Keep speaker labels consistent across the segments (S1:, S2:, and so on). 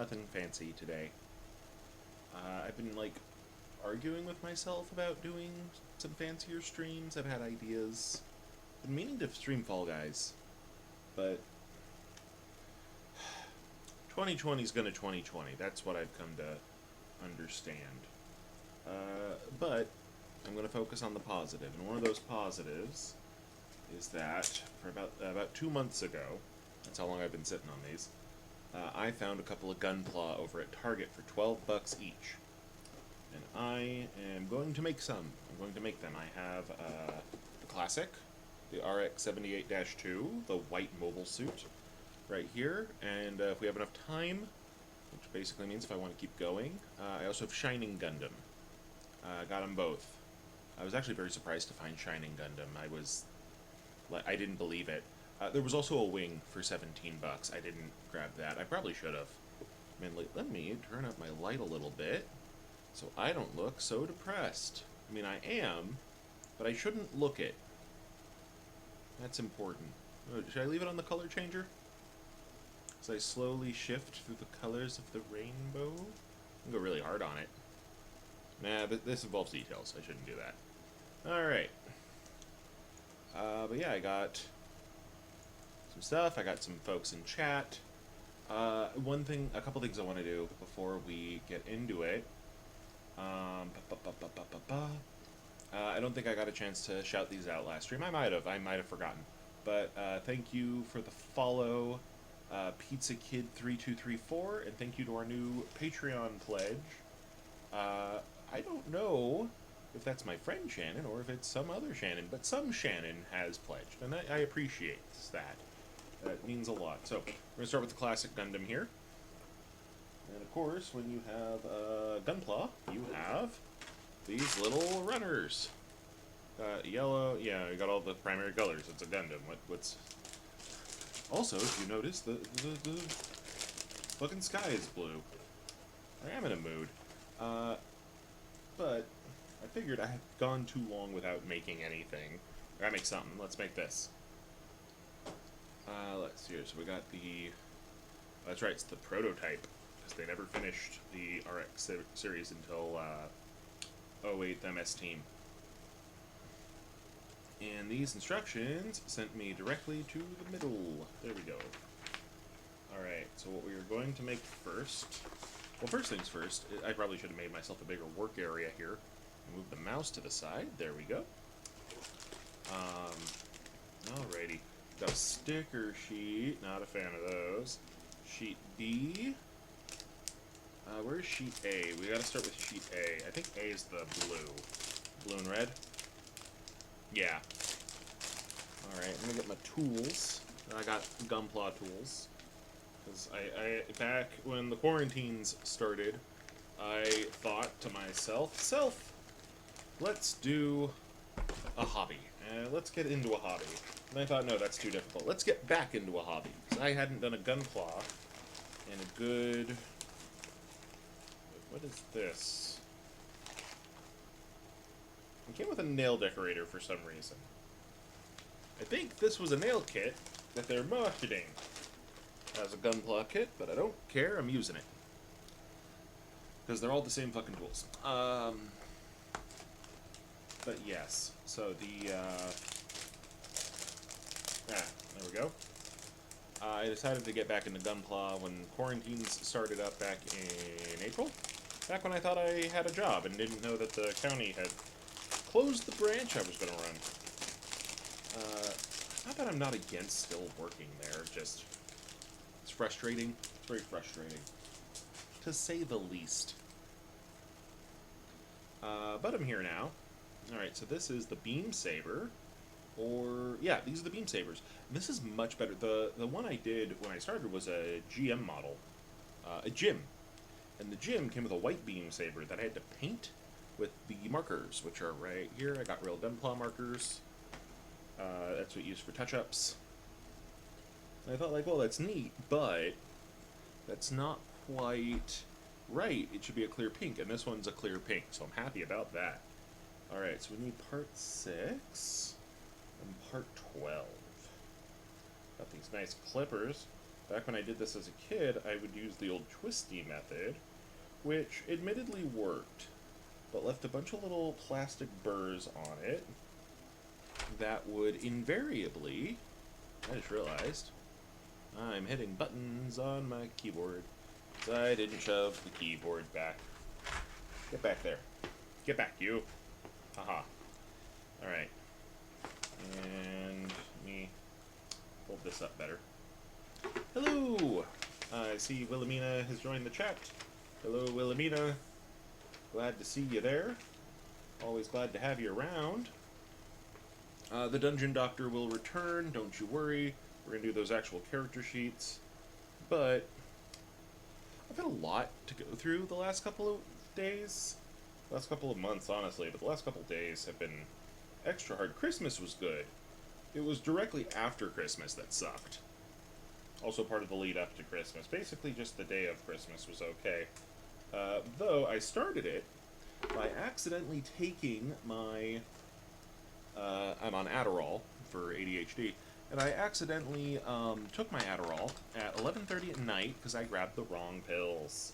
S1: nothing fancy today. I've been, like, arguing with myself about doing some fancier streams. I've had ideas. Been meaning to stream Fall Guys, but 2020 is gonna 2020. That's what I've come to understand. But I'm gonna focus on the positive, and one of those positives is that for about 2 months ago, that's how long I've been sitting on these, I found a couple of Gunpla over at Target for $12 each. And I am going to make some. I'm going to make them. I have the classic, the RX-78-2, the white mobile suit, right here. And if we have enough time, which basically means if I want to keep going, I also have Shining Gundam. Got them both. I was actually very surprised to find Shining Gundam. I didn't believe it. There was also a wing for $17. I didn't grab that. I probably should have. I mean, let me turn up my light a little bit so I don't look so depressed. I mean, I am, but I shouldn't look it. That's important. Oh, should I leave it on the color changer? As I slowly shift through the colors of the rainbow? I can go really hard on it. Nah, this involves details. I shouldn't do that. Alright. But yeah, I got some stuff. I got some folks in chat. A couple things I want to do before we get into it. I don't think I got a chance to shout these out last stream. I might have forgotten. But thank you for the follow, Pizza Kid 3234, and thank you to our new Patreon pledge. I don't know if that's my friend Shannon or if it's some other Shannon, but some Shannon has pledged, and I appreciate that. That means a lot. So, we're going to start with the classic Gundam here. And of course, when you have Gunpla, you have these little runners. Yellow, yeah, you got all the primary colors. It's a Gundam. What's... Also, if you notice, the fucking sky is blue. I am in a mood. But I figured I had gone too long without making anything. I gotta make something. Let's make this. Let's see here. So we got the... that's right, it's the prototype. Because they never finished the RX series until 08 MS Team. And these instructions sent me directly to the middle. There we go. Alright, so what we are going to make first... Well, first things first, I probably should have made myself a bigger work area here. Move the mouse to the side. There we go. Alrighty. Got a sticker sheet. Not a fan of those. Sheet B. Where's sheet A? We gotta start with sheet A. I think A is the blue. Blue and red? Yeah. Alright, I'm gonna get my tools. I got Gunpla tools. Because back when the quarantines started, I thought to myself, let's do a hobby. Let's get into a hobby. And I thought, no, that's too difficult. Let's get back into a hobby. Because I hadn't done a Gunpla in a good... What is this? It came with a nail decorator for some reason. I think this was a nail kit that they're marketing as a Gunpla kit, but I don't care, I'm using it. Because they're all the same fucking tools. But yes, so the, there we go. I decided to get back into Gunpla when quarantines started up back in April. Back when I thought I had a job and didn't know that the county had closed the branch I was going to run. Not that I'm not against still working there, just... it's frustrating. It's very frustrating. To say the least. But I'm here now. Alright, so this is the Beam Saber. Or, yeah, these are the Beam Sabers. This is much better. The one I did when I started was a GM model. A GM. And the GM came with a white Beam Saber that I had to paint with the markers, which are right here. I got real Gunpla markers. That's what you use for touch-ups. And I thought, like, well, that's neat, but that's not quite right. It should be a clear pink, and this one's a clear pink, so I'm happy about that. Alright, so we need part 6 and part 12. Got these nice clippers. Back when I did this as a kid, I would use the old twisty method, which admittedly worked, but left a bunch of little plastic burrs on it that would invariably, I just realized, I'm hitting buttons on my keyboard, so I didn't shove the keyboard back. Get back there. Get back, you. Haha. Alright. And let me hold this up better. Hello! I see Wilhelmina has joined the chat. Hello, Wilhelmina. Glad to see you there. Always glad to have you around. The Dungeon Doctor will return, don't you worry. We're going to do those actual character sheets. But I've had a lot to go through the last couple of days. Last couple of months, honestly, but the last couple of days have been extra hard. Christmas was good. It was directly after Christmas that sucked. Also part of the lead up to Christmas. Basically just the day of Christmas was okay. Though I started it by accidentally taking my... I'm on Adderall for ADHD, and I accidentally took my Adderall at 11:30 at night because I grabbed the wrong pills.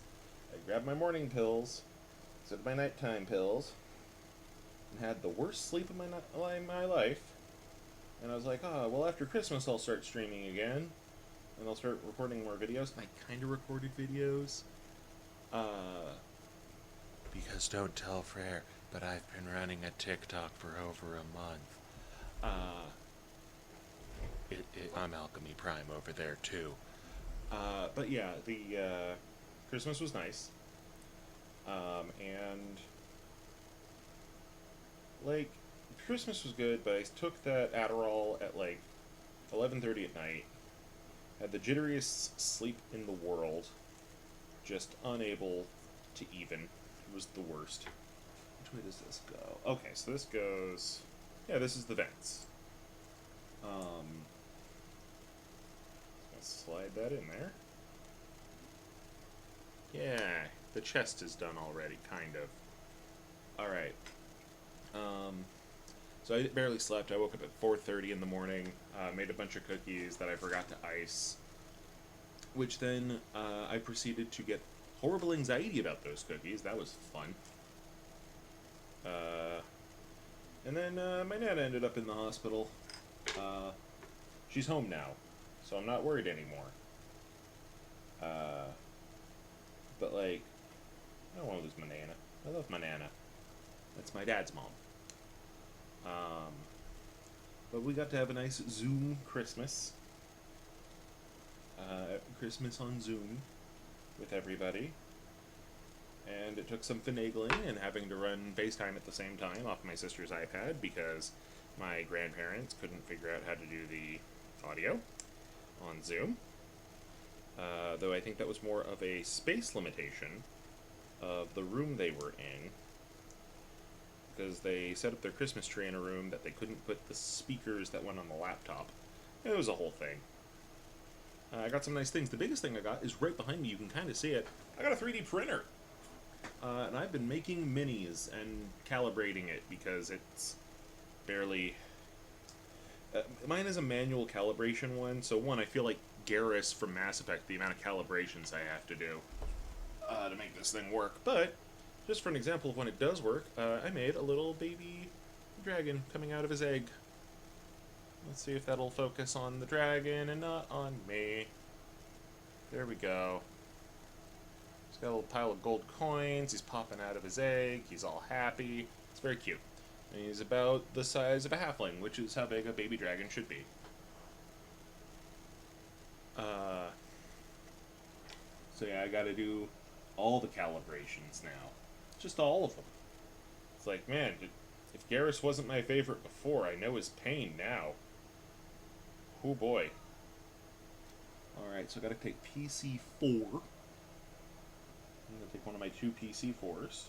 S1: I grabbed my morning pills instead of my nighttime pills, and had the worst sleep of my life. And I was like, oh, well, after Christmas I'll start streaming again, and I'll start recording more videos. And I kind of recorded videos. Because don't tell Freyr, but I've been running a TikTok for over a month. I'm Alchemyprime over there, too. But yeah, the Christmas was nice. And, like, Christmas was good, but I took that Adderall at, like, 11:30 at night. Had the jitteriest sleep in the world. Just unable to even. It was the worst. Which way does this go? Okay, so this goes... Yeah, this is the vents. Let's slide that in there. Yeah, the chest is done already, kind of. Alright. So I barely slept. I woke up at 4:30 in the morning, made a bunch of cookies that I forgot to ice, which then I proceeded to get horrible anxiety about those cookies. That was fun. And then my Nana ended up in the hospital. She's home now, so I'm not worried anymore. But, like, I don't want to lose my Nana. I love my Nana. That's my dad's mom. But we got to have a nice Zoom Christmas. Christmas on Zoom with everybody. And it took some finagling and having to run FaceTime at the same time off my sister's iPad because my grandparents couldn't figure out how to do the audio on Zoom. Though I think that was more of a space limitation of the room they were in, because they set up their Christmas tree in a room that they couldn't put the speakers that went on the laptop. It was a whole thing. I got some nice things. The biggest thing I got is right behind me. You can kind of see it. I got a 3D printer. And I've been making minis and calibrating it because it's barely... mine is a manual calibration one, so one, I feel like Garrus from Mass Effect, the amount of calibrations I have to do to make this thing work. But, just for an example of when it does work, I made a little baby dragon coming out of his egg. Let's see if that'll focus on the dragon and not on me. There we go. He's got a little pile of gold coins, he's popping out of his egg, he's all happy. It's very cute. And he's about the size of a halfling, which is how big a baby dragon should be. So yeah, I gotta do all the calibrations now. Just all of them. It's like, man, if Garrus wasn't my favorite before, I know his pain now. Oh boy. Alright, so I gotta take PC4. I'm gonna take one of my two PC4s.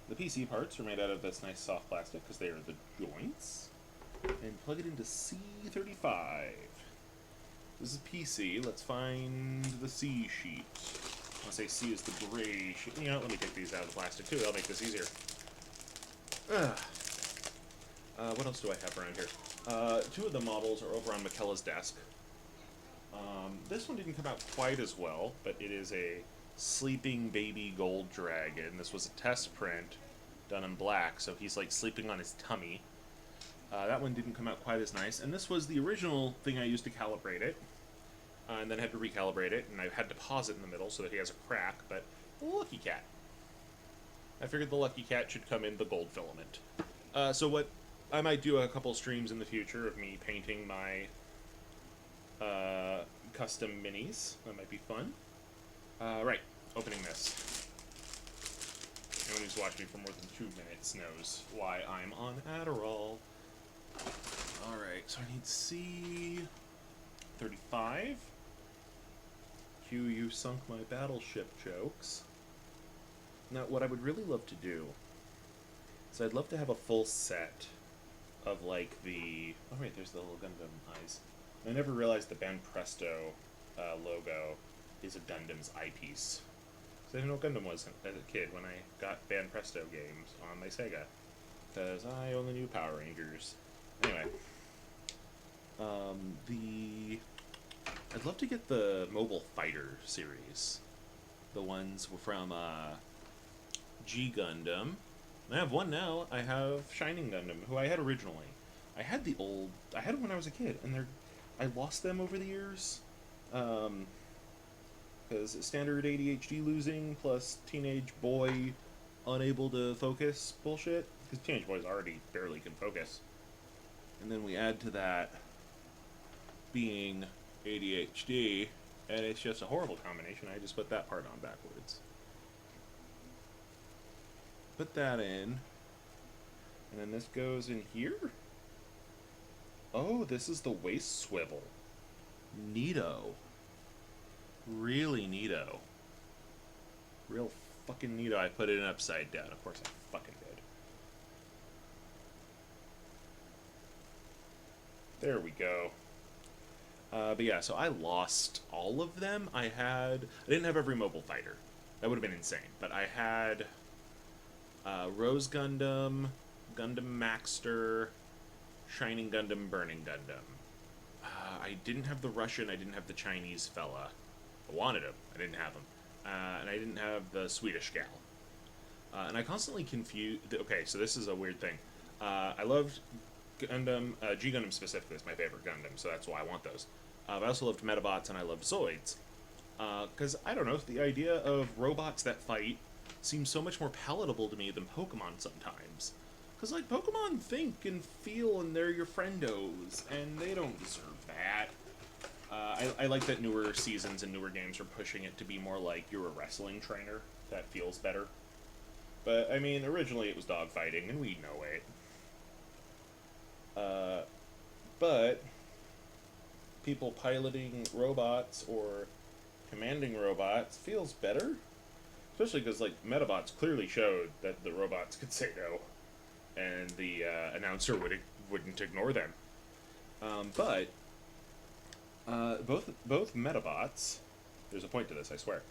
S1: The PC parts are made out of this nice soft plastic because they are the joints. And plug it into C35. This is PC. Let's find the C sheet. I want to say C is the gray sheet. You know, let me take these out of the plastic too. That'll make this easier. What else do I have around here? Two of the models are over on Mikella's desk. This one didn't come out quite as well, but it is a sleeping baby gold dragon. This was a test print done in black, so he's like sleeping on his tummy. That one didn't come out quite as nice, and this was the original thing I used to calibrate it, and then had to recalibrate it, and I had to pause it in the middle so that he has a crack, but the lucky cat. I figured the lucky cat should come in the gold filament. So what I might do a couple streams in the future of me painting my custom minis. That might be fun. Right, opening this. Anyone who's watched me for more than 2 minutes knows why I'm on Adderall. Alright, so I need C35. Q, you sunk my battleship jokes. Now, what I would really love to do is I'd love to have a full set of, like, the... Oh, wait, there's the little Gundam eyes. I never realized the Ban Presto logo is a Gundam's eyepiece. So I didn't know what Gundam was as a kid when I got Ban Presto games on my Sega. Because I only knew Power Rangers. Anyway. I'd love to get the Mobile Fighter series. The ones from, G Gundam. I have one now. I have Shining Gundam, who I had originally. I had it when I was a kid, and I lost them over the years. Because standard ADHD losing plus teenage boy unable to focus bullshit. Because teenage boys already barely can focus. And then we add to that being ADHD, and it's just a horrible combination. I just put that part on backwards. Put that in. And then this goes in here? Oh, this is the waist swivel. Neato. Really neato. Real fucking neato. I put it in upside down. Of course I fucking did. There we go. But yeah, so I lost all of them. I didn't have every Mobile Fighter. That would have been insane. But I had Rose Gundam, Gundam Maxter, Shining Gundam, Burning Gundam. I didn't have the Russian, I didn't have the Chinese fella. I wanted him, I didn't have him. And I didn't have the Swedish gal. And I constantly confused... Okay, so this is a weird thing. I loved Gundam, G Gundam specifically is my favorite Gundam, so that's why I want those. But I also loved Metabots and I loved Zoids. Because, I don't know, the idea of robots that fight seems so much more palatable to me than Pokemon sometimes. Because, like, Pokemon think and feel and they're your friendos, and they don't deserve that. I like that newer seasons and newer games are pushing it to be more like you're a wrestling trainer. That feels better. But, I mean, originally it was dogfighting, and we know it. But people piloting robots or commanding robots feels better. Especially because, like, Metabots clearly showed that the robots could say no, and the announcer wouldn't ignore them. But both Metabots, there's a point to this, I swear.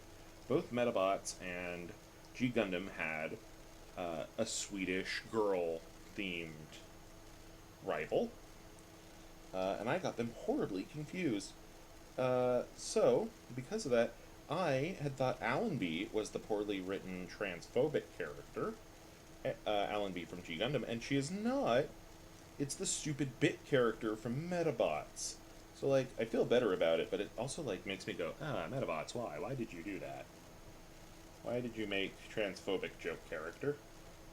S1: Both Metabots and G Gundam had a Swedish girl-themed rival, and I got them horribly confused. So, because of that, I had thought Allenby was the poorly written transphobic character, Allenby from G Gundam, and she is not. It's the stupid bit character from Metabots. So, like, I feel better about it, but it also, like, makes me go, Metabots, why? Why did you do that? Why did you make transphobic joke character?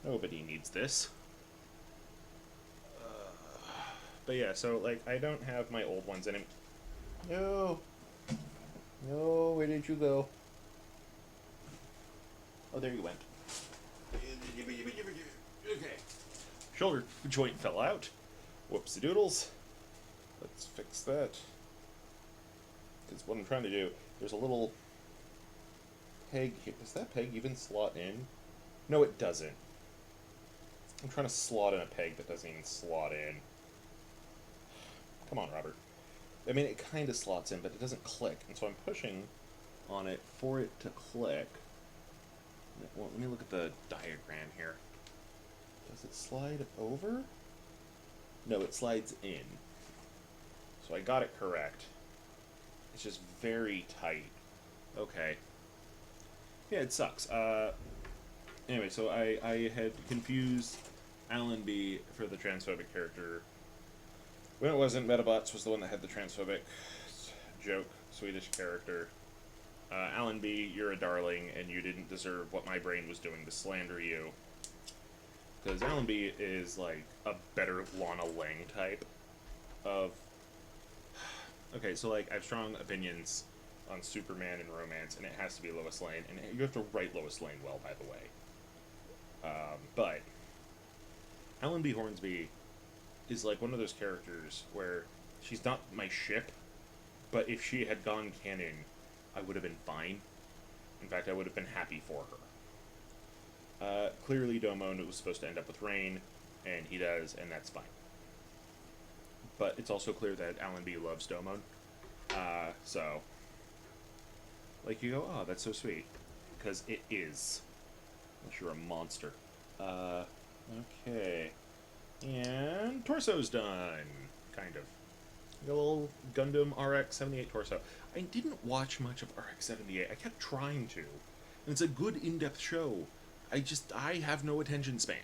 S1: Nobody needs this. But yeah, so, like, I don't have my old ones anymore. No, where did you go? Oh, there you went. Okay. Shoulder joint fell out. Whoops-a-doodles. Let's fix that. Because what I'm trying to do, there's a little peg here. Does that peg even slot in? No, it doesn't. I'm trying to slot in a peg that doesn't even slot in. Come on, Robert. I mean, it kind of slots in, but it doesn't click. And so I'm pushing on it for it to click. Well, let me look at the diagram here. Does it slide over? No, it slides in. So I got it correct. It's just very tight. Okay. Yeah, it sucks. Anyway, so I had confused Allenby for the transphobic character. When it wasn't, Metabots was the one that had the transphobic joke, Swedish character. Allenby, you're a darling, and you didn't deserve what my brain was doing to slander you. Because Allenby is, like, a better Lana Lang type of... Okay, so, like, I have strong opinions on Superman and romance, and it has to be Lois Lane, and you have to write Lois Lane well, by the way. But Allenby Hornsby is like one of those characters where she's not my ship, but if she had gone canon, I would have been fine. In fact, I would have been happy for her. Clearly, Domon was supposed to end up with Rain, and he does, and that's fine. But it's also clear that Allenby loves Domon. So, like, you go, oh, that's so sweet. Because it is. Unless you're a monster. Okay. And torso's done. Kind of. A little Gundam RX-78 torso. I didn't watch much of RX-78. I kept trying to. And it's a good in-depth show. I have no attention span.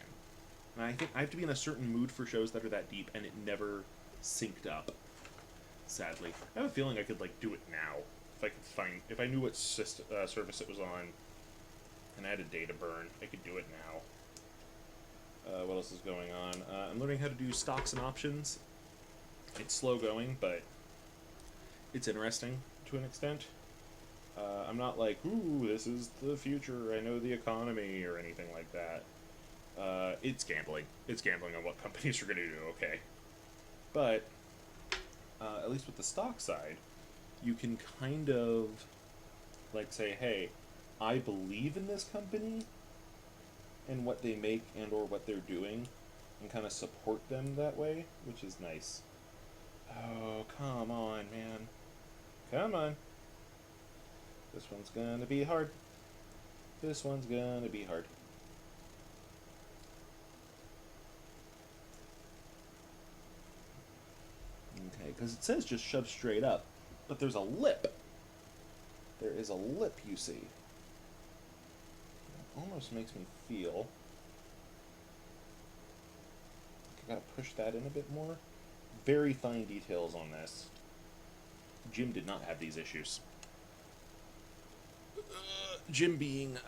S1: And I think I have to be in a certain mood for shows that are that deep, and it never synced up. Sadly. I have a feeling I could, like, do it now. If I knew what service it was on, and I had a data burn, I could do it now. What else is going on? I'm learning how to do stocks and options. It's slow going, but it's interesting to an extent. I'm not like, ooh, this is the future, I know the economy, or anything like that. It's gambling. It's gambling on what companies are going to do, okay. But, at least with the stock side, you can kind of, like, say, hey, I believe in this company, and what they make and or what they're doing, and kind of support them that way, which is nice. Oh, come on, man. Come on. This one's gonna be hard. This one's gonna be hard. Okay, because it says just shove straight up, but there's a lip. There is a lip, you see. It almost makes me feel I gotta push that in a bit more. Very fine details on this. Jim did not have these issues. Jim being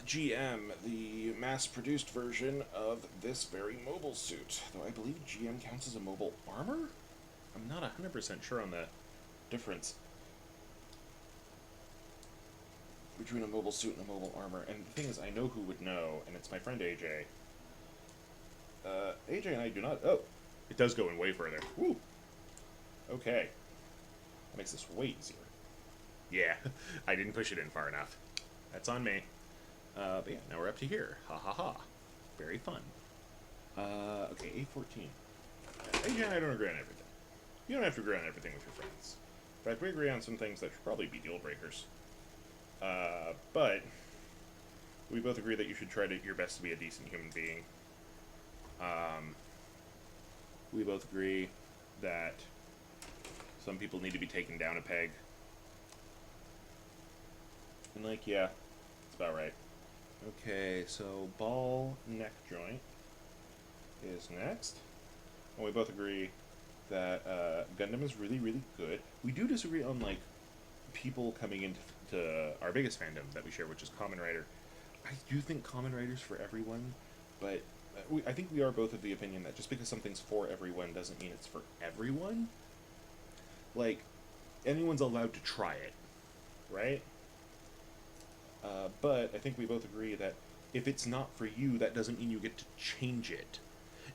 S1: GM, the mass-produced version of this very mobile suit. Though I believe GM counts as a mobile armor? I'm not 100% sure on the difference between a mobile suit and a mobile armor. And the thing is, I know who would know, and it's my friend AJ. AJ and I do not... Oh, it does go in way further. Woo! Okay. That makes this way easier. Yeah, I didn't push it in far enough. That's on me. But yeah, now we're up to here. Ha ha ha. Very fun. Okay, A14. AJ and I don't agree on everything. You don't have to agree on everything with your friends. In fact, we agree on some things that should probably be deal breakers. But we both agree that you should try your best to be a decent human being. We both agree that some people need to be taken down a peg. And like, yeah, that's about right. Okay, so ball neck joint is next. And we both agree that Gundam is really, really good. We do disagree on, like, people coming into our biggest fandom that we share, which is Kamen Rider. I do think Kamen Rider's for everyone, but I think we are both of the opinion that just because something's for everyone doesn't mean it's for everyone. Like, anyone's allowed to try it, right? But I think we both agree that if it's not for you, that doesn't mean you get to change it.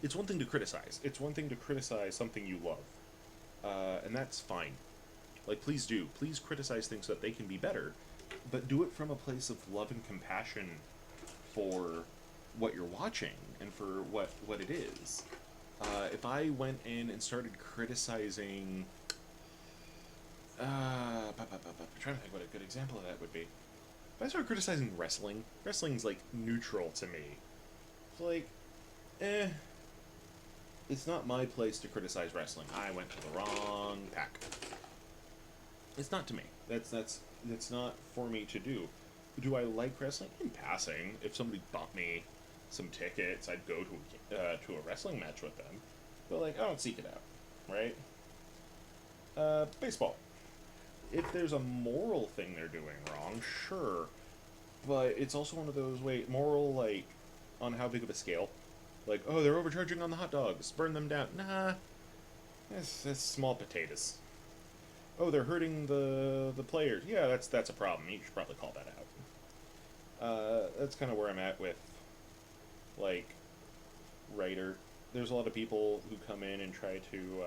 S1: It's one thing to criticize. It's one thing to criticize something you love. And that's fine. Like, please do. Please criticize things so that they can be better, but do it from a place of love and compassion for what you're watching and for what it is. If I went in and started criticizing... I'm trying to think what a good example of that would be. If I started criticizing wrestling's, like, neutral to me. It's like, it's not my place to criticize wrestling. I went to the wrong pack. It's not to me. That's not for me to do. Do I like wrestling? In passing, if somebody bought me some tickets, I'd go to a wrestling match with them. But like, I don't seek it out, right? Baseball. If there's a moral thing they're doing wrong, sure, but it's also one of those moral like on how big of a scale. Like, oh, they're overcharging on the hot dogs, burn them down. Nah, that's small potatoes. Oh, they're hurting the players. Yeah, that's a problem. You should probably call that out. That's kind of where I'm at with like writer. There's a lot of people who come in and try to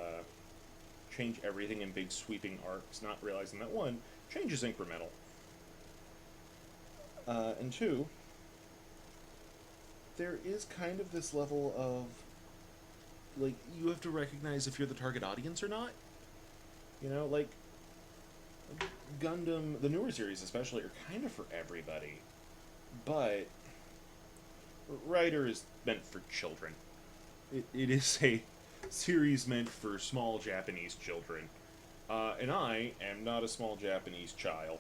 S1: change everything in big sweeping arcs, not realizing that one, change is incremental, and two, there is kind of this level of like you have to recognize if you're the target audience or not. You know, like Gundam, the newer series especially, are kind of for everybody, but Rider is meant for children. It is a series meant for small Japanese children, and I am not a small Japanese child.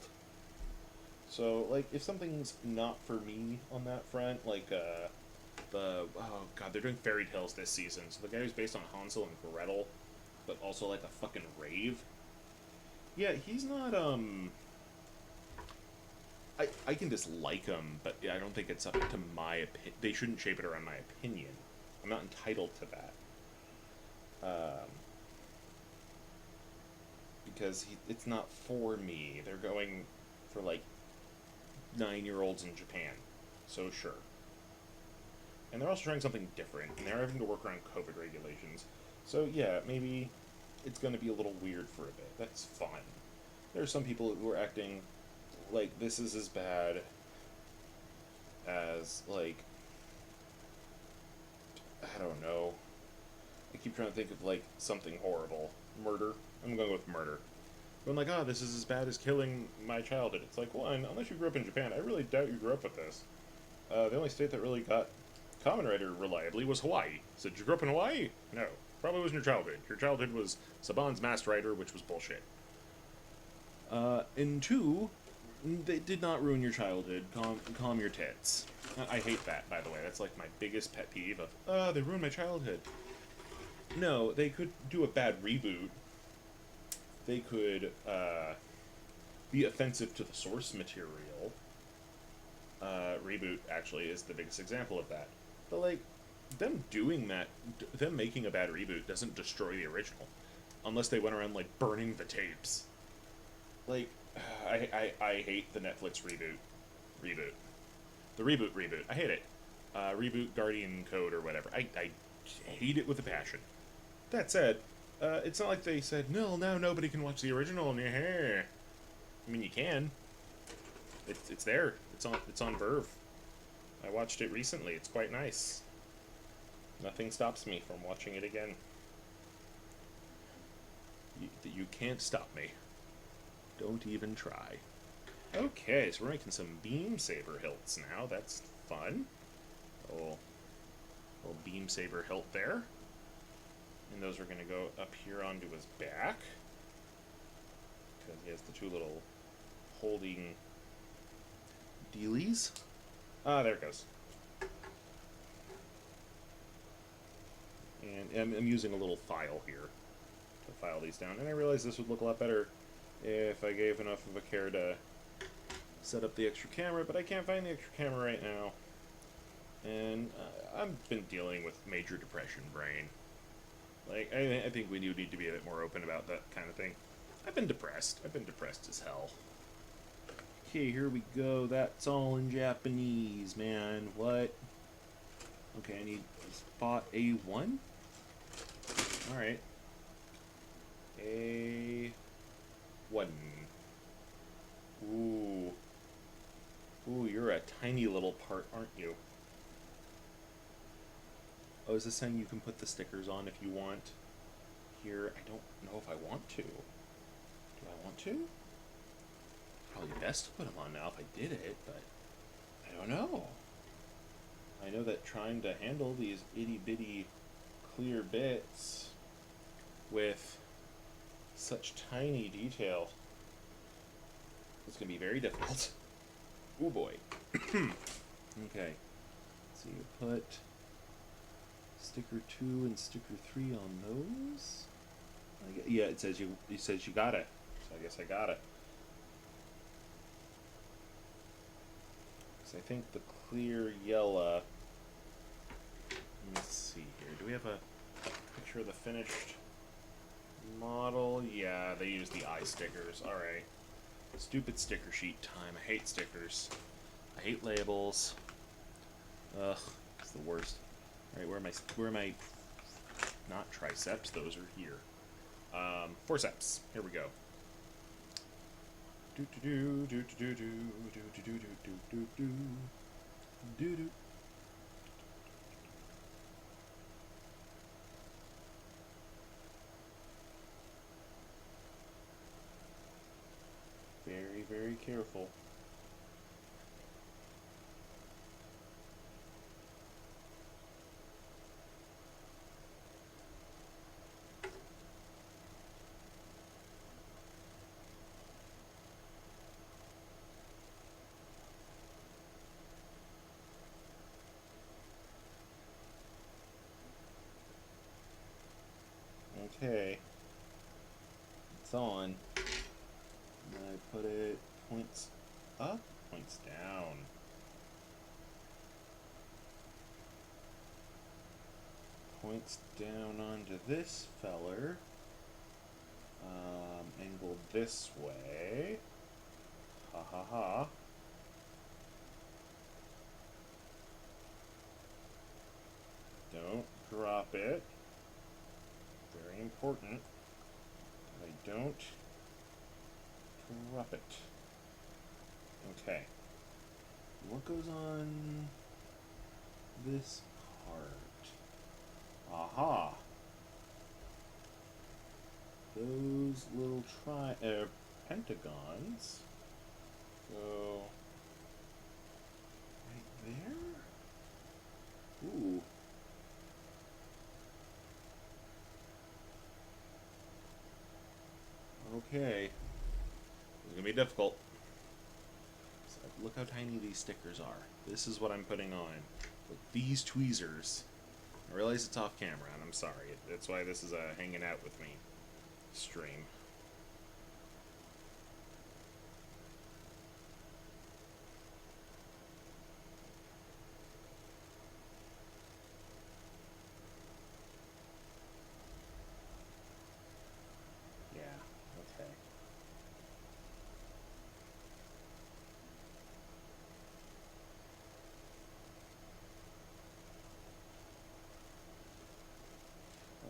S1: So, like, if something's not for me on that front, like oh god, they're doing fairy tales this season. So the guy who's based on Hansel and Gretel, but also like a fucking rave. Yeah, he's not I can dislike him, but I don't think it's up to my opinion. They shouldn't shape it around my opinion. I'm not entitled to that. Because it's not for me. They're going for like 9-year-olds in Japan, so sure. And they're also trying something different, and they're having to work around COVID regulations. So yeah, maybe it's going to be a little weird for a bit. That's fine. There are some people who are acting like this is as bad as, like, I don't know. I keep trying to think of, like, something horrible. Murder. I'm going with murder. But I'm like, oh, this is as bad as killing my childhood. It's like, well, unless you grew up in Japan, I really doubt you grew up with this. The only state that really got Kamen Rider reliably was Hawaii. So did you grow up in Hawaii? No. Probably wasn't your childhood. Your childhood was Saban's Masked Rider, which was bullshit. And two, they did not ruin your childhood. Calm your tits. I hate that, by the way. That's like my biggest pet peeve of, they ruined my childhood. No, they could do a bad reboot. They could be offensive to the source material. Reboot, actually, is the biggest example of that. But, like, them doing that, them making a bad reboot doesn't destroy the original. Unless they went around, like, burning the tapes. Like, I hate the Netflix reboot. The reboot. I hate it. Reboot Guardian Code or whatever. I hate it with a passion. That said, it's not like they said, no, now nobody can watch the original. I mean, you can. It's there. It's on Verve. I watched it recently. It's quite nice. Nothing stops me from watching it again. You can't stop me. Don't even try. Okay, so we're making some beam saber hilts now. That's fun. Little beam saber hilt there. And those are going to go up here onto his back. Because he has the two little holding dealies. Ah, there it goes. And I'm using a little file here to file these down. And I realized this would look a lot better if I gave enough of a care to set up the extra camera, but I can't find the extra camera right now. And I've been dealing with major depression brain. Like, I think we do need to be a bit more open about that kind of thing. I've been depressed. I've been depressed as hell. Okay, here we go. That's all in Japanese, man. What? Okay, I need spot A1? Alright. A1. Ooh. Ooh, you're a tiny little part, aren't you? Oh, is this something you can put the stickers on if you want? Here, I don't know if I want to. Do I want to? Probably best to put them on now if I did it, but I don't know. I know that trying to handle these itty-bitty clear bits with such tiny detail It's going to be very difficult. Oh boy. Okay. So you put sticker 2 and sticker 3 on those. Yeah, it says you got it. So I guess I got it. So I think the clear yellow. Let's see here. Do we have a picture of the finished model? Yeah, they use the eye stickers. Alright. Stupid sticker sheet time. I hate stickers. I hate labels. Ugh, it's the worst. Alright, where are my not triceps, those are here. Forceps. Here we go. Do do do do do do do do do do do do do. Very, very careful. Okay. It's on. And I put it points up, points down. Points down onto this feller. Angled this way. Ha ha ha. Don't drop it. Very important. I don't drop it. Okay. What goes on this part? Aha! Those little pentagons. So right there? Ooh. Okay. It's gonna be difficult. So look how tiny these stickers are. This is what I'm putting on. With these tweezers. I realize it's off camera, and I'm sorry. That's why this is a hanging out with me stream. Yeah, okay.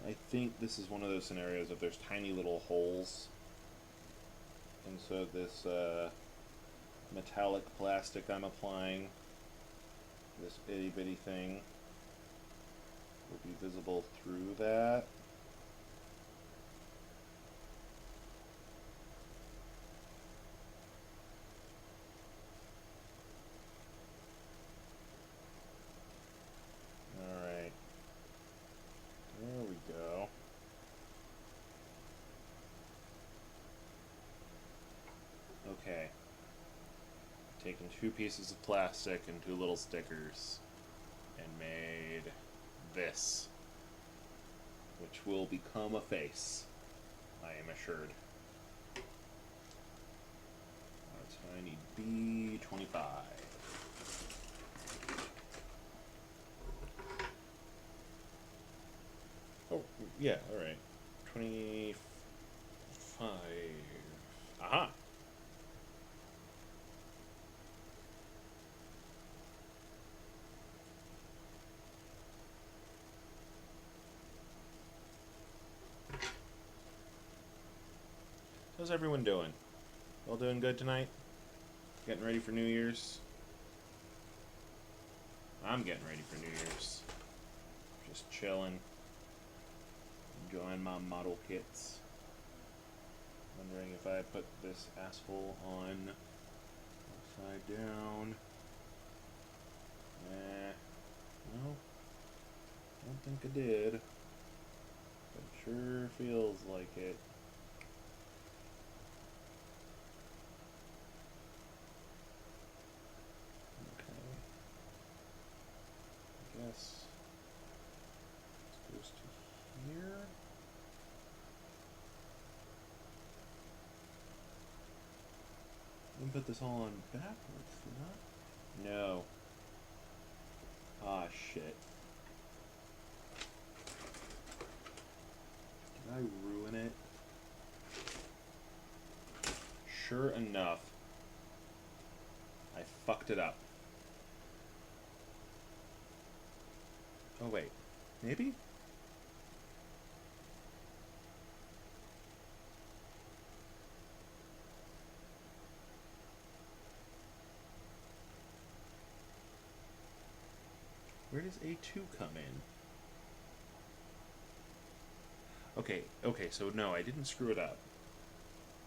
S1: I think this is one of those scenarios if there's tiny little holes, and so this metallic plastic I'm applying, this itty bitty thing, will be visible through that. Alright. There we go. Okay. Taken 2 pieces of plastic and 2 little stickers and made this, which will become a face, I am assured. So I need B25. Oh, yeah, alright. 25. Aha! How's everyone doing? All doing good tonight? Getting ready for New Year's? I'm getting ready for New Year's. Just chilling. Enjoying my model kits. Wondering if I put this asshole on upside down. No. Don't think I did. But it sure feels like it. me put this all on backwards for that. No. Ah, shit. Did I ruin it? Sure enough, I fucked it up. Oh, wait. Maybe? Where does A2 come in? Okay, so no, I didn't screw it up.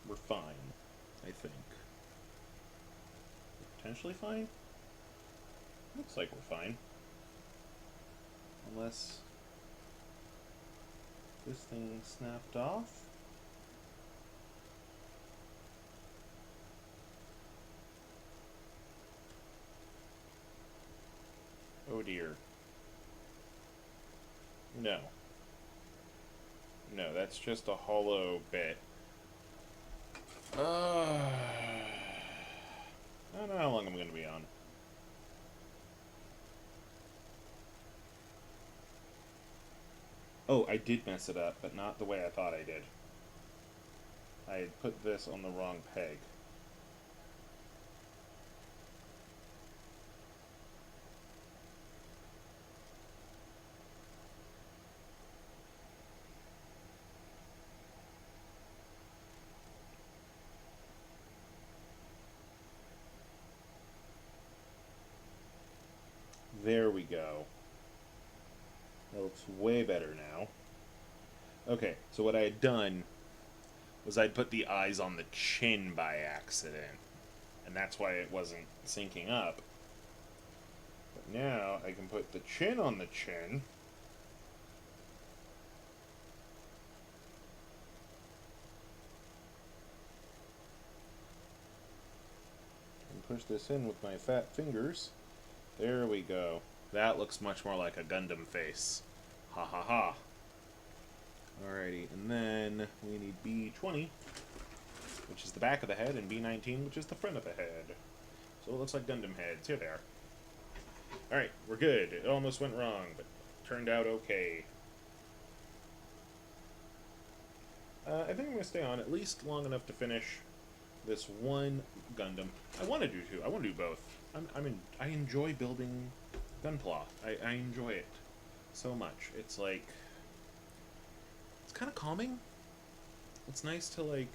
S1: We're fine, I think. Potentially fine? Looks like we're fine. Unless this thing snapped off. Oh dear. No. No, that's just a hollow bit. I don't know how long I'm going to be on. Oh, I did mess it up, but not the way I thought I did. I had put this on the wrong peg. There we go. That looks way better now. Okay, so what I had done was I'd put the eyes on the chin by accident. And that's why it wasn't syncing up. But now I can put the chin on the chin. And push this in with my fat fingers. There we go. That looks much more like a Gundam face. Ha ha ha. Alrighty, and then we need B20, which is the back of the head, and B19, which is the front of the head. So it looks like Gundam heads. Here they are. Alright, we're good. It almost went wrong, but turned out okay. I think I'm going to stay on at least long enough to finish this one Gundam. I want to do two. I want to do both. I enjoy building Gunpla. I enjoy it so much. It's like, it's kind of calming. It's nice to like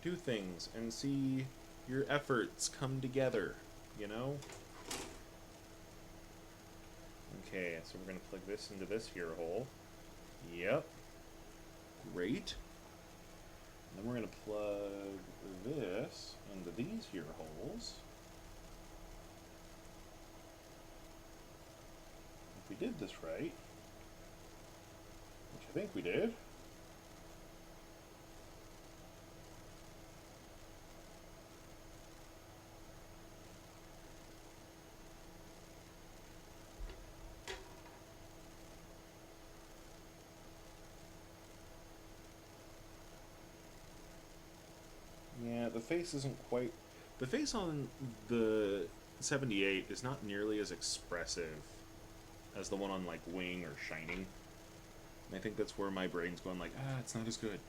S1: do things and see your efforts come together, you know? Okay, so we're going to plug this into this here hole. Yep. Great. And then we're going to plug this into these here holes. If we did this right, which I think we did, yeah, the face isn't quite... The face on the 78 is not nearly as expressive as the one on, like, Wing or Shining. And I think that's where my brain's going, like, it's not as good.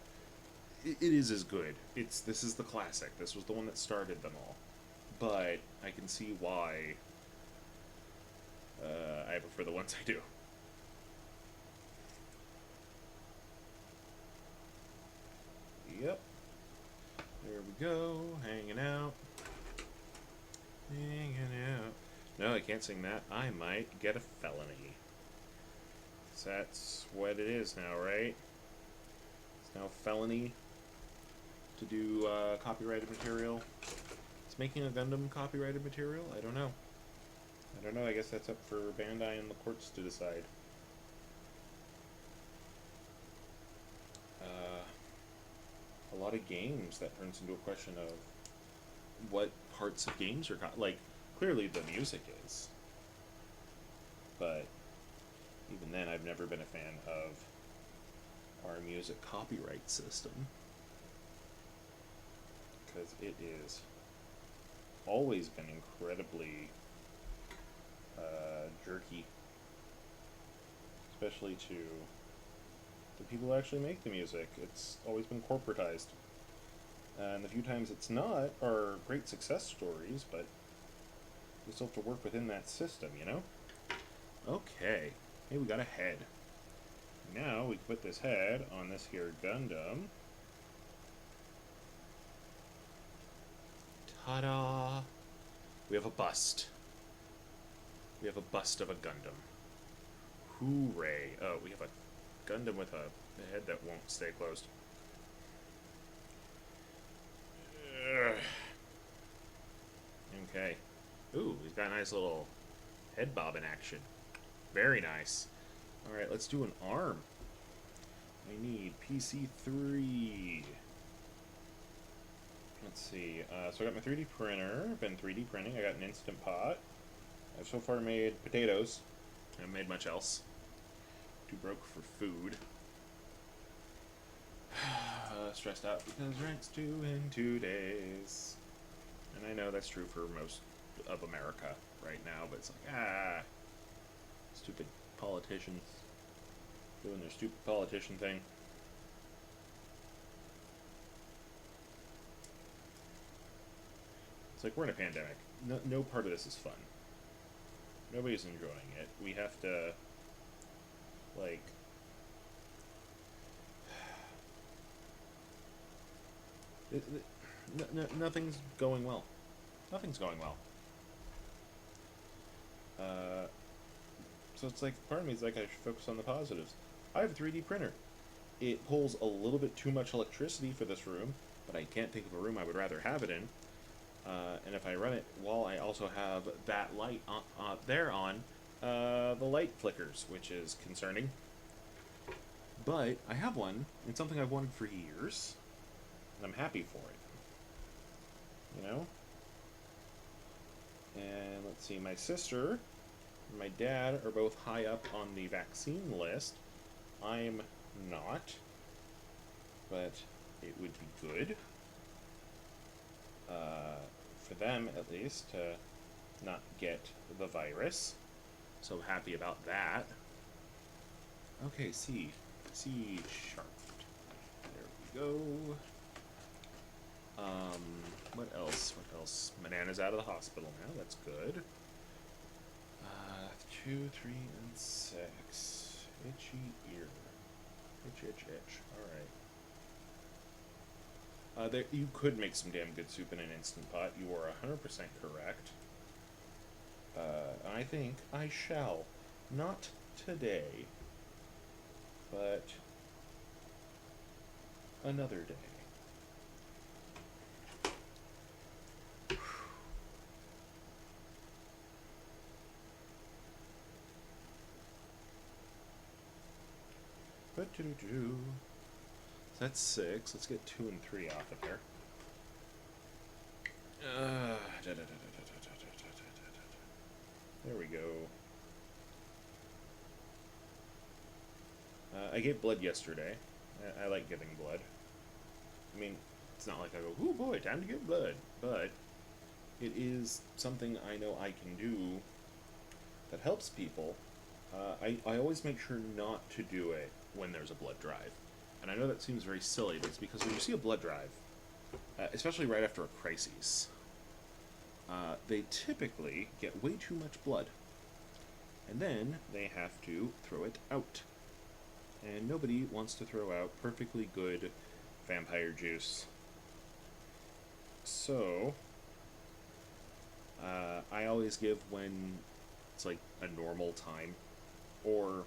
S1: It is as good. This is the classic. This was the one that started them all. But I can see why I prefer the ones I do. Yep. There we go. Hanging out. Hanging out. No, I can't sing that. I might get a felony. So that's what it is now, right? It's now felony to do copyrighted material. Is making a Gundam copyrighted material? I don't know. I don't know. I guess that's up for Bandai and the courts to decide. A lot of games, that turns into a question of what parts of games are like. Clearly, the music is, but even then, I've never been a fan of our music copyright system because it is always been incredibly jerky, especially to the people who actually make the music. It's always been corporatized. And the few times it's not are great success stories, but you still have to work within that system, you know? Okay. Hey, we got a head. Now we can put this head on this here Gundam. Ta-da! We have a bust. We have a bust of a Gundam. Hooray! Oh, we have a Gundam with a head that won't stay closed. Okay. Ooh, he's got a nice little head bob in action. Very nice. Alright, let's do an arm. I need PC3. Let's see. So I got my 3D printer. I've been 3D printing. I got an Instant Pot. I've so far made potatoes. I haven't made much else. Too broke for food. Stressed out because rent's due in 2 days. And I know that's true for most of America right now, but it's like, stupid politicians doing their stupid politician thing. It's like we're in a pandemic. No part of this is fun. Nobody's enjoying it. We have to, like, nothing's going well. Nothing's going well. So it's like, part of me is like, I should focus on the positives. I have a 3D printer. It pulls a little bit too much electricity for this room, but I can't think of a room I would rather have it in. And if I run it while I also have that light on, the light flickers, which is concerning. But I have one. It's something I've wanted for years, and I'm happy for it. You know? And let's see, my sister and my dad are both high up on the vaccine list. I'm not, but it would be good. For them, at least, to not get the virus. So happy about that. Okay, C sharp. There we go. What else? What else? Banana's out of the hospital now. That's good. 2, 3, and 6. Itchy ear. Itch. Alright. You could make some damn good soup in an Instant Pot. You are 100% correct. I think I shall. Not today, but another day. So that's 6. Let's get 2 and 3 off of there. There we go. I gave blood yesterday. I like giving blood. I mean, it's not like I go, "Ooh boy, time to give blood," but it is something I know I can do that helps people. I always make sure not to do it when there's a blood drive. And I know that seems very silly, but it's because when you see a blood drive, especially right after a crisis, they typically get way too much blood. And then they have to throw it out. And nobody wants to throw out perfectly good vampire juice. So, I always give when it's like a normal time, or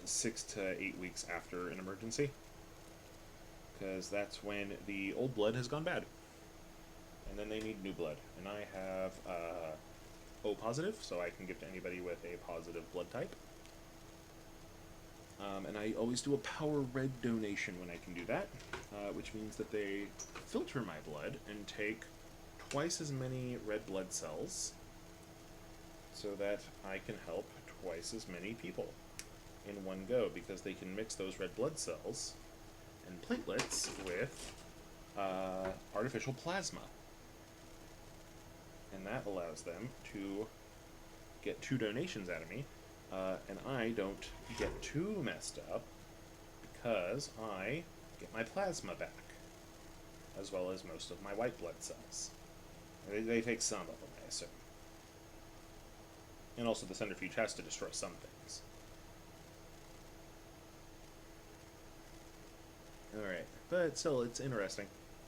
S1: 6 to 8 weeks after an emergency, because that's when the old blood has gone bad, and then they need new blood. And I have O positive, so I can give to anybody with a positive blood type. And I always do a power red donation when I can do that, which means that they filter my blood and take twice as many red blood cells so that I can help twice as many people in one go, because they can mix those red blood cells and platelets with artificial plasma. and that allows them to get 2 donations out of me, and I don't get too messed up because I get my plasma back, as well as most of my white blood cells. They take some of them, I assume. And also the centrifuge has to destroy some things. Alright, but still, it's interesting.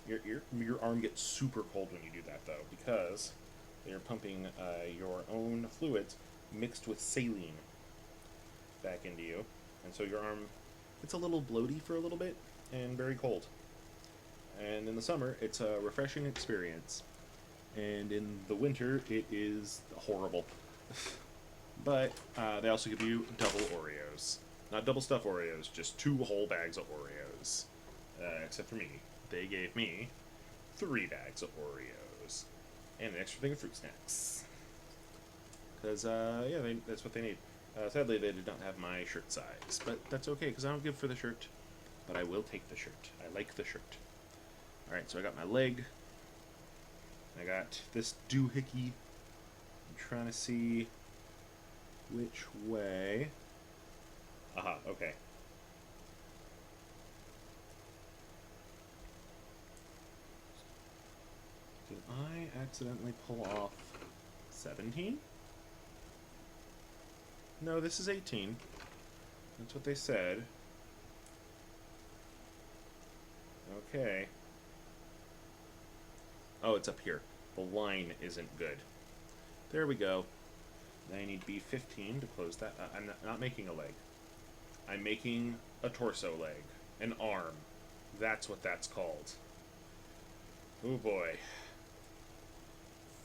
S1: Your arm gets super cold when you do that, though, because you're pumping your own fluids mixed with saline back into you. And so your arm gets a little bloaty for a little bit and very cold. And in the summer, it's a refreshing experience. And in the winter, it is horrible. But they also give you double Oreos. Not double stuffed Oreos, just 2 whole bags of Oreos. Except for me. They gave me 3 bags of Oreos. And an extra thing of fruit snacks. Because, yeah, that's what they need. Sadly, they did not have my shirt size. But that's okay, because I don't give for the shirt. But I will take the shirt. I like the shirt. Alright, so I got my leg. I got this doohickey. I'm trying to see which way. Aha, okay. Did I accidentally pull off 17? No, this is 18. That's what they said. Okay. Oh, it's up here. The line isn't good. There we go. Now I need B15 to close that. I'm not making a leg. I'm making a torso leg. An arm. That's what that's called. Oh boy.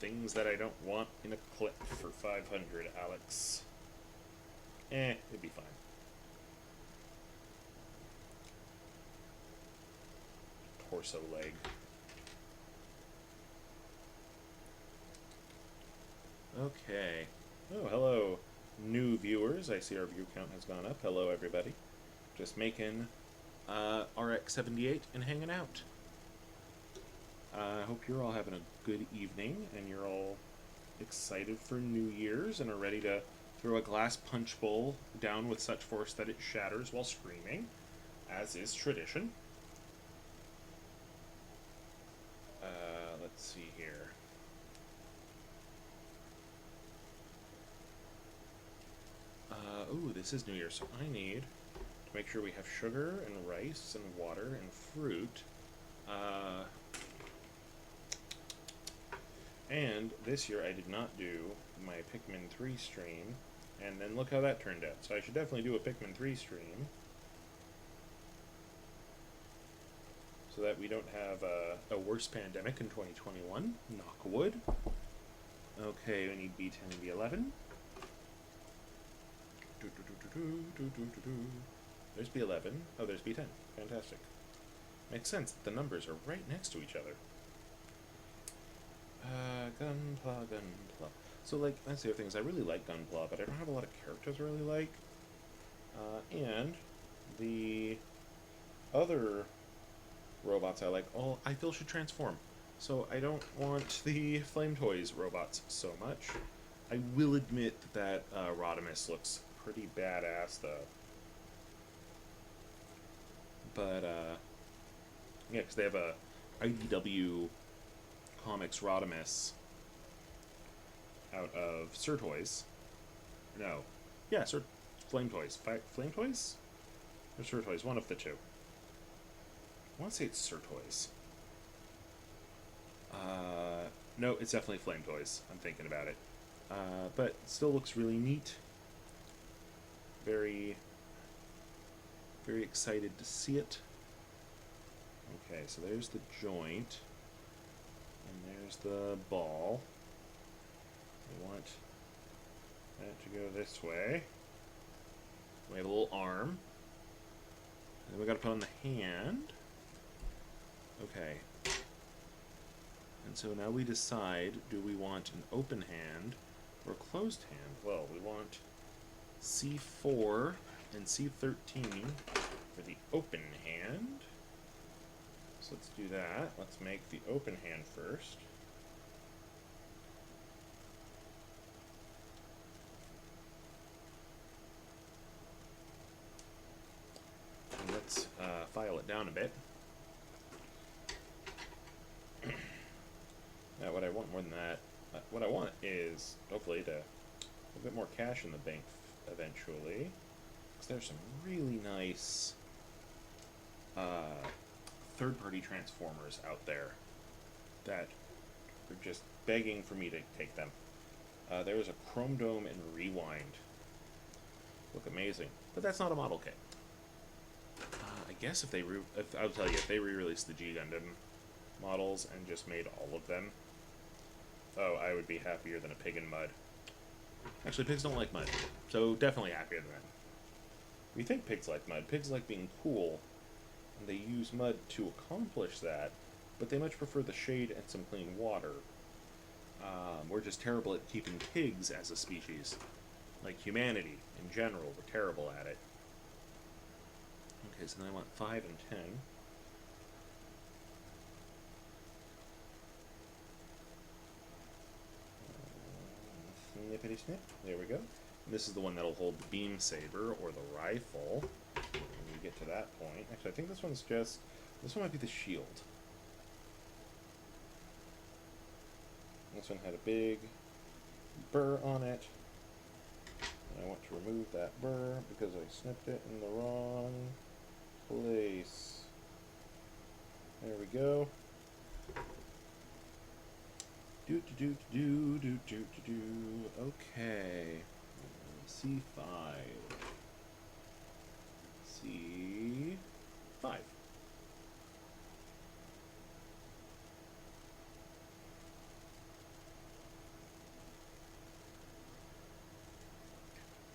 S1: Things that I don't want in a clip for 500, Alex. It'd be fine. Torso leg. Okay. Oh, hello, new viewers. I see our view count has gone up. Hello, everybody. Just making RX-78 and hanging out. I hope you're all having a good evening and you're all excited for New Year's and are ready to throw a glass punch bowl down with such force that it shatters while screaming, as is tradition. Let's see here. Ooh, this is New Year, so I need to make sure we have sugar and rice and water and fruit. And this year I did not do my Pikmin 3 stream, and then look how that turned out. So I should definitely do a Pikmin 3 stream, so that we don't have a worse pandemic in 2021. Knock wood. Okay, we need B10 and B11. There's B11. Oh, there's B10. Fantastic. Makes sense. The numbers are right next to each other. Gunpla. So, like, that's the other thing is I really like Gunpla, but I don't have a lot of characters I really like. And the other robots I like, I feel should transform. So I don't want the Flame Toys robots so much. I will admit that Rodimus looks pretty badass, though. But, yeah, because they have a IDW Comics Rodimus out of Surtoys. No. Yeah, Flame Toys. Flame Toys? Or Surtoys, one of the two. I want to say it's Surtoys. No, it's definitely Flame Toys. I'm thinking about it. But it still looks really neat. Very, very excited to see it. Okay, so there's the joint. And there's the ball. We want that to go this way. We have a little arm. And then we gotta put on the hand. Okay. And so now we decide, do we want an open hand or a closed hand? Well, we want C4 and C13 for the open hand. So let's do that. Let's make the open hand first. down a bit. Now, what I want more than that, what I want is hopefully to a bit more cash in the bank eventually. Because there's some really nice third-party transformers out there that are just begging for me to take them. There's a Chrome Dome and Rewind. Look amazing, but that's not a model kit. I guess if I'll tell you, if they re-released the G Gundam models and just made all of them, oh, I would be happier than a pig in mud. Actually, pigs don't like mud, so definitely happier than that. We think pigs like mud. Pigs like being cool, and they use mud to accomplish that, but they much prefer the shade and some clean water. We're just terrible at keeping pigs as a species. Like humanity, in general, we're terrible at it. Okay, so then I want 5 and 10. Snippity snip. There we go. And this is the one that'll hold the beam saber, or the rifle, when we get to that point. Actually, I think this one's just... This one might be the shield. This one had a big burr on it. And I want to remove that burr because I snipped it in the wrong place. There we go. Okay. C5. C5. I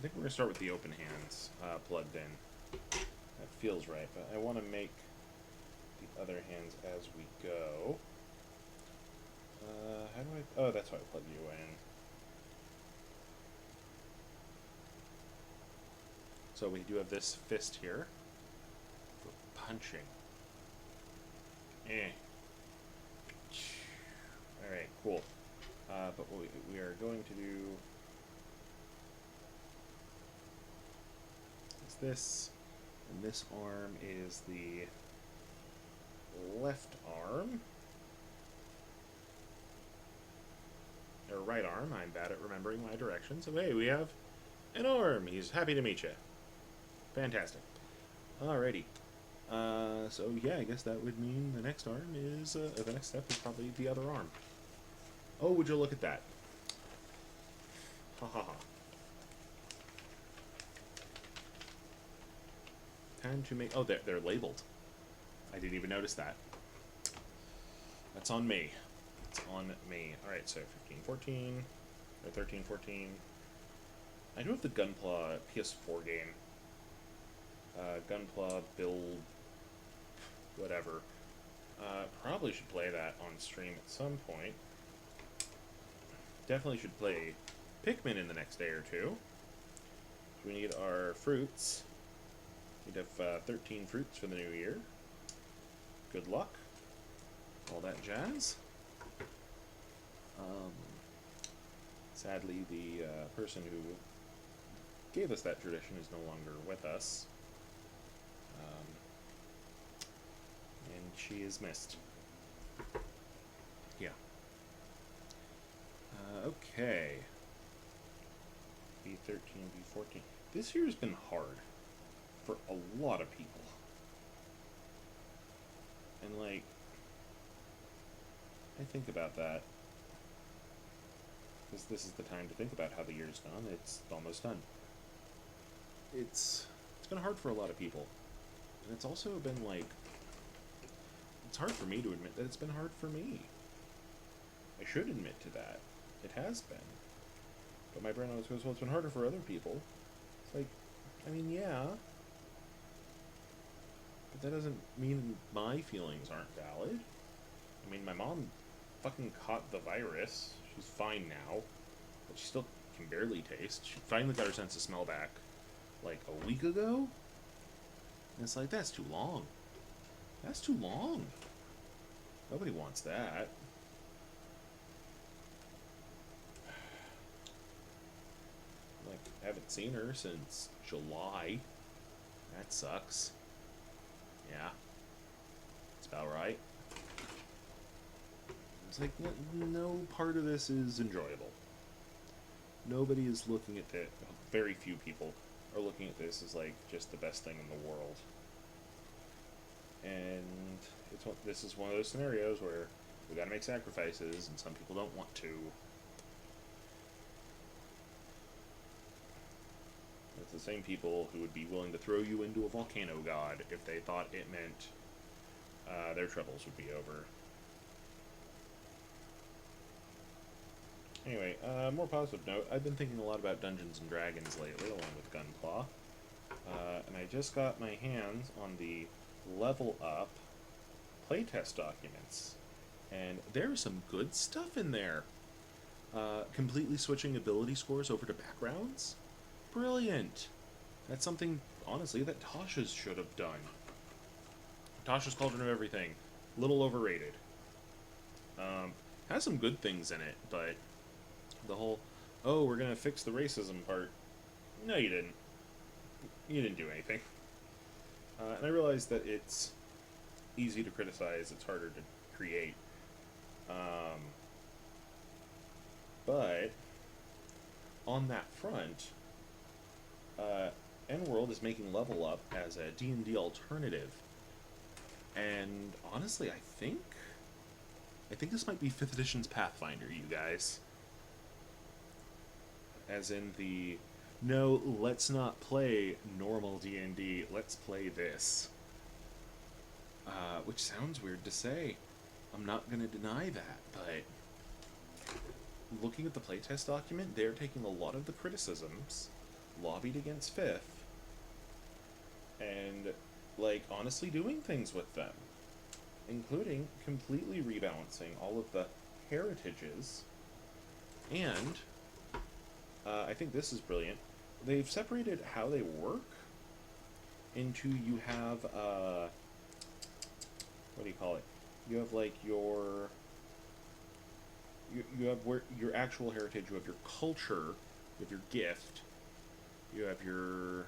S1: think we're going to start with the open hands plugged in. That feels right, but I want to make the other hands as we go. How do I... Oh, that's how I plug you in. So we do have this fist here for punching. Alright, cool. But what we are going to do is this, and this arm is the left arm. Or right arm. I'm bad at remembering my directions. So hey, we have an arm. He's happy to meet you. Fantastic. Alrighty. So yeah, I guess that would mean the next arm is, the next step is probably the other arm. Oh, would you look at that? Ha ha ha. Time to make... Oh, they're labeled. I didn't even notice that. That's on me. It's on me. Alright, so 15, 14, or 13, 14. I do have the Gunpla PS4 game. Gunpla build... whatever. Probably should play that on stream at some point. Definitely should play Pikmin in the next day or two. We need our fruits. We'd have 13 fruits for the new year. Good luck. All that jazz. Sadly, the person who gave us that tradition is no longer with us. And she is missed. Yeah. Okay. B13, B14. This year has been hard for a lot of people. And, like, I think about that. Because this is the time to think about how the year's gone. It's almost done. It's been hard for a lot of people. And it's also been, like... It's hard for me to admit that it's been hard for me. I should admit to that. It has been. But my brain always goes, well, it's been harder for other people. It's like, I mean, yeah. But that doesn't mean my feelings aren't valid. I mean, my mom fucking caught the virus. She's fine now. But she still can barely taste. She finally got her sense of smell back, like, a week ago? And it's like, that's too long. That's too long. Nobody wants that. Like, I haven't seen her since July. That sucks. Yeah. alright. It's like, no part of this is enjoyable. Nobody is looking at it, very few people are looking at this as, like, just the best thing in the world. And this is one of those scenarios where we gotta make sacrifices, and some people don't want to. It's the same people who would be willing to throw you into a volcano god if they thought it meant their troubles would be over. Anyway, more positive note, I've been thinking a lot about Dungeons & Dragons lately, along with Gunpla. And I just got my hands on the Level Up playtest documents. And there's some good stuff in there. Completely switching ability scores over to backgrounds? Brilliant! That's something, honestly, that Tasha's should have done. Tasha's Cauldron of Everything. Little overrated. Has some good things in it, but the whole, oh, we're gonna fix the racism part. No, you didn't. You didn't do anything. And I realize that it's easy to criticize, it's harder to create. But on that front, N-World is making Level Up as a D&D alternative. And honestly, I think this might be 5th edition's Pathfinder, you guys. As in the, no, let's not play normal D&D, let's play this. Which sounds weird to say. I'm not going to deny that, but looking at the playtest document, they're taking a lot of the criticisms lobbied against 5th and, like, honestly doing things with them. Including completely rebalancing all of the heritages, and I think this is brilliant. They've separated how they work into, you have, what do you call it? You have, like, you have your actual heritage, you have your culture, you have your gift, you have your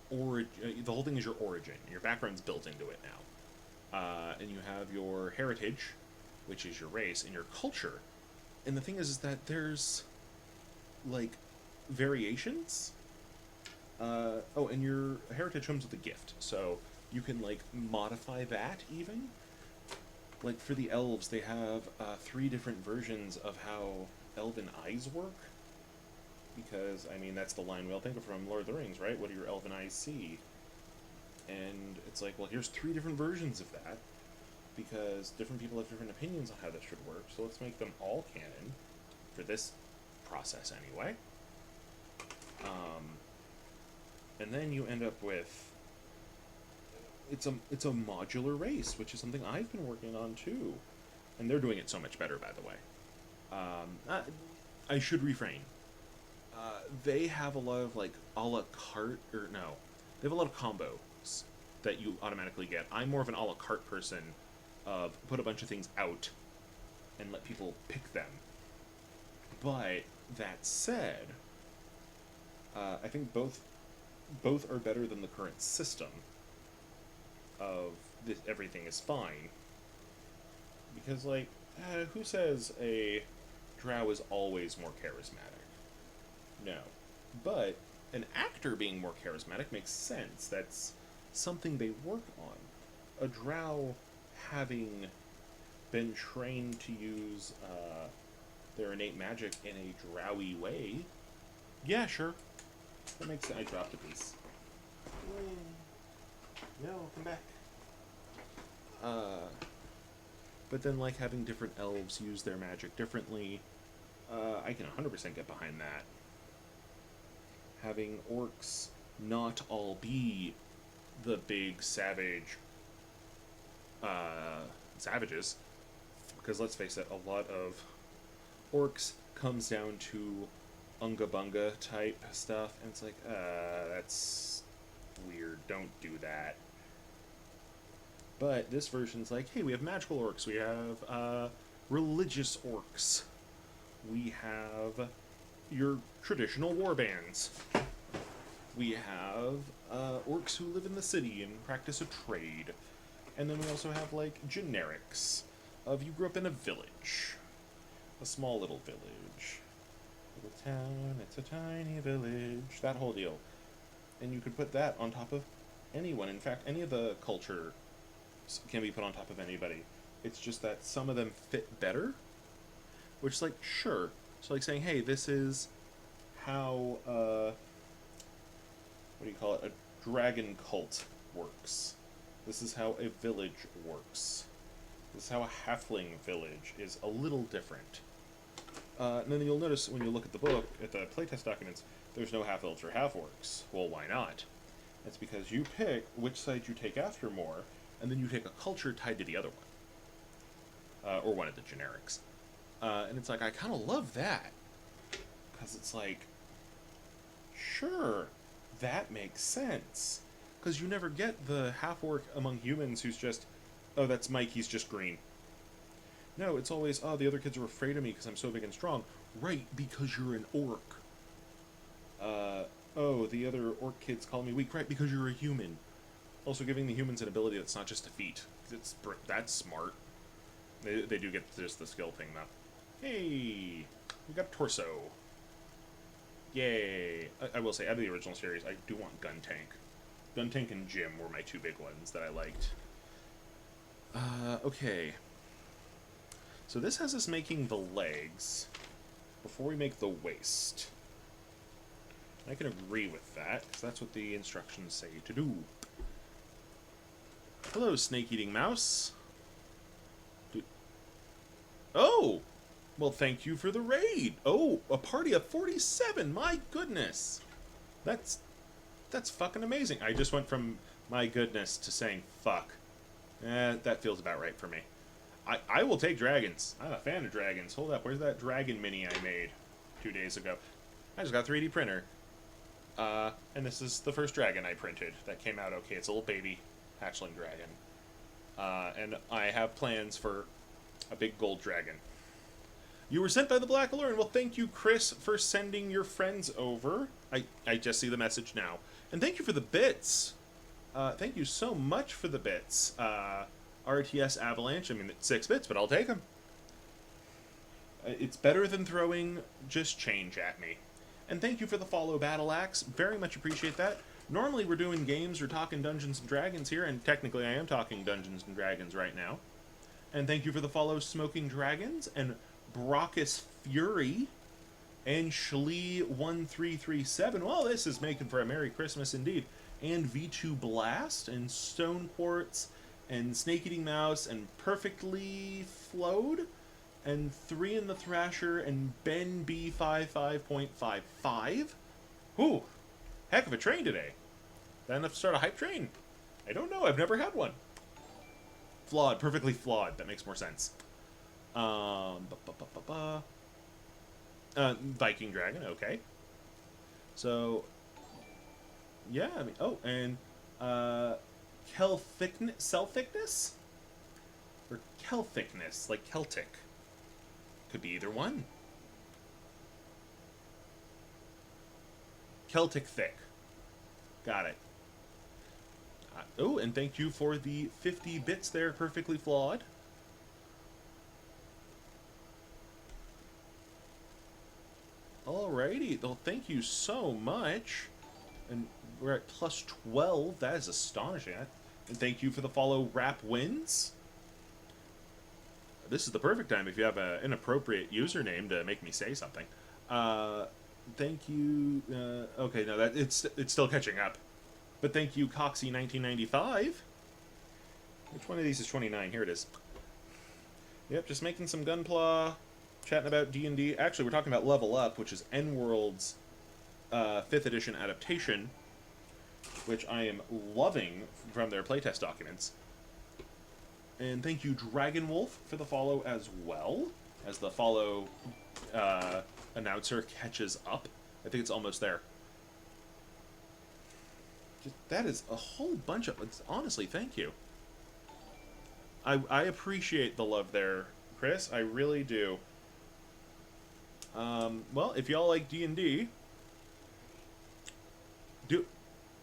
S1: origin, the whole thing is your origin, your background's built into it now. And you have your heritage, which is your race, and your culture. And the thing is that there's, like, variations. Oh, and your heritage comes with a gift, so you can, like, modify that, even. Like, for the elves, they have 3 different versions of how elven eyes work. Because, I mean, that's the line we all think of from Lord of the Rings, right? What do your elven eyes see? And it's like, well, here's 3 different versions of that, because different people have different opinions on how this should work, so let's make them all canon, for this process anyway. And then you end up with, it's a modular race, which is something I've been working on too. And they're doing it so much better, by the way. I should refrain. They have a lot of, like, a la carte, or no, they have a lot of combos that you automatically get. I'm more of an a la carte person of put a bunch of things out and let people pick them. But that said, I think both are better than the current system of this, everything is fine. Because, like, who says a drow is always more charismatic? No. But an actor being more charismatic makes sense. That's something they work on. A drow having been trained to use their innate magic in a drowy way, yeah, sure. That makes sense. I dropped a piece. No, come back. But then, like, having different elves use their magic differently, I can 100% get behind that. Having orcs not all be the big savage savages, because let's face it, a lot of orcs comes down to unga bunga type stuff, and it's like, that's weird, don't do that. But this version's like, hey, we have magical orcs, we have religious orcs, we have your traditional warbands, we have orcs who live in the city and practice a trade, And then we also have, like, generics of you grew up in a village. A small little village. Little town, it's a tiny village. That whole deal. And you could put that on top of anyone. In fact, any of the culture can be put on top of anybody. It's just that some of them fit better. Which is like, sure. So like saying, hey, this is how, what do you call it? A dragon cult works. This is how a village works. This is how a halfling village is a little different. And then you'll notice when you look at the book, at the playtest documents, there's no half-elves or half-orcs. Well, why not? That's because you pick which side you take after more, and then you take a culture tied to the other one. Or one of the generics. And it's like, I kind of love that. Because it's like, sure, that makes sense. Because you never get the half-orc among humans who's just, oh, that's Mike, he's just green. No, it's always, oh, the other kids are afraid of me because I'm so big and strong. Right, because you're an orc. Oh, the other orc kids call me weak. Right, because you're a human. Also giving the humans an ability that's not just a feat. That's smart. They do get just the skill thing, though. Hey, we got a torso. Yay. I will say, out of the original series, I do want Guntank. Guntank and Jim were my two big ones that I liked. Okay. So this has us making the legs before we make the waist. I can agree with that, because that's what the instructions say to do. Hello, snake-eating mouse. Oh! Well, thank you for the raid. Oh, a party of 47. My goodness. That's fucking amazing. I just went from my goodness to saying fuck. That feels about right for me. I will take dragons. I'm a fan of dragons. Hold up, where's that dragon mini I made 2 days ago? I just got a 3D printer. And this is the first dragon I printed. That came out okay. It's a little baby hatchling dragon. And I have plans for a big gold dragon. You were sent by the Black Alluring. Well, thank you, Chris, for sending your friends over. I just see the message now. And thank you for the bits. Thank you so much for the bits. RTS Avalanche. I mean, it's 6 bits, but I'll take them. It's better than throwing just change at me. And thank you for the follow, Battle Axe. Very much appreciate that. Normally we're doing games or talking Dungeons & Dragons here, and technically I am talking Dungeons & Dragons right now. And thank you for the follow, Smoking Dragons, and Brockus Fury, and Schlee1337. Well, this is making for a Merry Christmas indeed. And V2 Blast, and Stone Quartz, and Snake Eating Mouse, and Perfectly Flowed, and 3 in the Thrasher, and Ben B55.55. Ooh, heck of a train today. That enough to start a hype train? I don't know, I've never had one. Flawed, perfectly flawed, that makes more sense. Viking Dragon, okay. So, yeah, I mean, oh, and, cell thickness? Or kel thickness, like Celtic. Could be either one. Celtic thick. Got it. Oh, and thank you for the 50 bits there, perfectly flawed. Alrighty, well, thank you so much. And we're at plus 12. That is astonishing. And thank you for the follow, Rap Wins. This is the perfect time if you have an inappropriate username to make me say something. Thank you. Okay, no, it's still catching up. But thank you, Coxie1995. Which one of these is 29? Here it is. Yep, just making some Gunpla, chatting about D&D. Actually, we're talking about Level Up, which is N-World's 5th edition adaptation, which I am loving from their playtest documents. And thank you, Dragon Wolf, for the follow as well, as the follow announcer catches up. I think it's almost there. That is a whole bunch of... Honestly, thank you. I appreciate the love there, Chris. I really do. Well, if y'all like D&D...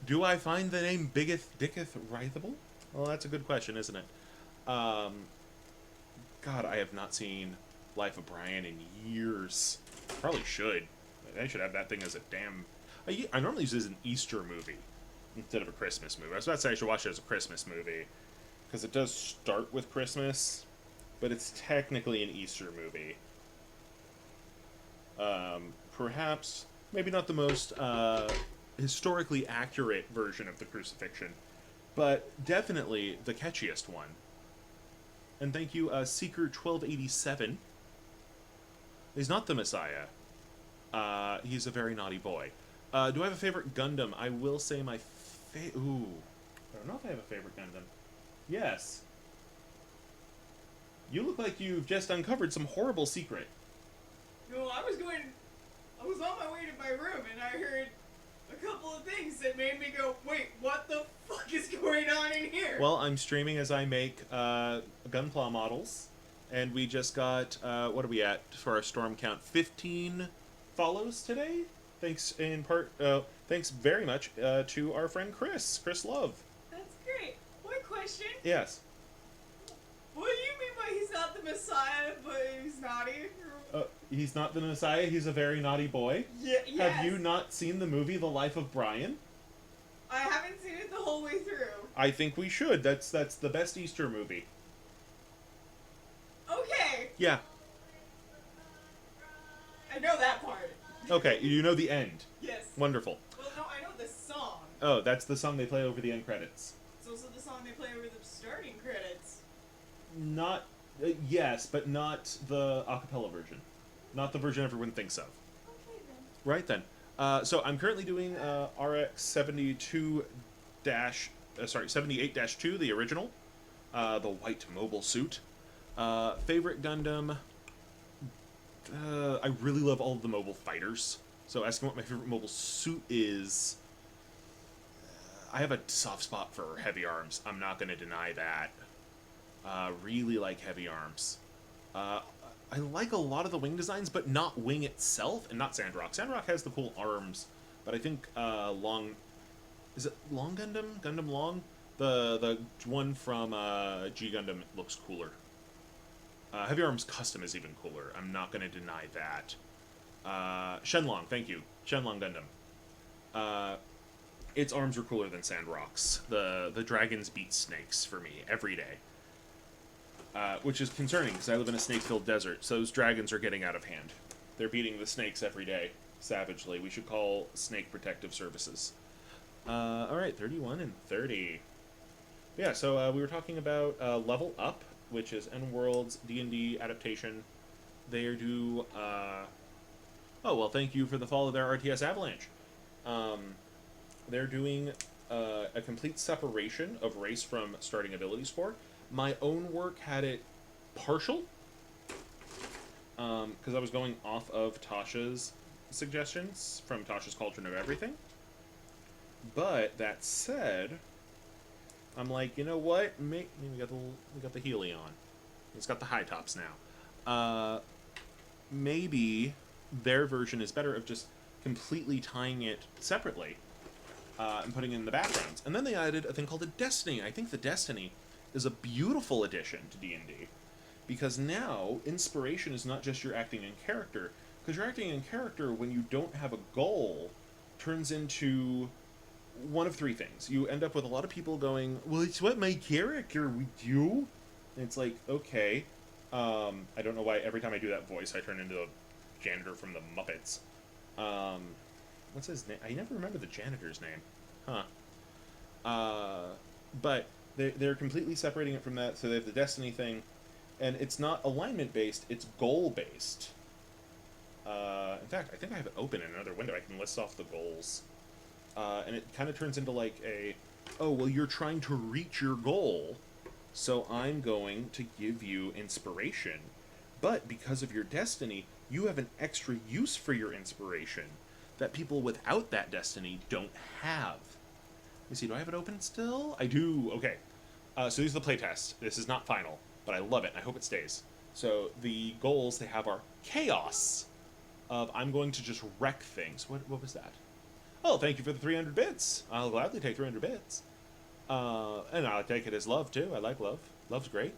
S1: Do I find the name Biggeth Dicketh writhable? Well, that's a good question, isn't it? Um, God, I have not seen Life of Brian in years. Probably should. I should have that thing as a damn... I normally use it as an Easter movie instead of a Christmas movie. I was about to say I should watch it as a Christmas movie, because it does start with Christmas, but it's technically an Easter movie. Perhaps, maybe not the most historically accurate version of the crucifixion, but definitely the catchiest one. And thank you, Seeker1287. He's not the Messiah. He's a very naughty boy. Do I have a favorite Gundam? I will say my ooh. I don't know if I have a favorite Gundam. Yes. You look like you've just uncovered some horrible secret.
S2: No, I was on my way to my room and I heard a couple of things that made me go, wait, what the fuck is going on in here?
S1: Well, I'm streaming as I make Gunpla models, and we just got, what are we at for our storm count? 15 follows today? Thanks in part, thanks very much to our friend Chris Love.
S2: That's great. One question.
S1: Yes.
S2: What do you mean by he's not the Messiah, but he's naughty?
S1: He's not the Messiah, he's a very naughty boy.
S2: Yeah, yes.
S1: Have you not seen the movie The Life of Brian?
S2: I haven't seen it the whole way through.
S1: I think we should. That's the best Easter movie.
S2: Okay.
S1: Yeah.
S2: I know that part.
S1: Okay, you know the end.
S2: Yes.
S1: Wonderful.
S2: Well, no, I know the song.
S1: Oh, that's the song they play over the end credits.
S2: It's also the song they play over the starting credits.
S1: Not... yes, but not the a cappella version. Not the version everyone thinks of.
S2: Okay, then.
S1: Right then. So I'm currently doing RX 78-2, the original. The white mobile suit. Favorite Gundam... I really love all of the mobile fighters. So asking what my favorite mobile suit is... I have a soft spot for heavy arms. I'm not going to deny that. Really like heavy arms. I like a lot of the wing designs, but not Wing itself, and not Sandrock. Sandrock has the cool arms, but I think Long... Is it Long Gundam? Gundam Long? The one from G Gundam looks cooler. Heavy Arms Custom is even cooler. I'm not going to deny that. Shenlong, thank you. Shenlong Gundam. Its arms are cooler than Sandrock's. The dragons beat snakes for me every day. Which is concerning, because I live in a snake-filled desert, so those dragons are getting out of hand. They're beating the snakes every day, savagely. We should call Snake Protective Services. Alright, 31 and 30. Yeah, so we were talking about Level Up, which is N-World's D&D adaptation. They do... oh, well, thank you for the follow there, RTS Avalanche. They're doing a complete separation of race from starting ability score. My own work had it partial, because I was going off of Tasha's suggestions from Tasha's Cauldron of Everything. But that said, I'm like, you know what? We got the Healy on. It's got the high tops now. Maybe their version is better of just completely tying it separately and putting it in the backgrounds. And then they added a thing called a Destiny. I think the Destiny is a beautiful addition to D&D, because now inspiration is not just your acting in character, because your acting in character, when you don't have a goal, turns into one of three things. You end up with a lot of people going, well, it's what my character would do. And it's like, okay. I don't know why every time I do that voice I turn into a janitor from the Muppets. What's his name? I never remember the janitor's name. But they're completely separating it from that, so they have the Destiny thing, and it's not alignment-based, it's goal-based. In fact, I think I have it open in another window. I can list off the goals. And it kind of turns into like oh, well, you're trying to reach your goal, so I'm going to give you inspiration. But because of your Destiny, you have an extra use for your inspiration that people without that Destiny don't have. Let me see, do I have it open still? I do. Okay. So these are the playtests. This is not final, but I love it. I hope it stays. So the goals they have are chaos of I'm going to just wreck things. What was that? Oh, thank you for the 300 bits. I'll gladly take 300 bits. And I'll take it as love too. I like love. Love's great.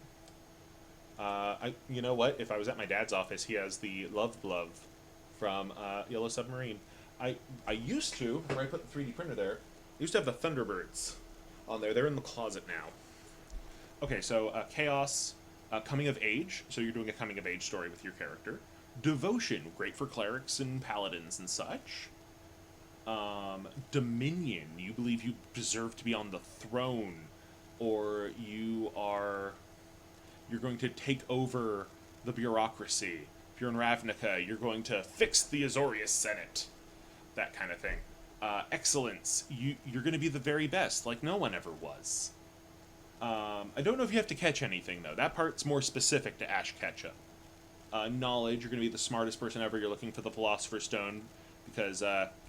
S1: You know what? If I was at my dad's office, he has the love glove from Yellow Submarine. I used to, where I put the 3D printer there, I used to have the Thunderbirds on there. They're in the closet now. Okay, so Chaos, coming of age. So you're doing a coming of age story with your character. Devotion, great for clerics and paladins and such. Dominion, you believe you deserve to be on the throne, or you're going to take over the bureaucracy. If you're in Ravnica, you're going to fix the Azorius Senate. That kind of thing. Excellence, you're going to be the very best, like no one ever was. I don't know if you have to catch anything, though. That part's more specific to Ash Ketchum. Knowledge, you're going to be the smartest person ever. You're looking for the Philosopher's Stone, because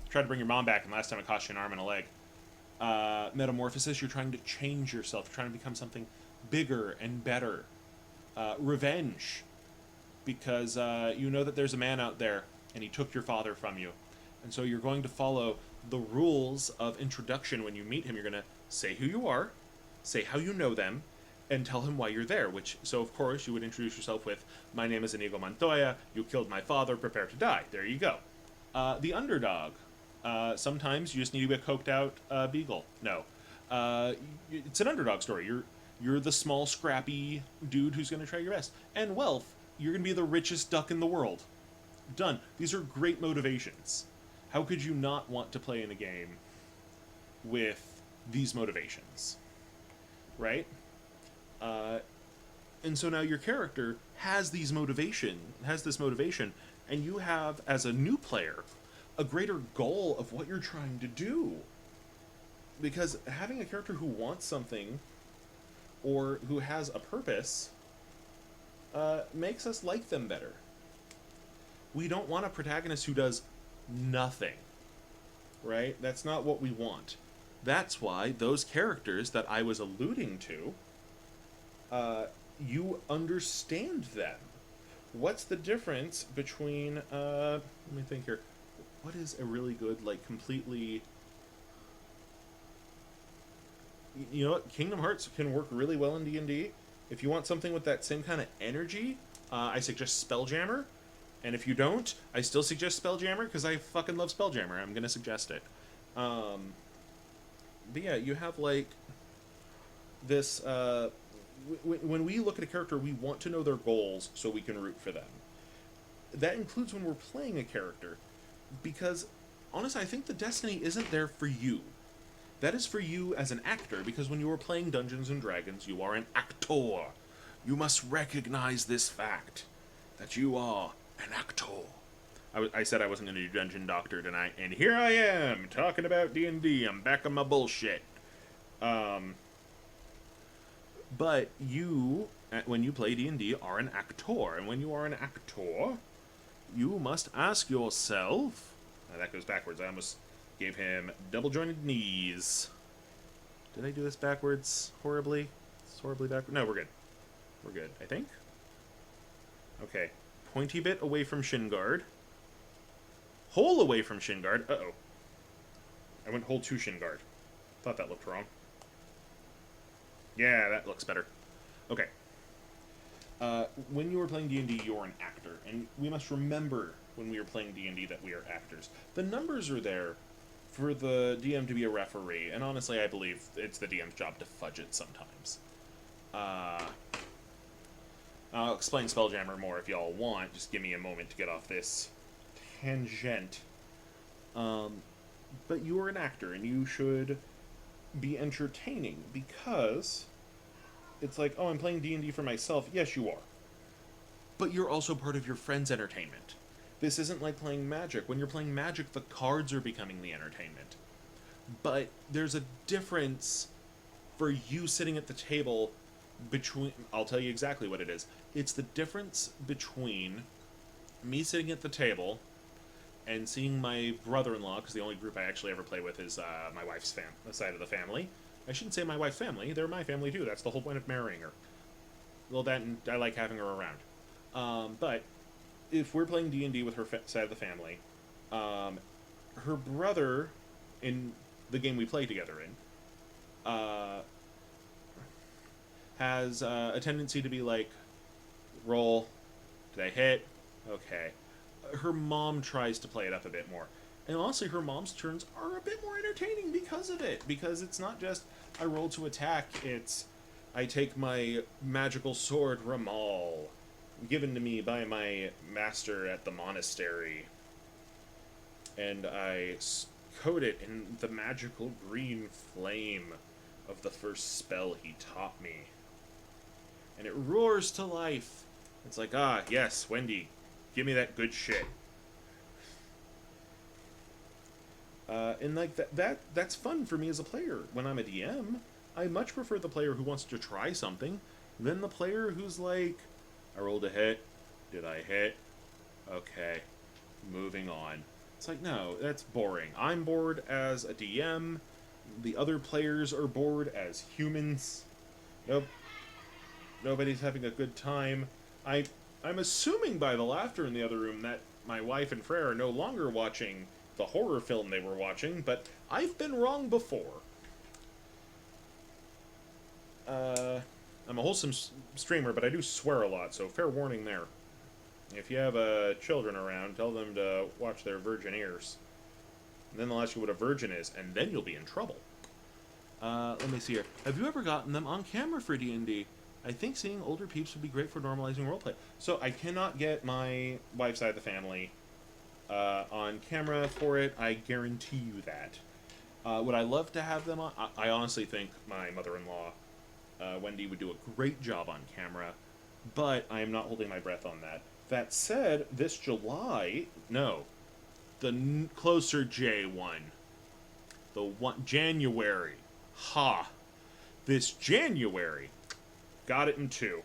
S1: tried to bring your mom back, and last time it cost you an arm and a leg. Metamorphosis, you're trying to change yourself. You're trying to become something bigger and better. Revenge, because you know that there's a man out there, and he took your father from you. And so you're going to follow the rules of introduction when you meet him. You're going to say who you are, say how you know them, and tell him why you're there. So of course, you would introduce yourself with, my name is Inigo Montoya, you killed my father, prepare to die. There you go. The underdog. Sometimes you just need to be a coked out beagle. No. It's an underdog story. You're the small, scrappy dude who's going to try your best. And wealth, you're going to be the richest duck in the world. Done. These are great motivations. How could you not want to play in a game with these motivations? Right? And so now your character has this motivation, and you have, as a new player, a greater goal of what you're trying to do. Because having a character who wants something, or who has a purpose, makes us like them better. We don't want a protagonist who does nothing, right? That's not what we want. That's why those characters that I was alluding to, you understand them. What's the difference between, let me think here, what is a really good, like, completely... You know what? Kingdom Hearts can work really well in D&D. If you want something with that same kind of energy, I suggest Spelljammer. And if you don't, I still suggest Spelljammer, because I fucking love Spelljammer. I'm going to suggest it. But yeah, you have, like, this... when we look at a character, we want to know their goals so we can root for them. That includes when we're playing a character. Because, honestly, I think the destiny isn't there for you. That is for you as an actor, because when you are playing Dungeons & Dragons, you are an actor. You must recognize this fact, that you are an actor. I said I wasn't going to do Dungeon Doctor tonight, and here I am, talking about D&D. I'm back on my bullshit. But you, when you play D&D, are an actor. And when you are an actor, you must ask yourself... that goes backwards. I almost gave him double-jointed knees. Did I do this backwards horribly? It's horribly backwards? No, we're good. We're good, I think. Okay. Pointy bit away from shin guard. Hole away from shin guard. Uh-oh. I went hole to shin guard. Thought that looked wrong. Yeah, that looks better. Okay. When you are playing D&D, you're an actor. And we must remember when we are playing D&D that we are actors. The numbers are there for the DM to be a referee. And honestly, I believe it's the DM's job to fudge it sometimes. I'll explain Spelljammer more if y'all want. Just give me a moment to get off this tangent. But you are an actor, and you should be entertaining, because it's like, oh, I'm playing D&D for myself. Yes, you are. But you're also part of your friend's entertainment. This isn't like playing Magic. When you're playing Magic, the cards are becoming the entertainment. But there's a difference for you sitting at the table between... I'll tell you exactly what it is. It's the difference between me sitting at the table and seeing my brother-in-law, because the only group I actually ever play with is my wife's side of the family. I shouldn't say my wife's family. They're my family, too. That's the whole point of marrying her. Well, that, and I like having her around. But if we're playing D&D with her side of the family, her brother, in the game we play together in, uh, has a tendency to be like, roll, did I hit? Okay. Her mom tries to play it up a bit more. And honestly, her mom's turns are a bit more entertaining because of it. Because it's not just I roll to attack, it's I take my magical sword Ramal, given to me by my master at the monastery, and I coat it in the magical green flame of the first spell he taught me. And it roars to life. It's like, ah, yes, Wendy, give me that good shit. And like that's fun for me as a player. When I'm a DM, I much prefer the player who wants to try something than the player who's like, I rolled a hit. Did I hit? Okay. Moving on. It's like, no, that's boring. I'm bored as a DM. The other players are bored as humans. Nope. Nobody's having a good time. I'm assuming by the laughter in the other room that my wife and Freyr are no longer watching the horror film they were watching, but I've been wrong before. I'm a wholesome streamer, but I do swear a lot, so fair warning there. If you have children around, tell them to watch their virgin ears. And then they'll ask you what a virgin is, and then you'll be in trouble. Let me see here. Have you ever gotten them on camera for D&D? I think seeing older peeps would be great for normalizing roleplay. So I cannot get my wife's side of the family on camera for it. I guarantee you that. Would I love to have them on? I honestly think my mother-in-law, Wendy, would do a great job on camera, but I am not holding my breath on that. That said, this July, no, the closer J one, the one January, this January, got it in 2,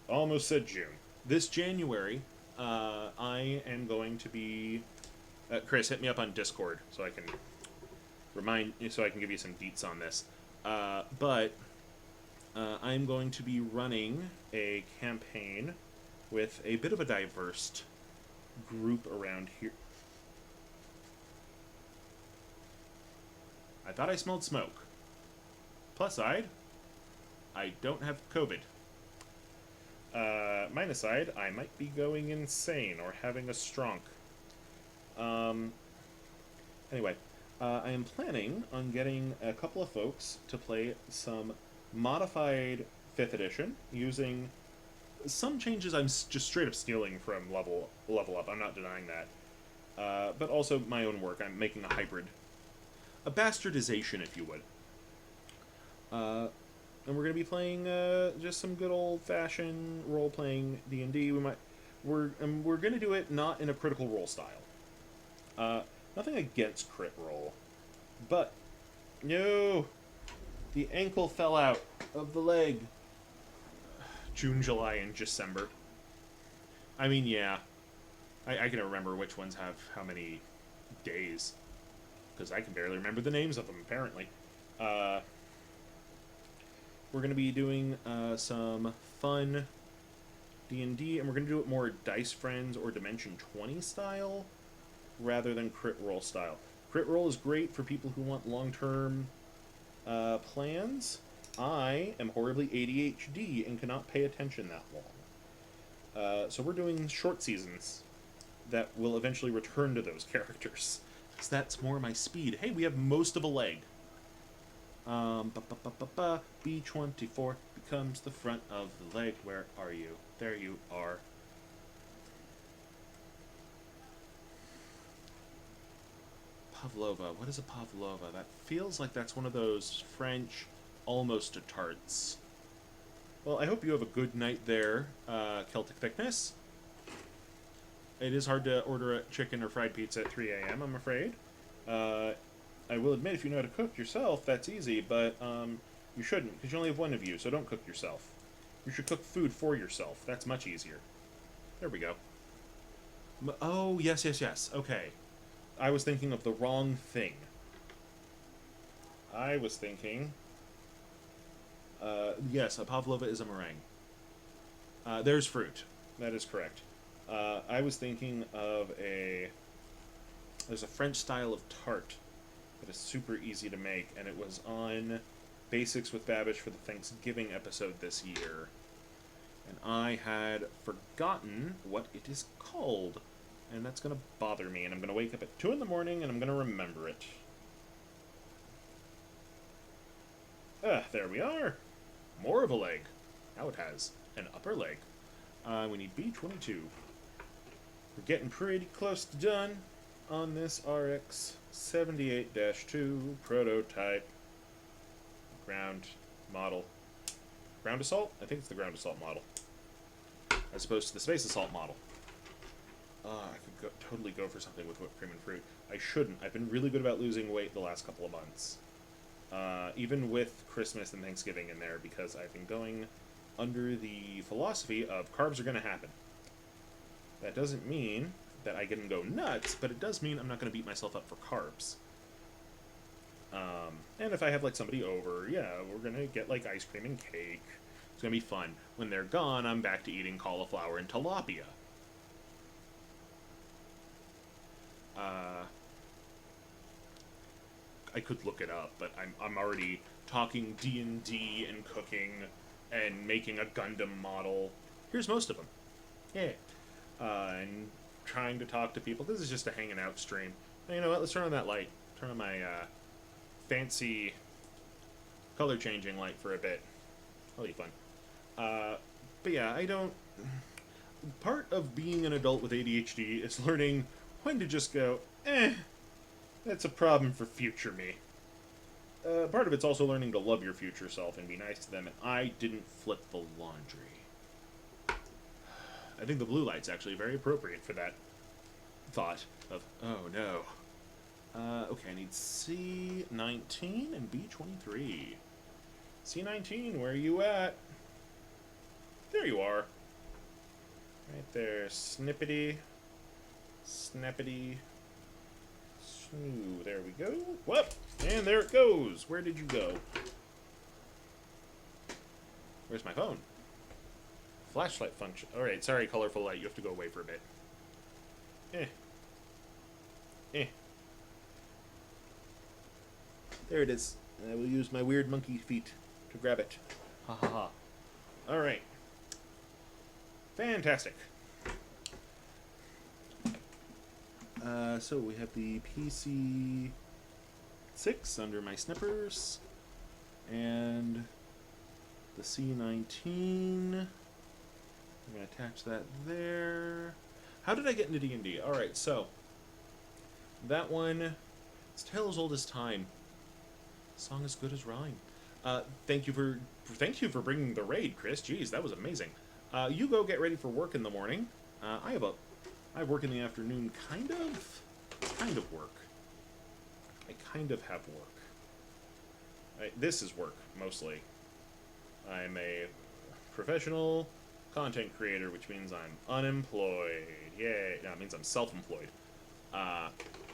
S1: almost said June. This January, I am going to be. Chris, hit me up on Discord so I can so I can give you some deets on this. But I'm going to be running a campaign with a bit of a diverse group around here. I thought I smelled smoke. Plus side, I don't have COVID. Minus side, I might be going insane or having a stronk. Anyway, I am planning on getting a couple of folks to play some modified 5th edition using some changes I'm just straight up stealing from level up. I'm not denying that. But also my own work. I'm making a hybrid. A bastardization, if you would. And we're going to be playing just some good old-fashioned role-playing D&D. We're going to do it not in a critical role style. Nothing against crit roll, but no, the ankle fell out of the leg. June, July, and December. I mean, yeah, I can remember which ones have how many days, because I can barely remember the names of them, apparently. We're going to be doing some fun D&D, and we're going to do it more Dice Friends or Dimension 20 style, rather than crit roll style. Crit roll is great for people who want long-term plans. I am horribly ADHD and cannot pay attention that long. So we're doing short seasons that will eventually return to those characters. Because that's more my speed. Hey, we have most of a leg. B24 becomes the front of the leg. Where are you? There you are. Pavlova. What is a pavlova? That feels like that's one of those French almost tarts. Well, I hope you have a good night there, Celtic Thickness. It is hard to order a chicken or fried pizza at 3 a.m., I'm afraid. I will admit, if you know how to cook yourself, that's easy, but you shouldn't, because you only have one of you, so don't cook yourself. You should cook food for yourself. That's much easier. There we go. Oh, yes, yes, yes. Okay. I was thinking of the wrong thing. I was thinking... yes, a pavlova is a meringue. There's fruit. That is correct. I was thinking of a... There's a French style of tart that is super easy to make, and it was on Basics with Babish for the Thanksgiving episode this year, and I had forgotten what it is called, and that's going to bother me, and I'm going to wake up at 2 in the morning, and I'm going to remember it. There we are. More of a leg. Now it has an upper leg. We need B22. We're getting pretty close to done on this RX 78-2 prototype ground model. Ground assault? I think it's the ground assault model, as opposed to the space assault model. I could totally go for something with whipped cream and fruit. I shouldn't. I've been really good about losing weight the last couple of months. Even with Christmas and Thanksgiving in there, because I've been going under the philosophy of carbs are going to happen. That doesn't mean that I can go nuts, but it does mean I'm not going to beat myself up for carbs. And if I have, like, somebody over, yeah, we're going to get, like, ice cream and cake. It's going to be fun. When they're gone, I'm back to eating cauliflower and tilapia. I could look it up, but I'm already talking D&D and cooking and making a Gundam model. Here's most of them. Yeah. And trying to talk to people. This is just a hanging out stream. You know what? Let's turn on that light. Turn on my fancy color changing light for a bit. That'll be fun. But yeah, I don't... Part of being an adult with ADHD is learning when to just go, that's a problem for future me. Part of it's also learning to love your future self and be nice to them, and I didn't flip the laundry. I think the blue light's actually very appropriate for that thought of, oh no. Okay, I need C19 and B23. C19, where are you at? There you are. Right there, snippety, snappity, snoo. There we go. Whoop! And there it goes. Where did you go? Where's my phone? Flashlight function. Alright, sorry, colorful light. You have to go away for a bit. There it is. I will use my weird monkey feet to grab it. Ha ha ha. Alright. Fantastic. So we have the PC 6 under my snippers, and the C19. I'm going to attach that there. How did I get into D&D? Alright, so that one, it's tale as old as time. Song as good as rhyme. Thank you for bringing the raid, Chris. Jeez, that was amazing. You go get ready for work in the morning. I have work in the afternoon, kind of work. I kind of have work. This is work, mostly. I'm a professional content creator, which means I'm unemployed. Yay. No, it means I'm self-employed. How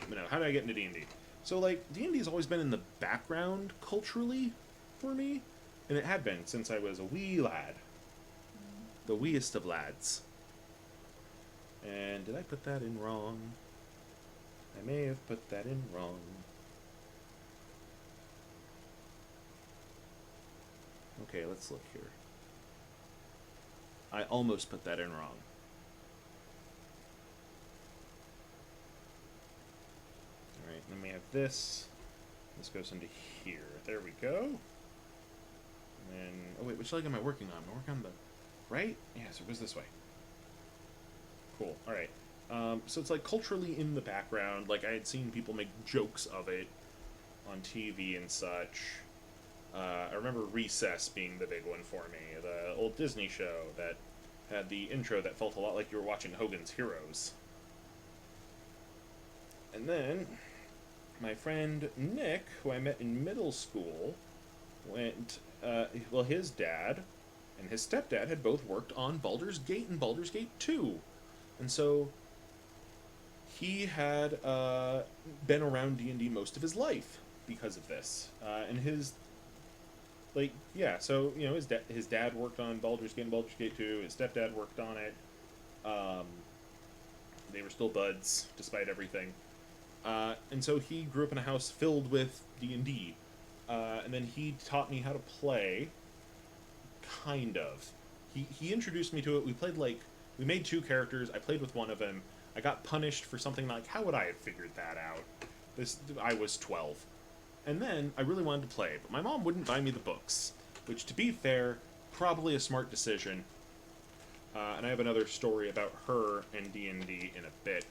S1: did I get into D&D? So, like, D&D has always been in the background culturally for me, and it had been since I was a wee lad. The weest of lads. And did I put that in wrong? I may have put that in wrong. Okay, let's look here. I almost put that in wrong. Alright, then we have this. This goes into here. There we go. And then, oh wait, which leg am I working on? I'm working on the right? Yeah, so it goes this way. Cool. Alright. So it's like culturally in the background. Like I had seen people make jokes of it on TV and such. I remember Recess being the big one for me. The old Disney show that had the intro that felt a lot like you were watching Hogan's Heroes. And then my friend Nick, who I met in middle school, went, his dad and his stepdad had both worked on Baldur's Gate and Baldur's Gate 2. And so he had been around D&D most of his life because of this. And his, so, you know, his dad worked on Baldur's Gate and Baldur's Gate 2. His stepdad worked on it. They were still buds, despite everything. And so he grew up in a house filled with D&D. and then he taught me how to play, kind of. He introduced me to it. We made 2 characters. I played with one of them. I got punished for something like, how would I have figured that out? I was 12. And then I really wanted to play, but my mom wouldn't buy me the books, which, to be fair, probably a smart decision. And I have another story about her and D&D in a bit.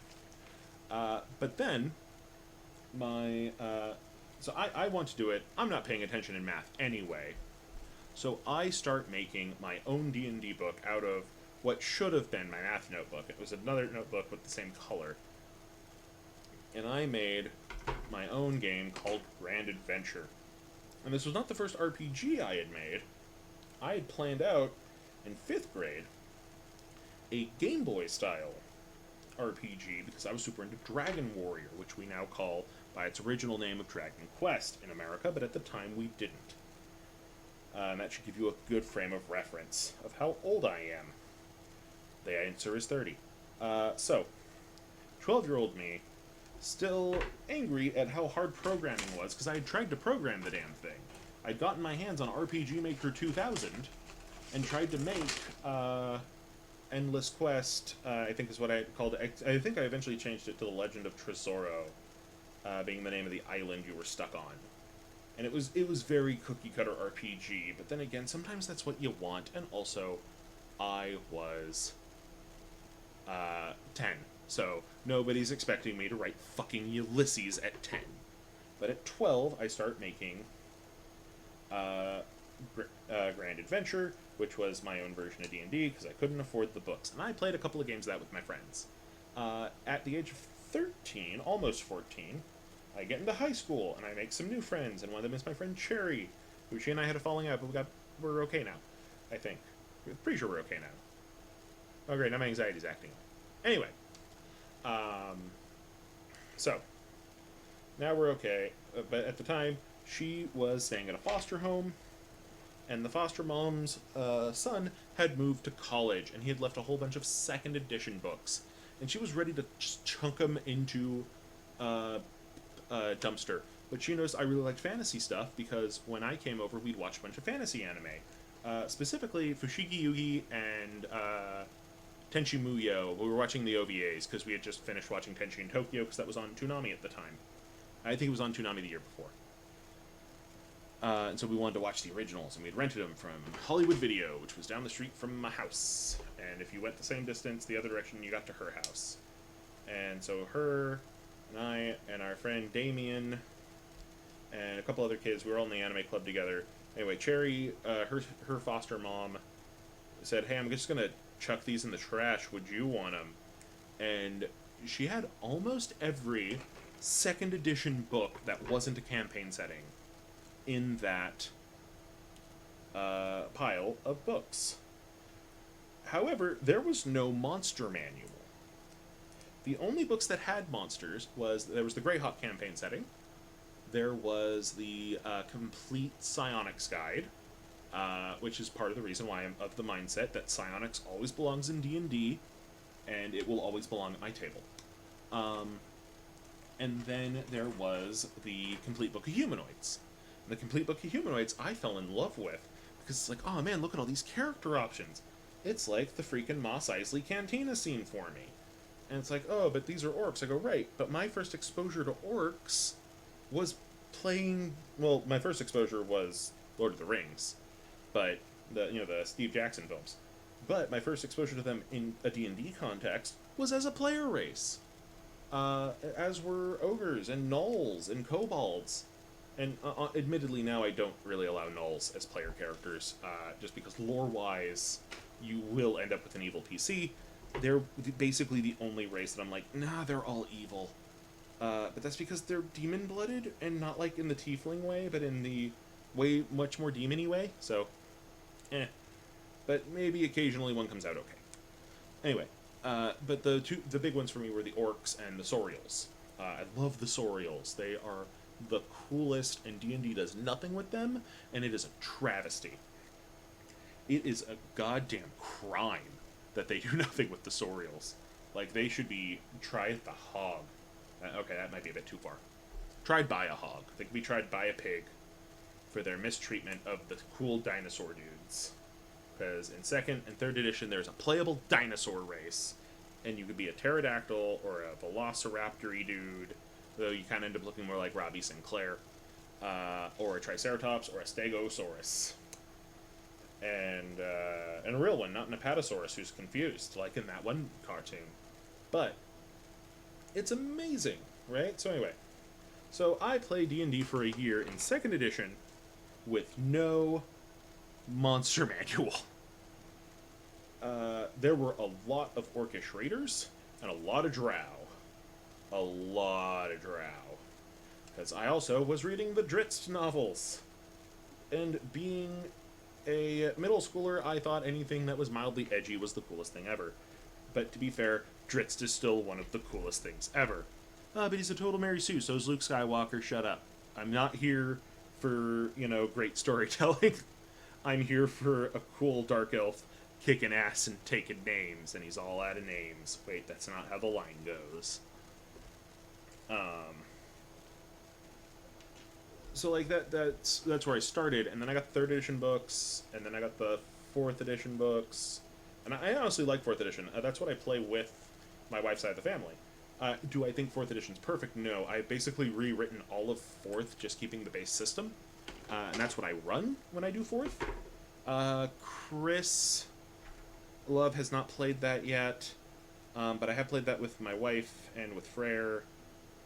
S1: But then, so I want to do it. I'm not paying attention in math anyway. So I start making my own D&D book out of what should have been my math notebook. It was another notebook with the same color. And I made my own game called Grand Adventure. And this was not the first RPG I had made. I had planned out, in 5th grade, a Game Boy style RPG, because I was super into Dragon Warrior, which we now call by its original name of Dragon Quest in America, but at the time we didn't. And that should give you a good frame of reference of how old I am. The answer is 30. So, 12-year-old me, still angry at how hard programming was, because I had tried to program the damn thing. I'd gotten my hands on RPG Maker 2000, and tried to make, Endless Quest, I think is what I called it. I think I eventually changed it to The Legend of Tresoro, being the name of the island you were stuck on. And it was very cookie-cutter RPG, but then again, sometimes that's what you want, and also, I was, 10. So, nobody's expecting me to write fucking Ulysses at 10. But at 12, I start making, Grand Adventure, which was my own version of D&D, because I couldn't afford the books. And I played a couple of games of that with my friends. At the age of 13, almost 14, I get into high school, and I make some new friends, and one of them is my friend Cherry, who she and I had a falling out, but we're okay now, I think. We're pretty sure we're okay now. Oh great, now my anxiety's acting up. Anyway, so, now we're okay, but at the time, she was staying at a foster home, and the foster mom's son had moved to college, and he had left a whole bunch of 2nd edition books, and she was ready to just chunk them into dumpster. But she noticed I really liked fantasy stuff, because when I came over, we'd watch a bunch of fantasy anime. Specifically, Fushigi Yugi and Tenchi Muyo. We were watching the OVAs, because we had just finished watching Tenchi in Tokyo, because that was on Toonami at the time. I think it was on Toonami the year before. And so we wanted to watch the originals, and we'd rented them from Hollywood Video, which was down the street from my house. And if you went the same distance the other direction, you got to her house. And so her and I and our friend Damien and a couple other kids, we were all in the anime club together. Anyway, Cherry, her foster mom said, "Hey, I'm just going to chuck these in the trash. Would you want them?" And she had almost every 2nd edition book that wasn't a campaign setting in that pile of books. However, there was no monster manual. The only books that had monsters there was the Greyhawk campaign setting, there was the complete Psionics guide, which is part of the reason why I'm of the mindset that Psionics always belongs in D&D, and it will always belong at my table. And then there was the complete book of Humanoids. The complete book of Humanoids I fell in love with, because it's like, oh man, look at all these character options. It's like the freaking Mos Eisley Cantina scene for me. And it's like, oh, but these are orcs. I go, right, but my first exposure to orcs was playing, well, my first exposure was Lord of the Rings, but the Steve Jackson films. But my first exposure to them in a D&D context was as a player race. As were ogres and gnolls and kobolds. And admittedly now I don't really allow gnolls as player characters, just because lore-wise you will end up with an evil PC. They're basically the only race that I'm like, nah, they're all evil. But that's because they're demon-blooded, and not like in the tiefling way, but in the way much more demon-y way, so, But maybe occasionally one comes out okay. Anyway, but the big ones for me were the orcs and the saurials. I love the saurials. They are the coolest, and D&D does nothing with them, and it is a travesty. It is a goddamn crime that they do nothing with the saurials. Like, they should be tried the hog. Okay, that might be a bit too far. Tried by a hog. They could be tried by a pig. for their mistreatment of the cool dinosaur dudes. Because in 2nd and 3rd edition, there's a playable dinosaur race, and you could be a pterodactyl or a velociraptor-y dude, though you kind of end up looking more like Robbie Sinclair, or a triceratops or a stegosaurus. And a real one, not an apatosaurus who's confused, like in that one cartoon. But it's amazing, right? So anyway, so I play D&D for a year in 2nd edition with no monster manual. There were a lot of orcish raiders and a lot of drow. A lot of drow. Because I also was reading the Drizzt novels. And being a middle schooler, I thought anything that was mildly edgy was the coolest thing ever. But to be fair, Drizzt is still one of the coolest things ever. But he's a total Mary Sue, so is Luke Skywalker, shut up. I'm not here for, great storytelling. I'm here for a cool dark elf kicking ass and taking names, and he's all out of names. Wait, that's not how the line goes. So like that's where I started, and then I got 3rd edition books, and then I got the 4th edition books, and I honestly like 4th edition. That's what I play with my wife's side of the family. Do I think 4th edition's perfect? No. I've basically rewritten all of 4th, just keeping the base system, and that's what I run when I do 4th. Chris Love has not played that yet, but I have played that with my wife and with Freyr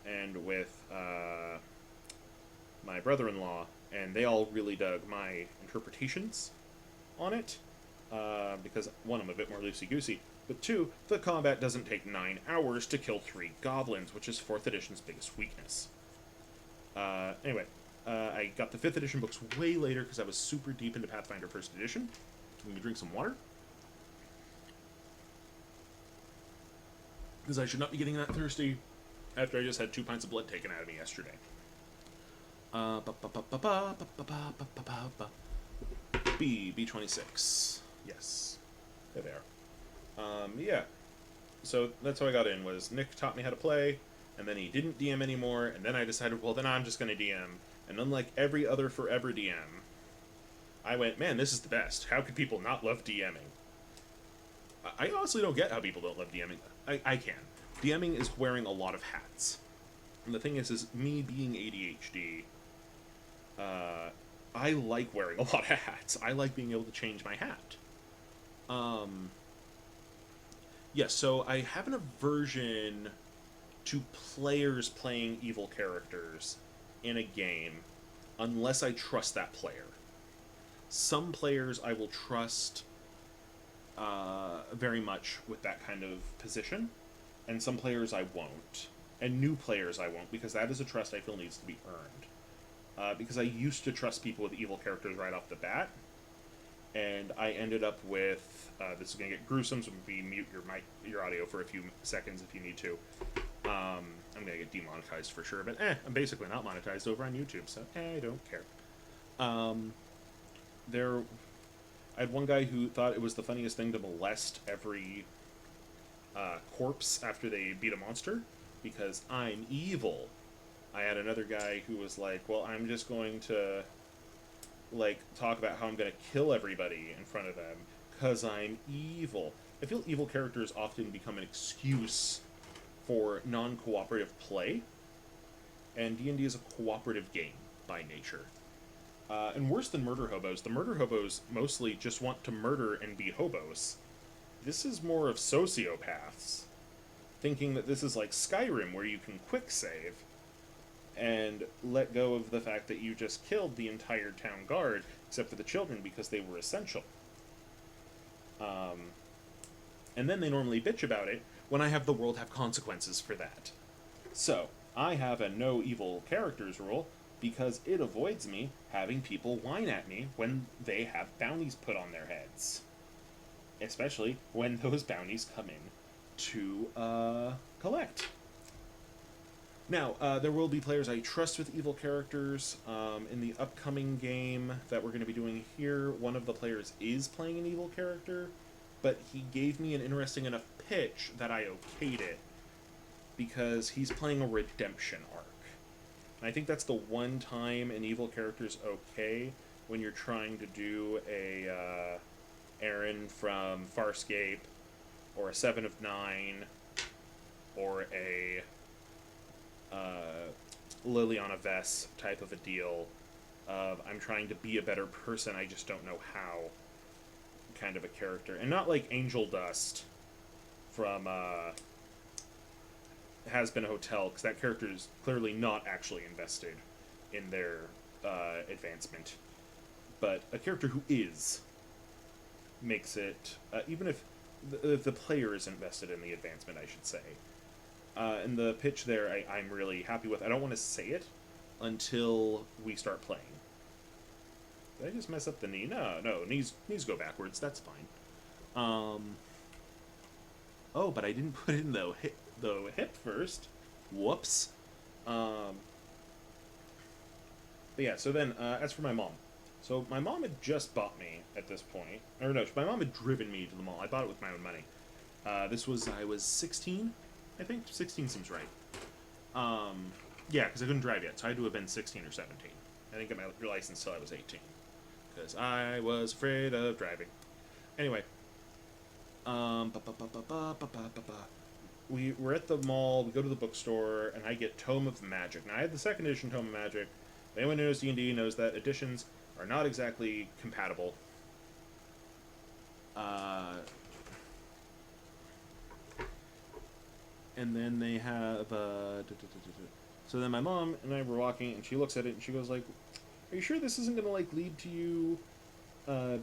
S1: and with my brother-in-law, and they all really dug my interpretations on it, because one, I'm a bit more loosey-goosey, but 2, the combat doesn't take 9 hours to kill 3 goblins, which is 4th edition's biggest weakness. Anyway, I got the 5th edition books way later because I was super deep into Pathfinder 1st edition. Let me drink some water. Because I should not be getting that thirsty after I just had 2 pints of blood taken out of me yesterday. B26. Yes. There they are. Yeah. So that's how I got in, was Nick taught me how to play, and then he didn't DM anymore, and then I decided, well, then I'm just going to DM. And unlike every other forever DM, I went, man, this is the best. How could people not love DMing? I honestly don't get how people don't love DMing. I can. DMing is wearing a lot of hats. And the thing is me being ADHD, I like wearing a lot of hats. I like being able to change my hat. Yes, so I have an aversion to players playing evil characters in a game unless I trust that player. Some players I will trust very much with that kind of position, and some players I won't. And new players I won't, because that is a trust I feel needs to be earned. Because I used to trust people with evil characters right off the bat, and I ended up with, this is going to get gruesome, so maybe mute your audio for a few seconds if you need to. I'm going to get demonetized for sure, but I'm basically not monetized over on YouTube, so I don't care. I had one guy who thought it was the funniest thing to molest every corpse after they beat a monster, because I'm evil. I had another guy who was like, well, I'm just going to, talk about how I'm going to kill everybody in front of them, because I'm evil. I feel evil characters often become an excuse for non-cooperative play, and D&D is a cooperative game by nature. And worse than murder hobos, the murder hobos mostly just want to murder and be hobos. This is more of sociopaths, thinking that this is like Skyrim, where you can quick save and let go of the fact that you just killed the entire town guard, except for the children, because they were essential. And then they normally bitch about it when I have the world have consequences for that. So, I have a no evil characters rule, because it avoids me having people whine at me when they have bounties put on their heads. Especially when those bounties come in to collect. Now, there will be players I trust with evil characters. In the upcoming game that we're going to be doing here, one of the players is playing an evil character, but he gave me an interesting enough pitch that I okayed it, because he's playing a redemption arc. And I think that's the one time an evil character's okay, when you're trying to do a Aaron from Farscape, or a 7 of 9, or a Liliana Vess type of a deal of I'm trying to be a better person, I just don't know how kind of a character. And not like Angel Dust from Has Been a Hotel, because that character is clearly not actually invested in their advancement. But a character who is makes it, even if the player is invested in the advancement, I should say. And the pitch there, I'm really happy with. I don't want to say it until we start playing. Did I just mess up the knee? No, knees go backwards. That's fine. Oh, but I didn't put in the hip first. Whoops. But yeah, so then, as for my mom. So my mom had just bought me at this point. Or no, my mom had driven me to the mall. I bought it with my own money. I was 16, I think. 16 seems right. Yeah, because I couldn't drive yet, so I had to have been 16 or 17. I didn't get my license till I was 18. Because I was afraid of driving. Anyway. We're at the mall, we go to the bookstore, and I get Tome of Magic. Now, I had the second edition Tome of Magic. Anyone who knows D&D knows that editions are not exactly compatible. And then they have... So then my mom and I were walking, and she looks at it, and she goes like, are you sure this isn't going to like lead to you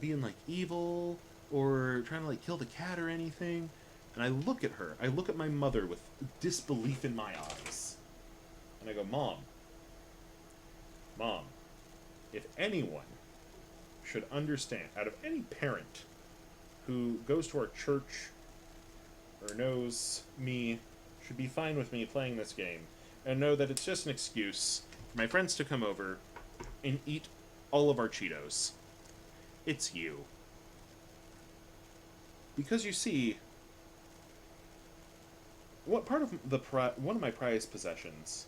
S1: being like evil, or trying to like kill the cat or anything? And I look at her. I look at my mother with disbelief in my eyes. And I go, Mom, if anyone should understand, out of any parent who goes to our church or knows me, should be fine with me playing this game, and know that it's just an excuse for my friends to come over and eat all of our Cheetos, it's you. Because you see, what part of one of my prized possessions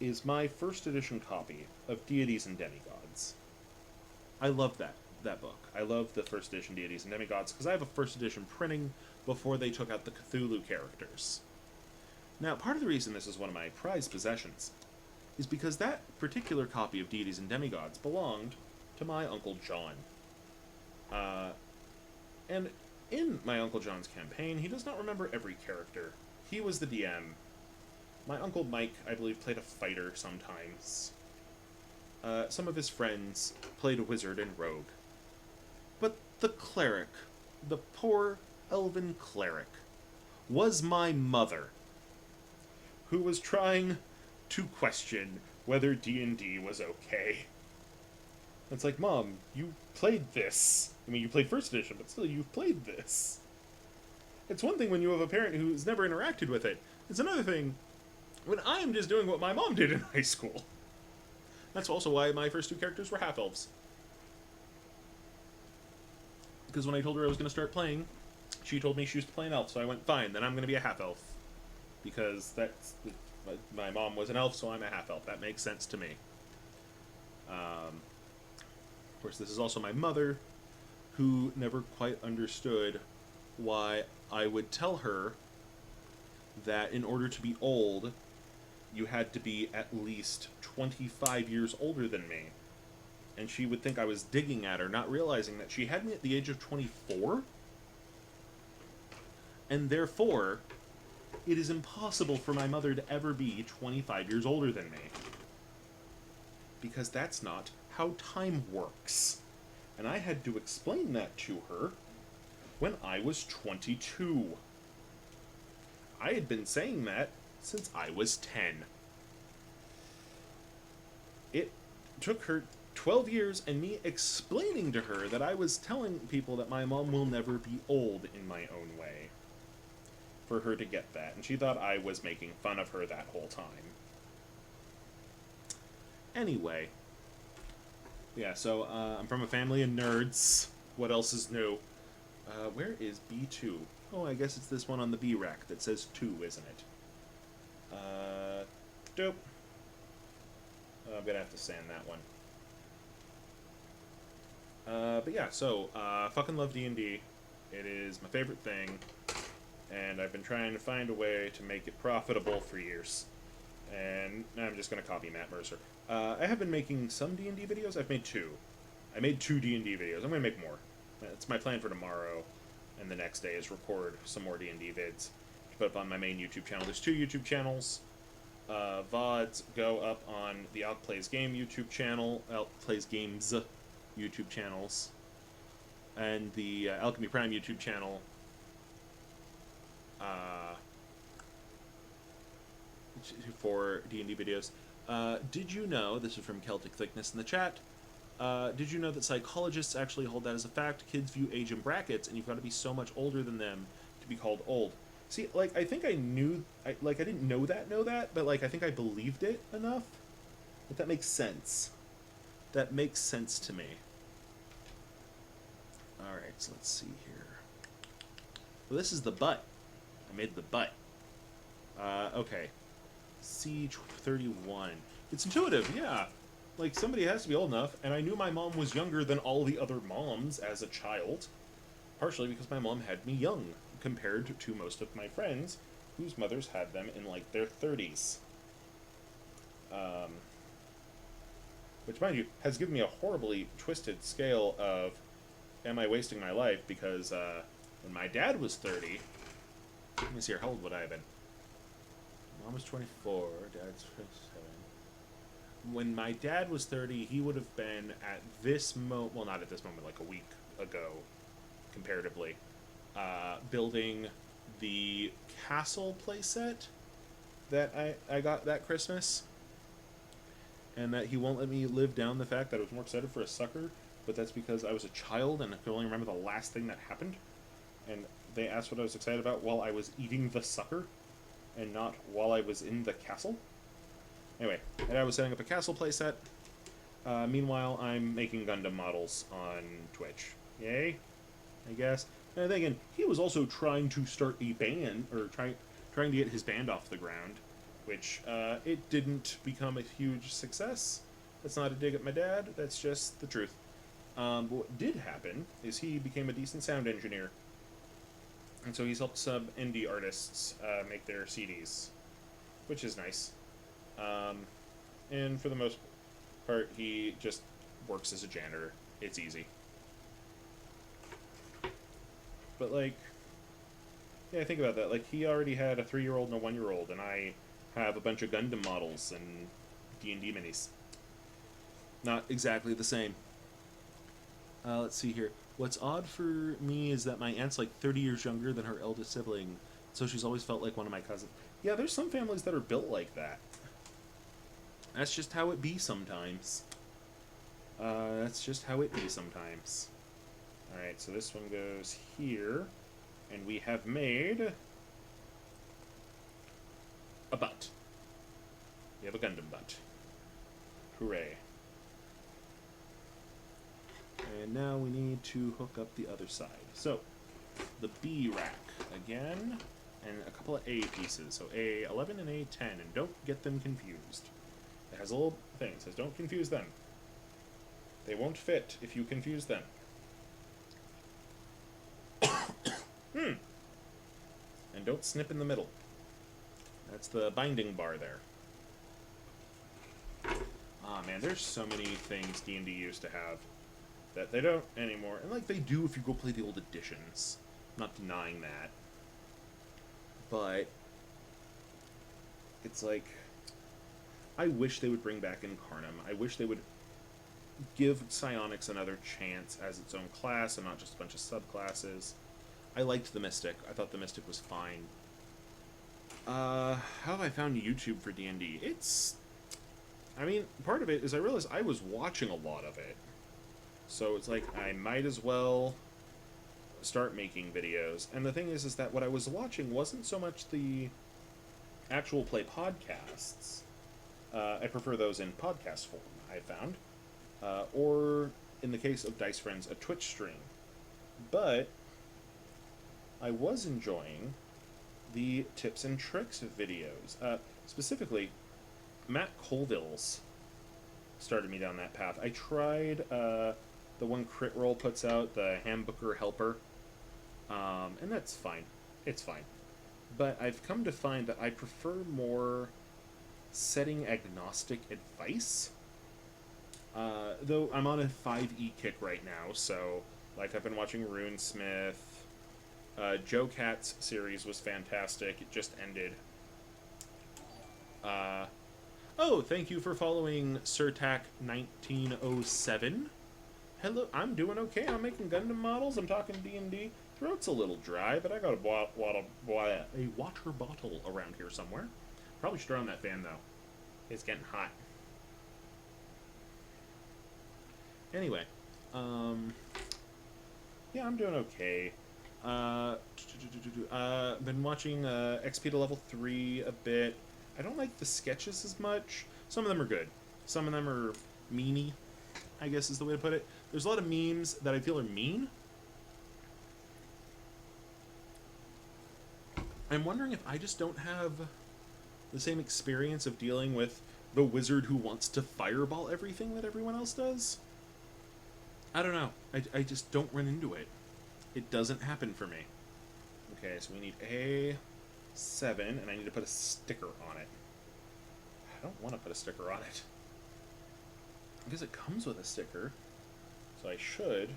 S1: is my first edition copy of Deities and Demigods. I love that book. I love the first edition Deities and Demigods because I have a first edition printing before they took out the Cthulhu characters. Now, part of the reason this is one of my prized possessions is because that particular copy of Deities and Demigods belonged to my Uncle John. And in my Uncle John's campaign, he does not remember every character. He was the DM. My Uncle Mike, I believe, played a fighter sometimes. Some of his friends played a wizard and rogue. But the cleric, the poor elven cleric, was my mother, who was trying to question whether D&D was okay. It's like, Mom, you played this. I mean, you played first edition, but still, you've played this. It's one thing when you have a parent who's never interacted with it. It's another thing when I am just doing what my mom did in high school. That's also why my first two characters were half-elves. Because when I told her I was going to start playing, she told me she used to play an elf, so I went, fine, then I'm going to be a half-elf. Because that's... my mom was an elf, so I'm a half-elf. That makes sense to me. Of course, this is also my mother, who never quite understood why I would tell her that in order to be old, you had to be at least 25 years older than me. And she would think I was digging at her, not realizing that she had me at the age of 24. And therefore, it is impossible for my mother to ever be 25 years older than me. Because that's not how time works. And I had to explain that to her when I was 22. I had been saying that since I was 10. It took her 12 years and me explaining to her that I was telling people that my mom will never be old in my own way for her to get that. And she thought I was making fun of her that whole time. Anyway. Yeah, so I'm from a family of nerds. What else is new? Where is B2? Oh, I guess it's this one on the B rack that says 2, isn't it? Dope. I'm gonna have to sand that one. But yeah, so fucking love D&D. It is my favorite thing, and I've been trying to find a way to make it profitable for years. And I'm just gonna copy Matt Mercer. I have been making some D&D videos. I've made two. I made two D&D videos. I'm gonna make more. That's my plan for tomorrow, and the next day is record some more D&D vids to put up on my main YouTube channel. There's two YouTube channels. VODs go up on the Alch Plays Game YouTube channel, Alch Plays Games YouTube channels, and the Alchemyprime YouTube channel. For D&D videos. Did you know, this is from Celtic Thickness in the chat, did you know that psychologists actually hold that as a fact? Kids view age in brackets, and you've got to be so much older than them to be called old. See, like, I think I knew, I didn't know that, but, like, I think I believed it enough. But that makes sense. That makes sense to me. Alright, so let's see here. Well, this is the butt. I made the butt. Okay. Siege 31. It's intuitive, yeah. Like, somebody has to be old enough, and I knew my mom was younger than all the other moms as a child. Partially because my mom had me young, compared to most of my friends, whose mothers had them in, like, their 30s. Which, mind you, has given me a horribly twisted scale of, am I wasting my life? Because, when my dad was 30... Let me see here, how old would I have been? Mom was 24, Dad's 27. When my dad was 30, he would have been at this moment, well, not at this moment, like a week ago, comparatively, building the castle playset that I got that Christmas. And that he won't let me live down the fact that I was more excited for a sucker, but that's because I was a child and I could only remember the last thing that happened. And they asked what I was excited about while I was eating the sucker, and not while I was in the castle. Anyway, and I was setting up a castle playset. Meanwhile, I'm making Gundam models on Twitch. Yay, I guess. And then again, he was also trying to start a band, or trying to get his band off the ground, which it didn't become a huge success. That's not a dig at my dad, that's just the truth. But what did happen is he became a decent sound engineer. And so he's helped some indie artists make their CDs, which is nice. And for the most part, he just works as a janitor. It's easy. But, like, yeah, think about that. Like, he already had a 3-year-old and a 1-year-old, and I have a bunch of Gundam models and D&D minis. Not exactly the same. Let's see here. What's odd for me is that my aunt's like 30 years younger than her eldest sibling, so she's always felt like one of my cousins. Yeah, there's some families that are built like that. That's just how it be sometimes. That's just how it be sometimes. Alright, so this one goes here, and we have made a butt. We have a Gundam butt. Hooray. And now we need to hook up the other side. So, the B rack again, and a couple of A pieces. So A11 and A10, and don't get them confused. It has a little thing that says don't confuse them. They won't fit if you confuse them. And don't snip in the middle. That's the binding bar there. Ah, man, there's so many things D&D used to have that they don't anymore. And, like, they do if you go play the old editions. I'm not denying that. But it's like, I wish they would bring back Incarnum. I wish they would give Psionics another chance as its own class and not just a bunch of subclasses. I liked the Mystic. I thought the Mystic was fine. How have I found YouTube for D&D? It's... I mean, part of it is I realized I was watching a lot of it. So it's like, I might as well start making videos. And the thing is that what I was watching wasn't so much the actual play podcasts. I prefer those in podcast form, I found. Or, in the case of Dice Friends, a Twitch stream. But I was enjoying the tips and tricks videos. Specifically, Matt Colville's started me down that path. I tried the one Crit Roll puts out, the Handbooker Helper, and that's fine. It's fine. But I've come to find that I prefer more setting agnostic advice. Though I'm on a 5e kick right now, so like I've been watching Runesmith. Joe Cat's series was fantastic. It just ended. Oh, thank you for following Surtac1907. Hello, I'm doing okay. I'm making Gundam models. I'm talking D&D. Throat's a little dry, but I got a water bottle around here somewhere. Probably should turn on that fan, though. It's getting hot. Anyway, yeah, I'm doing okay. Been watching XP to level 3 a bit. I don't like the sketches as much. Some of them are good. Some of them are meany, I guess is the way to put it. There's a lot of memes that I feel are mean. I'm wondering if I just don't have the same experience of dealing with the wizard who wants to fireball everything that everyone else does. I don't know. I just don't run into it. It doesn't happen for me. Okay, so we need A7, and I need to put a sticker on it. I don't want to put a sticker on it. I guess it comes with a sticker, so I should.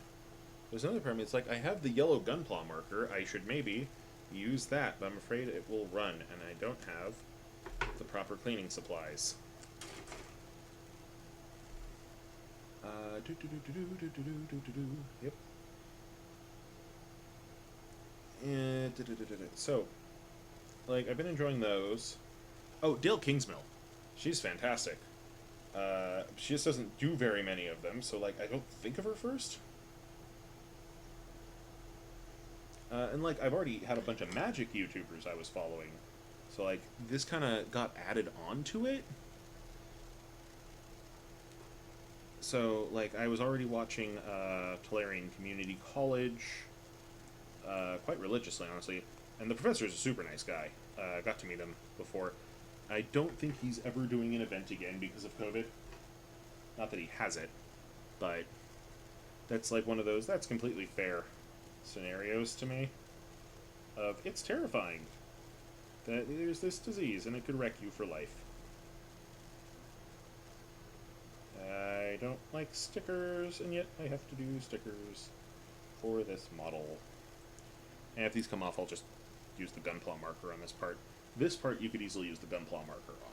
S1: There's another problem. It's like I have the yellow Gunpla marker. I should maybe use that, but I'm afraid it will run, and I don't have the proper cleaning supplies. Yep. So, like, I've been enjoying those. Oh, Dale Kingsmill. She's fantastic. She just doesn't do very many of them, so, like, I don't think of her first. And, like, I've already had a bunch of magic YouTubers I was following. So, like, this kind of got added onto it. So, like, I was already watching Tolarian Community College quite religiously, honestly. And the professor is a super nice guy. Got to meet him before. I don't think he's ever doing an event again because of COVID. Not that he has it, but that's like one of those, that's completely fair scenarios to me. Of, it's terrifying that there's this disease and it could wreck you for life. I don't like stickers, and yet I have to do stickers for this model. And if these come off, I'll just use the Gunpla marker on this part. This part, you could easily use the Gunpla marker on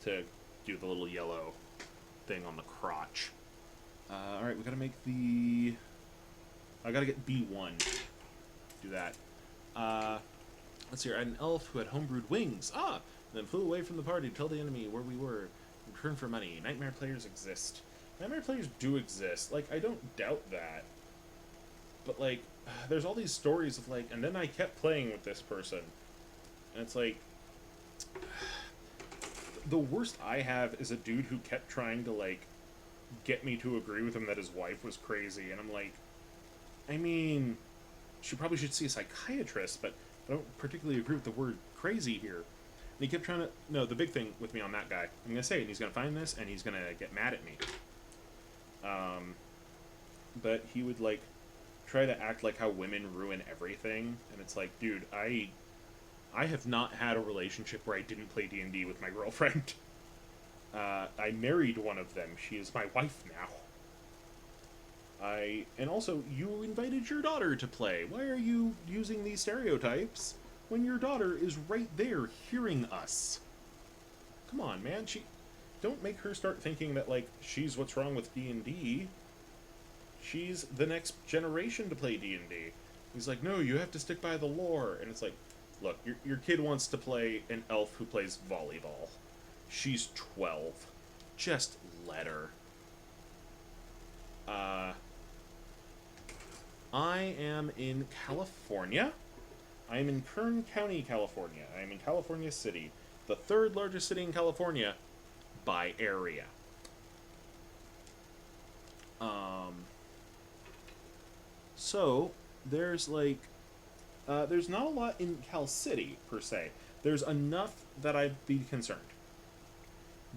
S1: to do the little yellow thing on the crotch. Alright, we gotta make the... I gotta get B1. Do that. Let's see here. I had an elf who had homebrewed wings. Ah! Then flew away from the party to tell the enemy where we were. Return for money. Nightmare players exist. Nightmare players do exist. Like, I don't doubt that. But, like, there's all these stories of, like, and then I kept playing with this person. And it's like... The worst I have is a dude who kept trying to, like, get me to agree with him that his wife was crazy. And I'm like, I mean, she probably should see a psychiatrist, but I don't particularly agree with the word crazy here. And he kept trying to... No, the big thing with me on that guy, I'm going to say it, and he's going to find this, and he's going to get mad at me. But he would, like, try to act like how women ruin everything. And it's like, dude, I have not had a relationship where I didn't play D&D with my girlfriend. I married one of them. She is my wife now. And also, you invited your daughter to play. Why are you using these stereotypes when your daughter is right there hearing us? Come on, man. Don't make her start thinking that, like, she's what's wrong with D&D. She's the next generation to play D&D. He's like, no, you have to stick by the lore. And it's like, look, your kid wants to play an elf who plays volleyball. She's 12. Just let her. I am in California. I am in Kern County, California. I am in California City, the third largest city in California by area. So, there's like, there's not a lot in Cal City, per se. There's enough that I'd be concerned.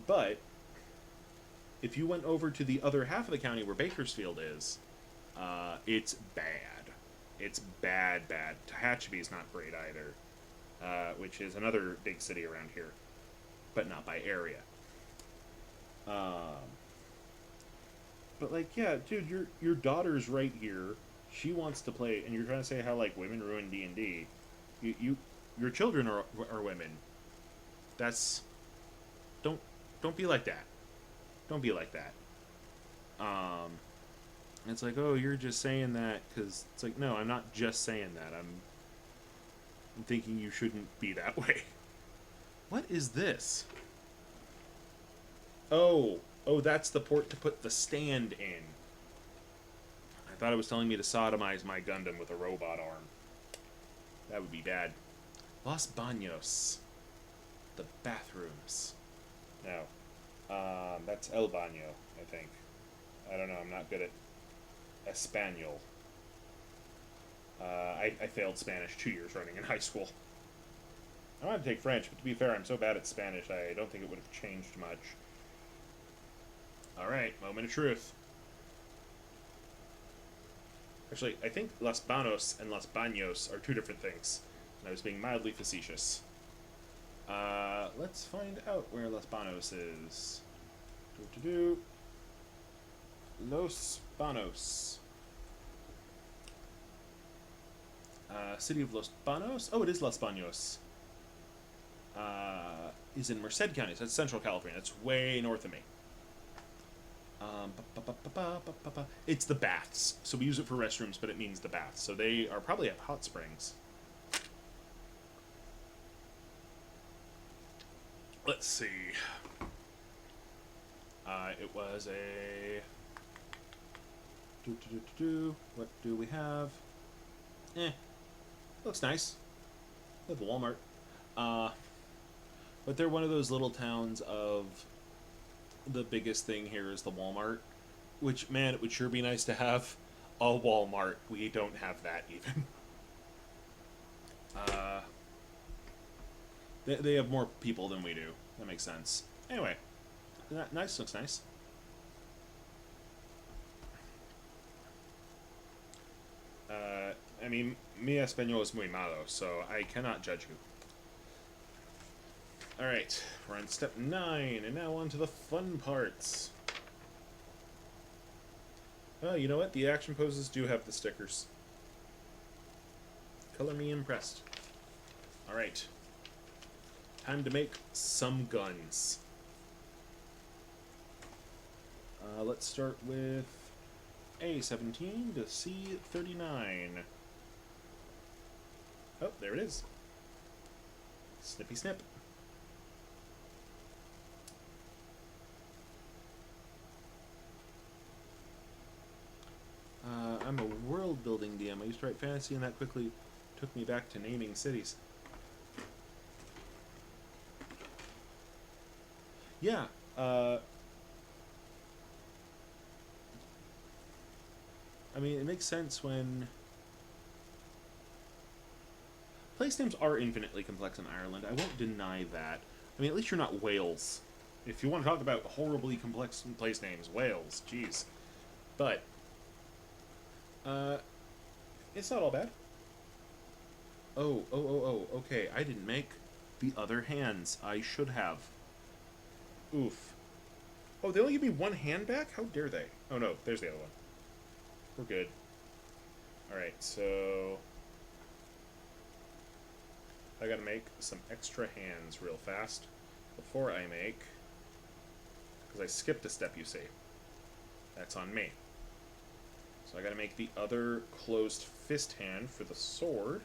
S1: But, if you went over to the other half of the county where Bakersfield is, it's bad. It's bad. Tehachapi is not great either, which is another big city around here, but not by area. But like, yeah, dude, your daughter's right here. She wants to play, and you're trying to say how like women ruin D&D. Your children are women. That's don't be like that. Don't be like that. It's like, oh, you're just saying that because it's like, no, I'm not just saying that. I'm thinking you shouldn't be that way. What is this? Oh, that's the port to put the stand in. I thought it was telling me to sodomize my Gundam with a robot arm. That would be bad. Los Baños. The bathrooms. No. That's El Baño, I think. I don't know, I'm not good at Espanol. I failed Spanish 2 years running in high school. I wanted to take French, but to be fair, I'm so bad at Spanish, I don't think it would have changed much. Alright, moment of truth. Actually, I think Los Banos and Los Baños are two different things. And I was being mildly facetious. Let's find out where Los Banos is. Los Banos. City of Los Banos? Oh, it is Los Baños. Is in Merced County, so that's Central California. That's way north of me. It's the baths. So we use it for restrooms, but it means the baths. So they are probably at hot springs. Let's see. It was a... What do we have? Looks nice. We have a Walmart. But they're one of those little towns of... The biggest thing here is the Walmart. Which, man, it would sure be nice to have a Walmart. We don't have that, even. They have more people than we do. That makes sense. Anyway. Nice, looks nice. I mean, mi español es muy malo, so I cannot judge you. Alright, we're on step 9, and now on to the fun parts. Oh, you know what? The action poses do have the stickers. Color me impressed. Alright. Time to make some guns. Let's start with A17 to C39. Oh, there it is. Snippy snip. I'm a world-building DM. I used to write fantasy, and that quickly took me back to naming cities. Yeah, I mean, it makes sense when... Place names are infinitely complex in Ireland. I won't deny that. I mean, at least you're not Wales. If you want to talk about horribly complex place names, Wales, jeez. But... it's not all bad. Oh, okay, I didn't make the other hands. I should have. Oof. Oh, they only give me one hand back? How dare they? Oh no, there's the other one. We're good. Alright, so... I gotta make some extra hands real fast before I make... Because I skipped a step, you see. That's on me. So I gotta make the other closed fist hand for the sword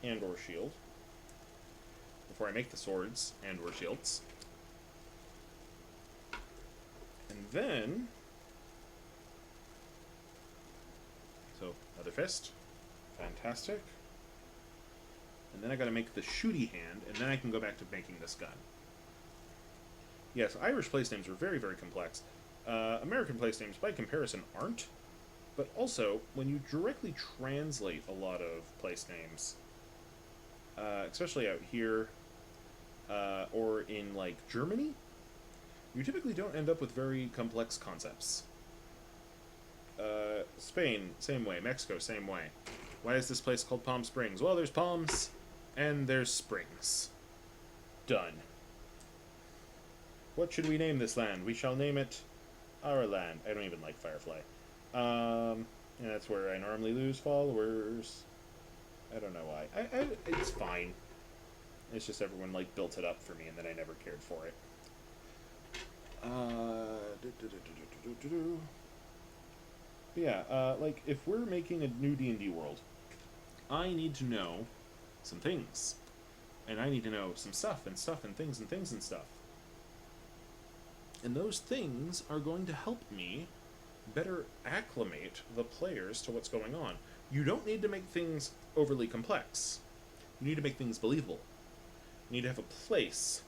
S1: and or shield. Before I make the swords and or shields. And then... So, other fist. Fantastic. And then I gotta make the shooty hand, and then I can go back to making this gun. Yes, Irish place names are very, very complex. American place names, by comparison, aren't. But also, when you directly translate a lot of place names, especially out here, or in, like, Germany, you typically don't end up with very complex concepts. Spain, same way. Mexico, same way. Why is this place called Palm Springs? Well, there's palms, and there's springs. Done. What should we name this land? We shall name it our land. I don't even like Firefly. And that's where I normally lose followers. I don't know why. It's fine. It's just everyone, like, built it up for me, and then I never cared for it. Yeah, like, if we're making a new D&D world, I need to know some things. And I need to know some stuff and stuff and things and things and stuff. And those things are going to help me better acclimate the players to what's going on. You don't need to make things overly complex. You need to make things believable. You need to have a place.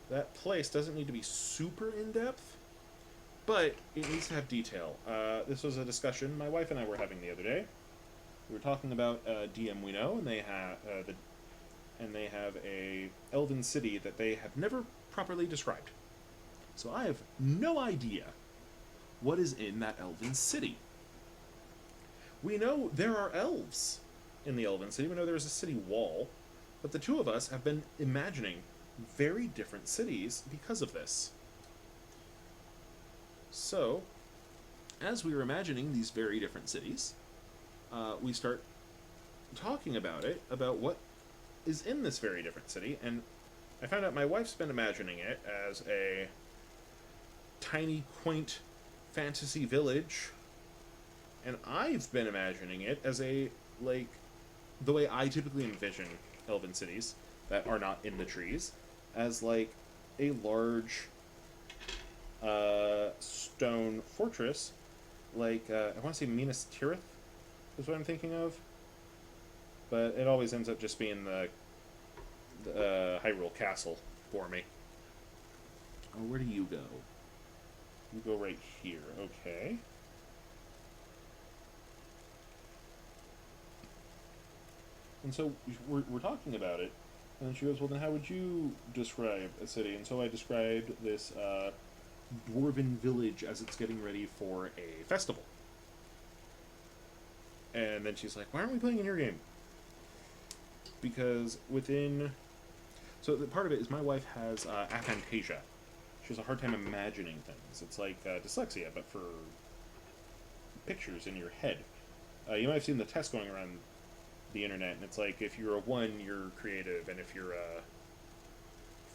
S1: That place doesn't need to be super in-depth, but it needs to have detail. This was a discussion my wife and I were having the other day. We were talking about a DM we know, and they have a elven city that they have never properly described. So I have no idea what is in that elven city. We know there are elves in the elven city. We know there's a city wall, but the two of us have been imagining very different cities because of this. So, as we were imagining these very different cities, we start talking about it, about what is in this very different city, and I found out my wife's been imagining it as a tiny, quaint fantasy village, and I've been imagining it as a, like, the way I typically envision elven cities that are not in the trees, as, like, a large stone fortress, like, I want to say Minas Tirith is what I'm thinking of, but it always ends up just being the Hyrule Castle for me. Oh, where do you go? You go right here, okay. And so we're talking about it, and then she goes, well, then how would you describe a city? And so I described this dwarven village as it's getting ready for a festival. And then she's like, why aren't we playing in your game? Because within... So the part of it is my wife has aphantasia. She has a hard time imagining things. It's like dyslexia, but for pictures in your head. You might have seen the test going around the internet, and it's like, if you're a 1, you're creative, and if you're a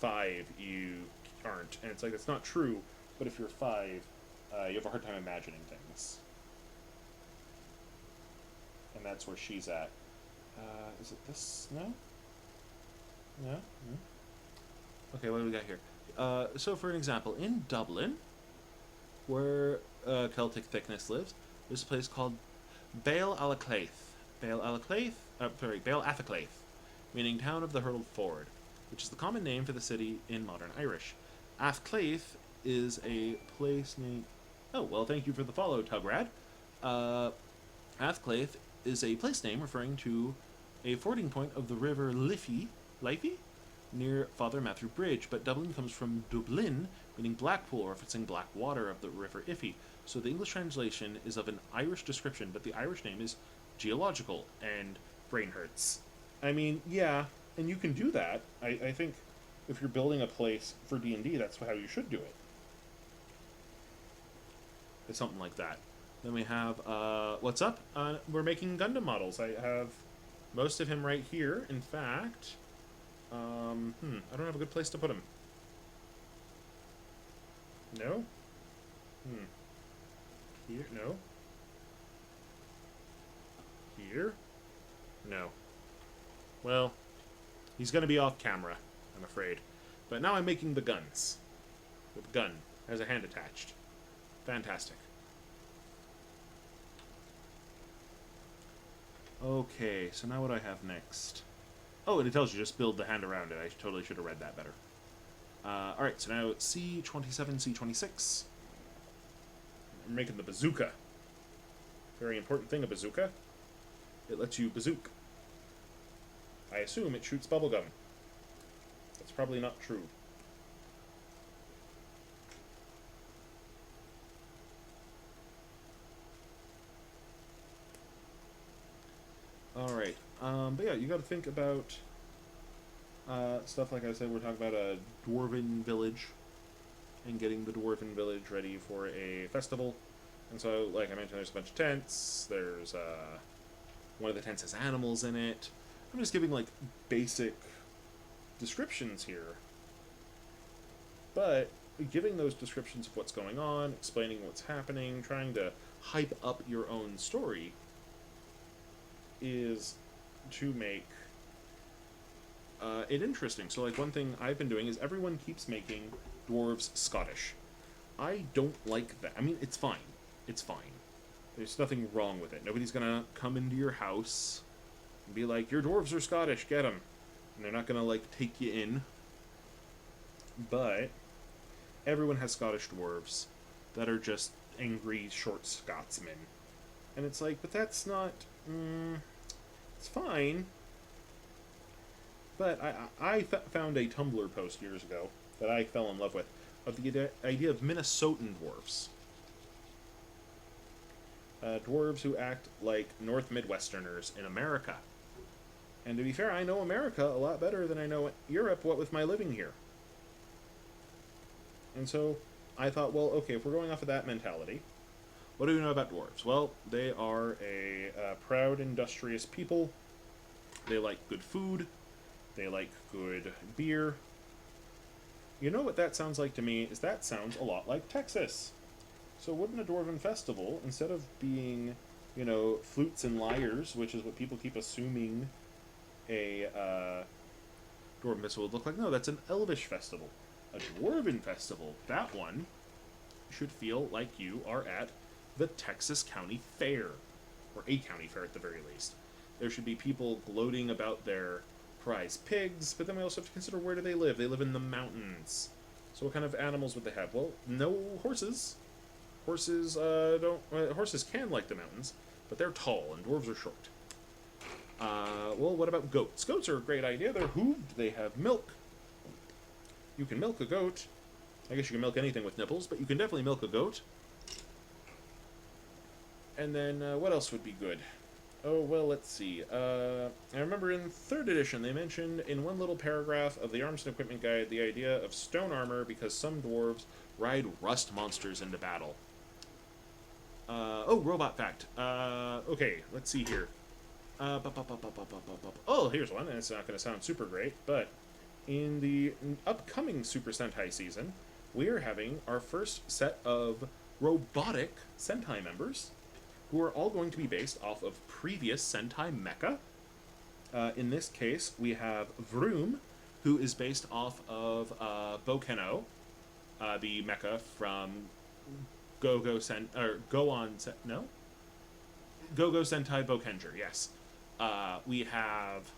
S1: 5, you aren't. And it's like, that's not true, but if you're 5, you have a hard time imagining things. And that's where she's at. Is it this? No? No? No? Okay, what do we got here? So for an example, in Dublin, where Celtic Thickness lives, there's a place called Baal Alaclaith. Baal Athaclaith, meaning town of the hurled ford, which is the common name for the city in modern Irish. Athclaith is a place named... Oh, well, thank you for the follow, Tugrad. Athclaith is a place name referring to a fording point of the river Liffey, near Father Matthew Bridge, but Dublin comes from Dublin, meaning Blackpool, referencing black water of the river Iffy. So the English translation is of an Irish description, but the Irish name is geological, and brain hurts. I mean, yeah, and you can do that. I think if you're building a place for D&D, that's how you should do it. It's something like that. Then we have, what's up? We're making Gundam models. I have most of him right here. In fact, I don't have a good place to put him. No? Here? No? Here? No. Well, he's going to be off camera, I'm afraid. But now I'm making the guns. With gun. Has a hand attached. Fantastic. Okay, so now what do I have next? Oh, and it tells you just build the hand around it. I totally should have read that better. Alright, so now C27, C26. I'm making the bazooka. Very important thing, a bazooka. It lets you bazook. I assume it shoots bubblegum. That's probably not true. you got to think about stuff like I said. We're talking about a dwarven village and getting the dwarven village ready for a festival. And so, like I mentioned, there's a bunch of tents. There's one of the tents has animals in it. I'm just giving like basic descriptions here, but giving those descriptions of what's going on, explaining what's happening, trying to hype up your own story is to make it interesting. So, like, one thing I've been doing is everyone keeps making dwarves Scottish. I don't like that. I mean, it's fine. It's fine. There's nothing wrong with it. Nobody's gonna come into your house and be like, your dwarves are Scottish, get them. And they're not gonna, like, take you in. But everyone has Scottish dwarves that are just angry, short Scotsmen. And it's like, but that's not... it's fine. But I found a Tumblr post years ago that I fell in love with, of the idea of Minnesotan dwarves. Dwarves who act like North Midwesterners in America. And to be fair, I know America a lot better than I know Europe, what with my living here. And so I thought, well, okay, if we're going off of that mentality, what do we know about dwarves? Well, they are a proud, industrious people. They like good food. They like good beer. You know what that sounds like to me? Is that sounds a lot like Texas. So wouldn't a Dwarven festival, instead of being, you know, flutes and lyres, which is what people keep assuming a Dwarven festival would look like, no, that's an Elvish festival. A Dwarven festival, that one should feel like you are at the Texas County Fair, or a county fair at the very least. There should be people gloating about their prize pigs, but then we also have to consider, where do they live? They live in the mountains. So what kind of animals would they have? Well, no horses. Horses horses can like the mountains, but they're tall and dwarves are short. Well, what about goats? Goats are a great idea. They're hooved. They have milk. You can milk a goat. I guess you can milk anything with nipples, but you can definitely milk a goat. And then, what else would be good? Oh, well, let's see. I remember in 3rd edition, they mentioned in one little paragraph of the Arms and Equipment Guide the idea of stone armor because some dwarves ride rust monsters into battle. Oh, robot fact. Okay, let's see here. Oh, here's one, and it's not going to sound super great, but in the upcoming Super Sentai season, we are having our first set of robotic Sentai members who are all going to be based off of previous Sentai mecha. In this case, we have Vroom, who is based off of Bokeno, the mecha from Go-Go Sentai Bokenger, yes. We have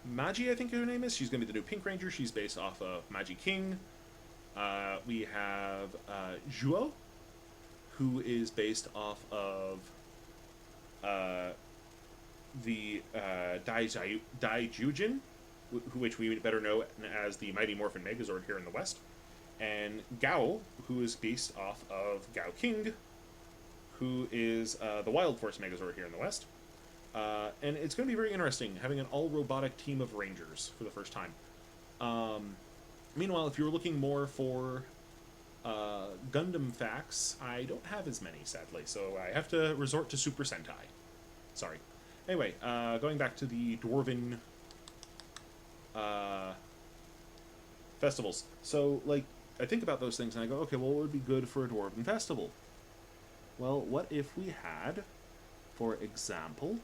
S1: Magi, I think her name is. She's going to be the new Pink Ranger. She's based off of Magi King. We have Zhuo, who is based off of the Daijujin, which we better know as the Mighty Morphin Megazord here in the West. And Gao, who is based off of Gao King, who is the Wild Force Megazord here in the West. And it's going to be very interesting having an all-robotic team of Rangers for the first time. Meanwhile, if you're looking more for Gundam facts, I don't have as many, sadly, so I have to resort to Super Sentai. Sorry. Anyway, going back to the Dwarven festivals. So, like, I think about those things and I go, okay, well, what would be good for a Dwarven festival? Well, what if we had, for example,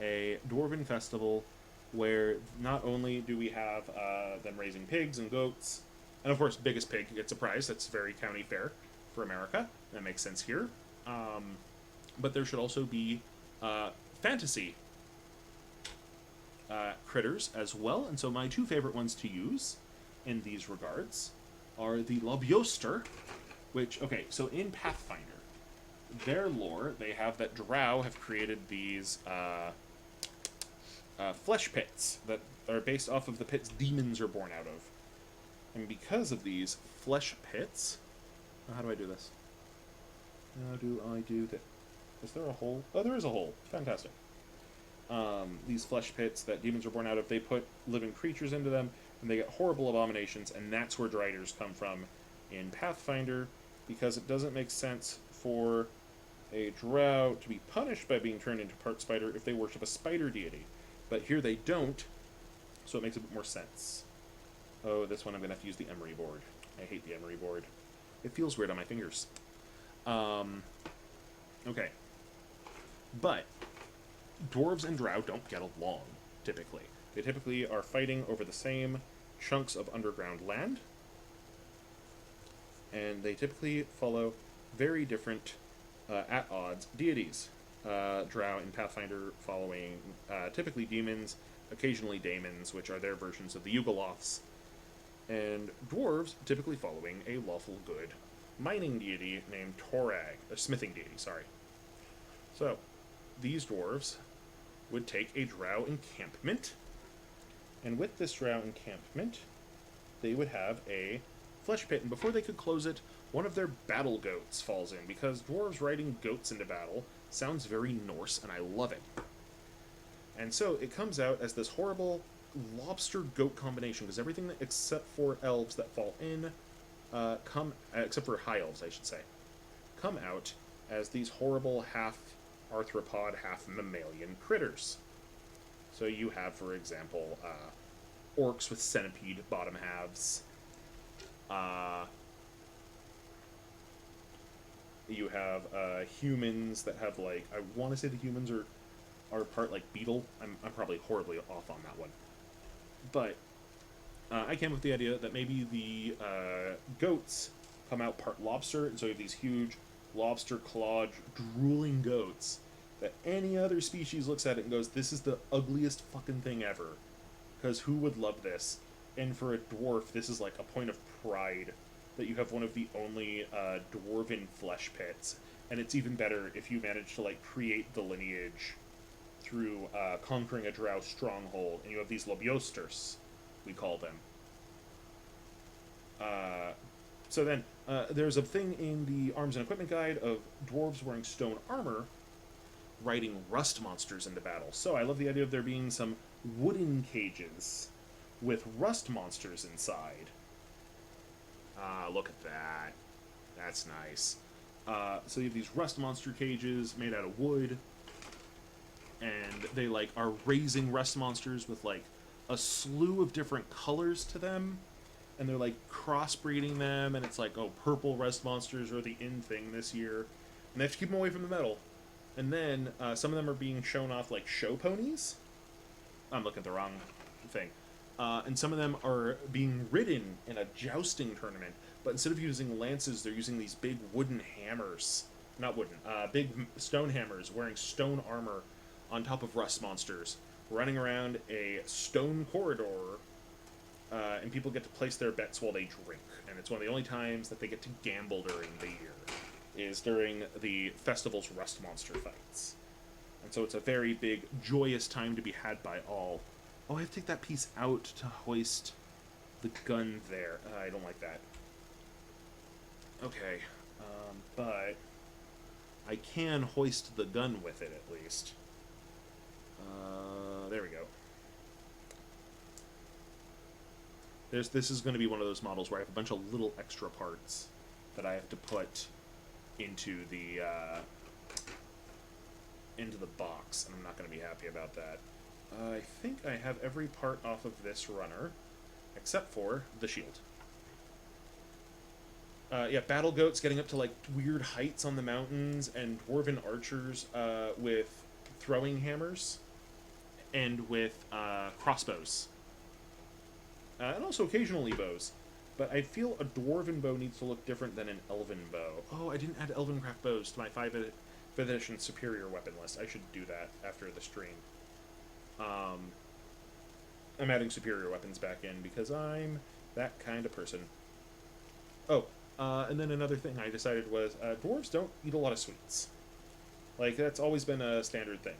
S1: a Dwarven festival where not only do we have them raising pigs and goats, and of course, biggest pig gets a prize. That's very county fair for America. That makes sense here. But there should also be fantasy critters as well. And so my 2 favorite ones to use in these regards are the Lobioster, which, okay, so in Pathfinder, their lore, they have that Drow have created these flesh pits that are based off of the pits demons are born out of. And because of these flesh pits... how do I do this? How do I do that? Is there a hole? Oh, there is a hole. Fantastic. these flesh pits that demons are born out of, they put living creatures into them, and they get horrible abominations, and that's where driders come from in Pathfinder, because it doesn't make sense for a drow to be punished by being turned into part spider if they worship a spider deity. But here they don't, so it makes a bit more sense. Oh, this one I'm going to have to use the emery board. I hate the emery board. It feels weird on my fingers. Okay. But dwarves and drow don't get along, typically. They typically are fighting over the same chunks of underground land, and they typically follow very different, at odds, deities. Drow in Pathfinder following typically demons, occasionally daemons, which are their versions of the Yugoloths, and dwarves typically following a lawful good mining deity named Torag, a smithing deity, sorry. So, these dwarves would take a drow encampment, and with this drow encampment, they would have a flesh pit, and before they could close it, one of their battle goats falls in, because dwarves riding goats into battle sounds very Norse, and I love it. And so it comes out as this horrible lobster-goat combination, because everything that, except for elves that fall in, except for high elves, I should say, come out as these horrible half-arthropod, half-mammalian critters. So you have, for example, orcs with centipede bottom halves. You have humans that have, like, I want to say the humans are part, like, beetle. I'm probably horribly off on that one. But I came up with the idea that maybe the goats come out part lobster, and so you have these huge lobster-clawed, drooling goats that any other species looks at it and goes, this is the ugliest fucking thing ever. Because who would love this? And for a dwarf, this is like a point of pride that you have one of the only dwarven flesh pits. And it's even better if you manage to, like, create the lineage through conquering a drow stronghold, and you have these lobiosters, we call them. So then, there's a thing in the arms and equipment guide of dwarves wearing stone armor riding rust monsters into battle. So I love the idea of there being some wooden cages with rust monsters inside. Look at that. That's nice. So you have these rust monster cages made out of wood, and they, like, are raising rust monsters with, like, a slew of different colors to them, and they're, like, crossbreeding them, and it's like, oh, purple rust monsters are the in thing this year, and they have to keep them away from the metal. And then some of them are being shown off like show ponies. I'm looking at the wrong thing. And some of them are being ridden in a jousting tournament, but instead of using lances, they're using these big wooden hammers. Not wooden, big stone hammers, wearing stone armor on top of rust monsters, running around a stone corridor, and people get to place their bets while they drink. And it's one of the only times that they get to gamble during the year, is during the festival's rust monster fights. And so it's a very big, joyous time to be had by all. Oh, I have to take that piece out to hoist the gun there. I don't like that. Okay, but I can hoist the gun with it, at least. There we go. This is going to be one of those models where I have a bunch of little extra parts that I have to put into the box, and I'm not going to be happy about that. I think I have every part off of this runner, except for the shield. Yeah, battle goats getting up to, like, weird heights on the mountains, and dwarven archers with throwing hammers, and with crossbows. And also occasionally bows. But I feel a dwarven bow needs to look different than an elven bow. Oh, I didn't add Elvencraft bows to my 5th edition superior weapon list. I should do that after the stream. I'm adding superior weapons back in because I'm that kind of person. Oh, and then another thing I decided was dwarves don't eat a lot of sweets. Like, that's always been a standard thing.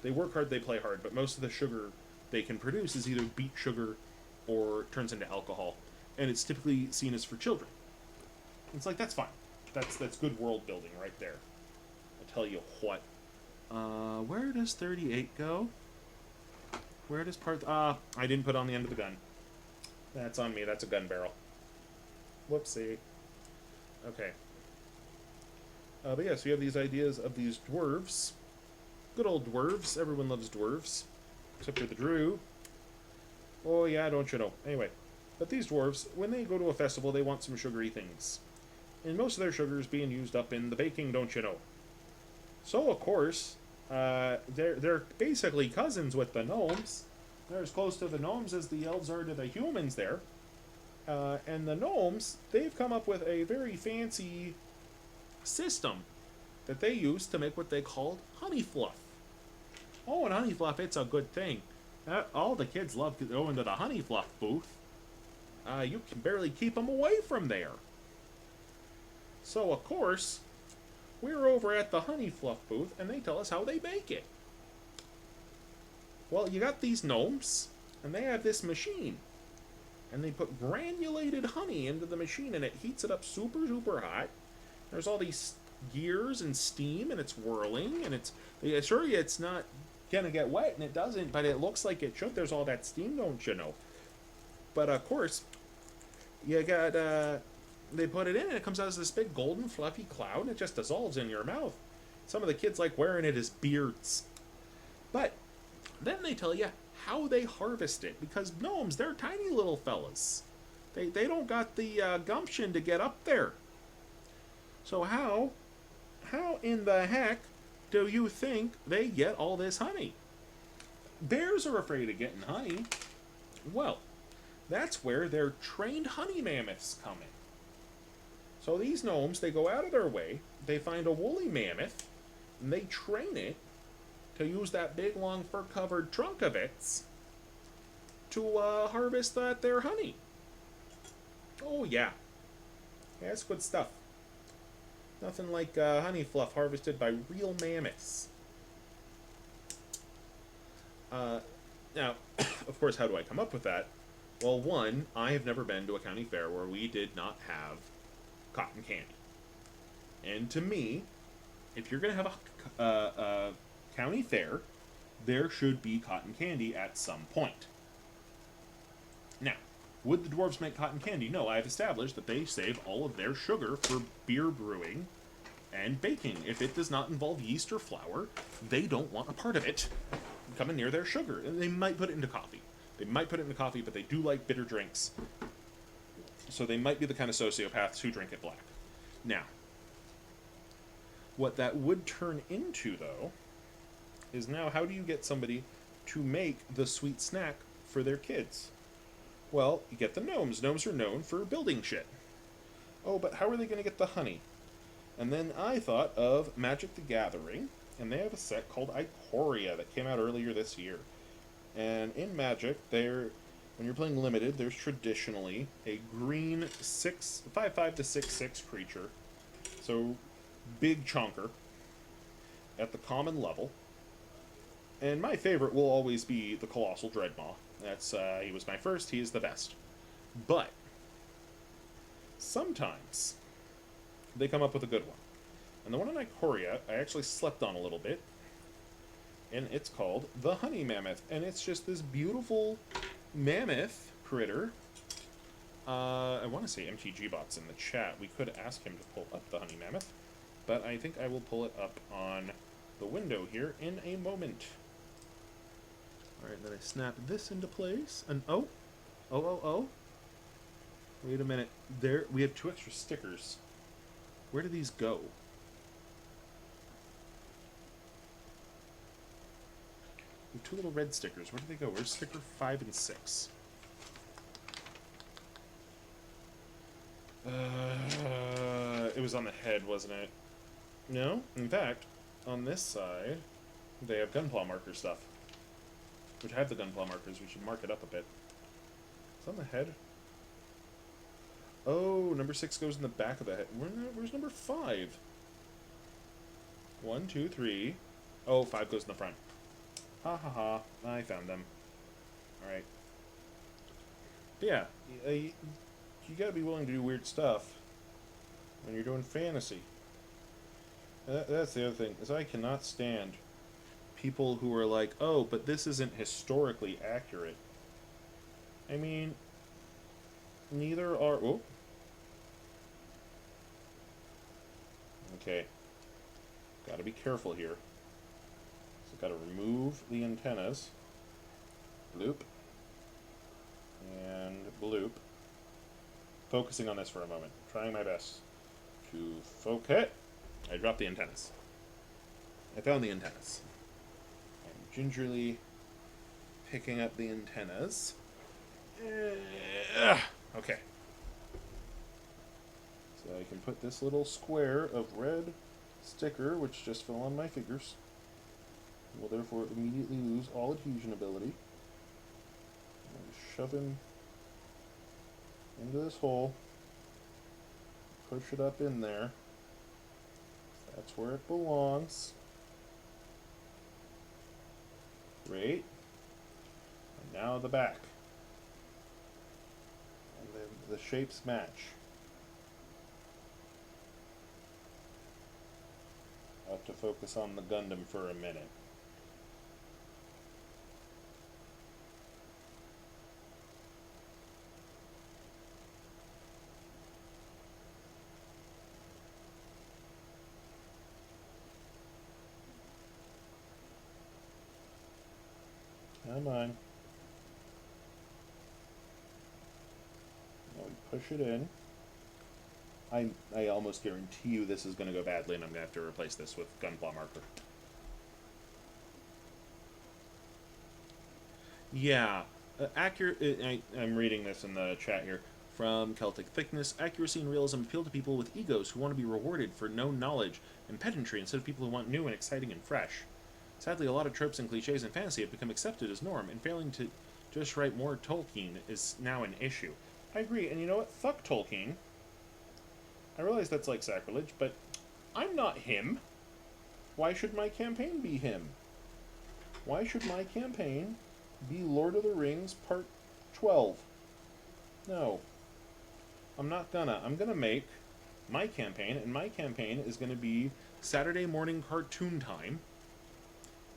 S1: They work hard, they play hard, but most of the sugar they can produce is either beet sugar or turns into alcohol. And it's typically seen as for children. It's like, that's fine. That's good world building right there. I tell you what. Where does 38 go? Where does part... I didn't put on the end of the gun. That's on me. That's a gun barrel. Whoopsie. Okay. But yeah, so you have these ideas of these dwarves. Good old dwarves. Everyone loves dwarves. Except for the Drew. Oh, yeah, don't you know. Anyway. But these dwarves, when they go to a festival, they want some sugary things. And most of their sugar is being used up in the baking, don't you know. So, of course, they're basically cousins with the gnomes. They're as close to the gnomes as the elves are to the humans there. And the gnomes, they've come up with a very fancy system that they use to make what they call honey fluff. Oh, and honey fluff, it's a good thing. All the kids love going to the honey fluff booth. You can barely keep them away from there. So, of course, we're over at the honey fluff booth, and they tell us how they make it. Well, you got these gnomes, and they have this machine. And they put granulated honey into the machine, and it heats it up super, super hot. There's all these gears and steam, and it's whirling, and they assure you it's not gonna get wet, and it doesn't, but it looks like it should. There's all that steam, don't you know? But, of course, you got, they put it in, and it comes out as this big golden fluffy cloud, and it just dissolves in your mouth. Some of the kids like wearing it as beards. But then they tell you how they harvest it, because gnomes, they're tiny little fellas. They don't got the gumption to get up there. So how in the heck do you think they get all this honey? Bears are afraid of getting honey. Well, that's where their trained honey mammoths come in. So these gnomes, they go out of their way, they find a woolly mammoth, and they train it to use that big, long, fur-covered trunk of its to harvest their honey. Oh, yeah. That's good stuff. Nothing like honey fluff harvested by real mammoths. Now, of course, how do I come up with that? Well, one, I have never been to a county fair where we did not have cotton candy. And to me, if you're going to have a county fair, there should be cotton candy at some point. Now, would the dwarves make cotton candy? No, I have established that they save all of their sugar for beer brewing and baking. If it does not involve yeast or flour, they don't want a part of it coming near their sugar. And they might put it into coffee. They might put it into coffee, but they do like bitter drinks. So they might be the kind of sociopaths who drink it black. Now, what that would turn into, though, is now how do you get somebody to make the sweet snack for their kids? Well, you get the gnomes. Gnomes are known for building shit. Oh, but how are they going to get the honey? And then I thought of Magic the Gathering, and they have a set called Ikoria that came out earlier this year. And in Magic, when you're playing Limited, there's traditionally a green 5/5 to 6/6 creature. So, big chonker at the common level. And my favorite will always be the Colossal Dreadmaw. He was my first, he is the best. But sometimes they come up with a good one. And the one in Ikoria, I actually slept on a little bit. And it's called the Honey Mammoth. And it's just this beautiful mammoth critter. I want to say MTG Bot's in the chat. We could ask him to pull up the Honey Mammoth. But I think I will pull it up on the window here in a moment. Alright, then I snap this into place. And oh. Wait a minute. There, we have 2 extra stickers. Where do these go? We have 2 little red stickers. Where do they go? Where's sticker 5 and 6? It was on the head, wasn't it? No? In fact, on this side, they have Gunpla marker stuff. Which I have the Gunpla markers. We should mark it up a bit. It's on the head. Oh, number 6 goes in the back of the head. Where's number 5? 1, 2, 3. Oh, 5 goes in the front. Ha ha ha. I found them. Alright. But yeah, you gotta be willing to do weird stuff when you're doing fantasy. That's the other thing, is I cannot stand people who are like, oh, but this isn't historically accurate. I mean, neither are... Oh. Okay. Gotta be careful here. So gotta remove the antennas. Bloop. And bloop. Focusing on this for a moment. Trying my best to focus. I dropped the antennas. I found the antennas. I'm gingerly picking up the antennas. Okay. So I can put this little square of red sticker, which just fell on my fingers, will therefore immediately lose all adhesion ability. Shove him into this hole. Push it up in there. That's where it belongs. Great. And now the back. And then the shapes match. I'll have to focus on the Gundam for a minute. Come on. Now we push it in. I almost guarantee you this is going to go badly, and I'm going to have to replace this with Gunpla marker. Yeah, I'm reading this in the chat here. From Celtic Thickness, accuracy and realism appeal to people with egos who want to be rewarded for known knowledge and pedantry instead of people who want new and exciting and fresh. Sadly, a lot of tropes and cliches in fantasy have become accepted as norm, and failing to just write more Tolkien is now an issue. I agree, and you know what? Fuck Tolkien. I realize that's like sacrilege, but I'm not him. Why should my campaign be him? Why should my campaign be Lord of the Rings Part 12? No. I'm not gonna. I'm gonna make my campaign, and my campaign is gonna be Saturday morning cartoon time,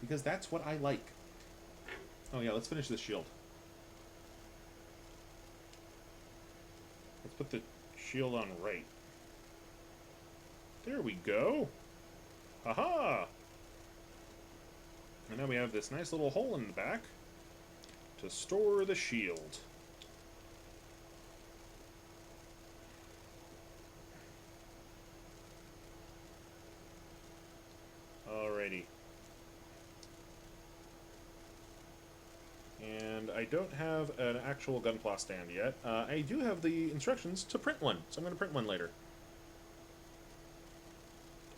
S1: because that's what I like. Oh yeah, let's finish this shield. Let's put the shield on right. There we go. Haha! And now we have this nice little hole in the back to store the shield. Alrighty. And I don't have an actual Gunpla stand yet. I do have the instructions to print one, so I'm going to print one later.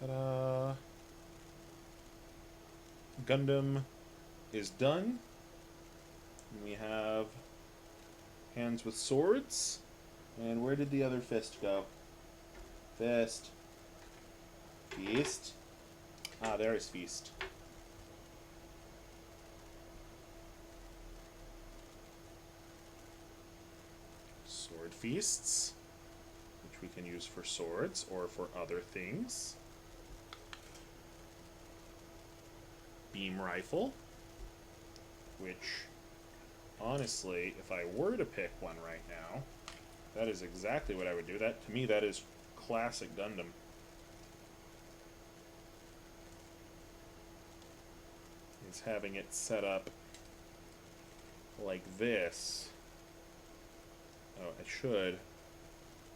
S1: Ta-da! Gundam is done. And we have hands with swords. And where did the other fist go? Fist. Feast. Ah, there is feast. Sword feasts, which we can use for swords or for other things. Beam rifle, which, honestly, if I were to pick one right now, that is exactly what I would do. That, to me, that is classic Gundam. Is having it set up like this. Oh, I should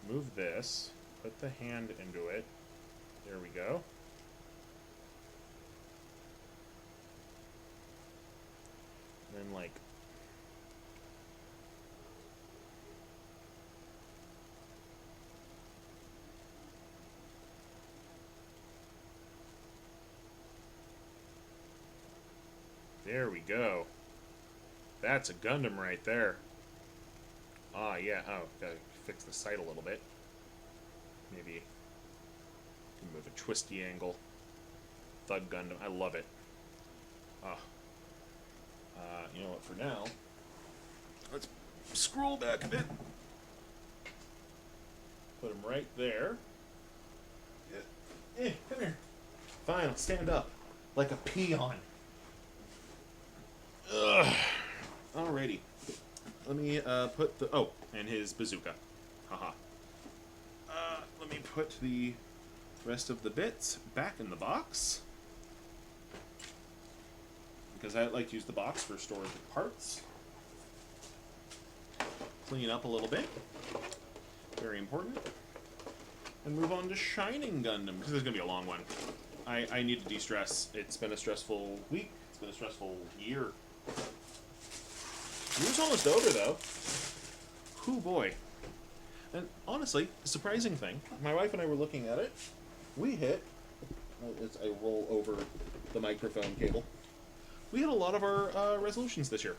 S1: move this, put the hand into it. There we go. And then, like, there we go. That's a Gundam right there. Ah, yeah. Oh, gotta fix the sight a little bit. Maybe move a twisty angle. Thug Gundam. I love it. Ah. You know what? For now, let's scroll back a bit. Put him right there. Come here. Fine, I'll stand up like a peon. Ugh. Alrighty. Let me put the... Oh, and his bazooka. Haha. Let me put the rest of the bits back in the box. Because I like to use the box for storage of parts. Clean up a little bit. Very important. And move on to Shining Gundam, because it's going to be a long one. I need to de-stress. It's been a stressful week. It's been a stressful year. Year's almost over, though. Whew, boy. And honestly, surprising thing, my wife and I were looking at it. We hit, as I roll over the microphone cable, we hit a lot of our resolutions this year,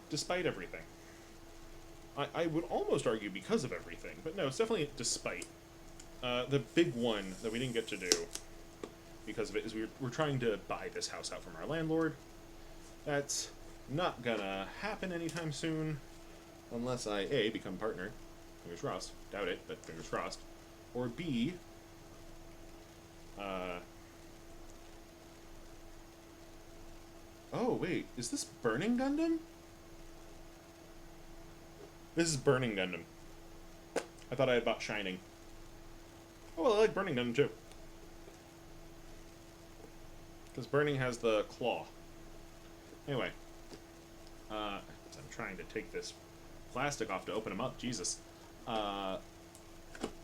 S1: despite everything. I would almost argue because of everything, but no, it's definitely despite. The big one that we didn't get to do because of it is we're trying to buy this house out from our landlord. That's not gonna happen anytime soon, unless I, A, become partner. Fingers crossed. Doubt it, but fingers crossed. Or B, oh, wait. Is this Burning Gundam? This is Burning Gundam. I thought I had bought Shining. Oh, well, I like Burning Gundam, too. Because Burning has the claw. Anyway. I'm trying to take this plastic off to open them up. Jesus. But,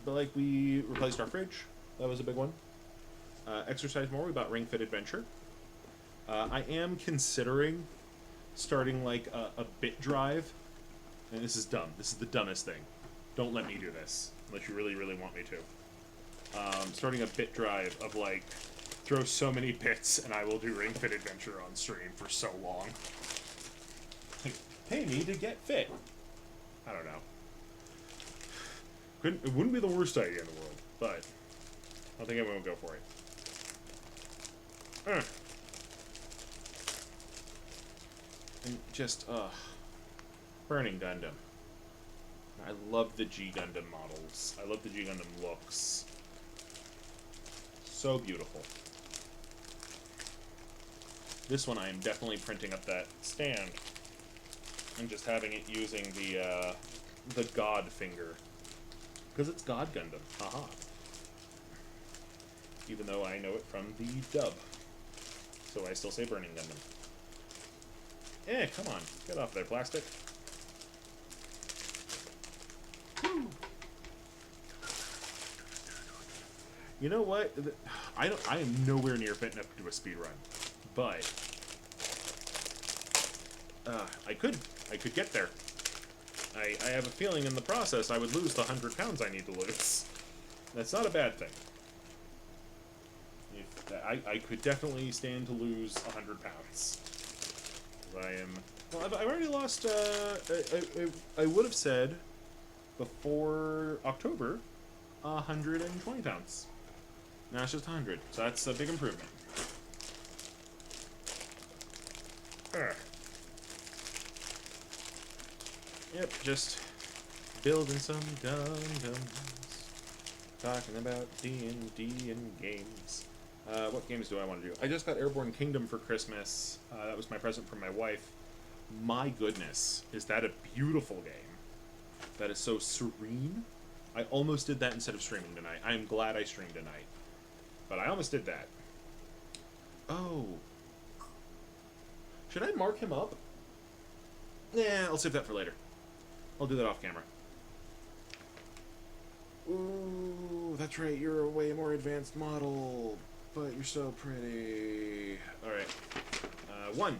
S1: like, we replaced our fridge. That was a big one. Exercise more. We bought Ring Fit Adventure. I am considering starting, like, a bit drive. And this is dumb. This is the dumbest thing. Don't let me do this. Unless you really, really want me to. Starting a bit drive of, like, throw so many bits and I will do Ring Fit Adventure on stream for so long. Like, pay me to get fit. I don't know. It wouldn't be the worst idea in the world, but I think everyone will go for it. And just, Burning Gundam. I love the G Gundam models. I love the G Gundam looks. So beautiful. This one I am definitely printing up that stand and just having it using the God finger. Because it's God Gundam. Haha. Even though I know it from the dub. So I still say Burning Gundam. Eh, come on. Get off there, plastic. Woo. You know what? I am nowhere near fit enough to do a speed run. But I could get there. I have a feeling in the process I would lose the 100 pounds I need to lose. That's not a bad thing. I could definitely stand to lose 100 pounds. I am... Well, I've already lost... I would have said, before October, 120 pounds. Now it's just 100, so that's a big improvement. Yep, just building some Gundams. Talking about D&D and games. What games do I want to do? I just got Airborne Kingdom for Christmas. That was my present from my wife. My goodness, is that a beautiful game. That is so serene. I almost did that instead of streaming tonight. I am glad I streamed tonight. But I almost did that. Oh. Should I mark him up? Nah, I'll save that for later. I'll do that off camera. Ooh, that's right, you're a way more advanced model. But you're so pretty. Alright. 1.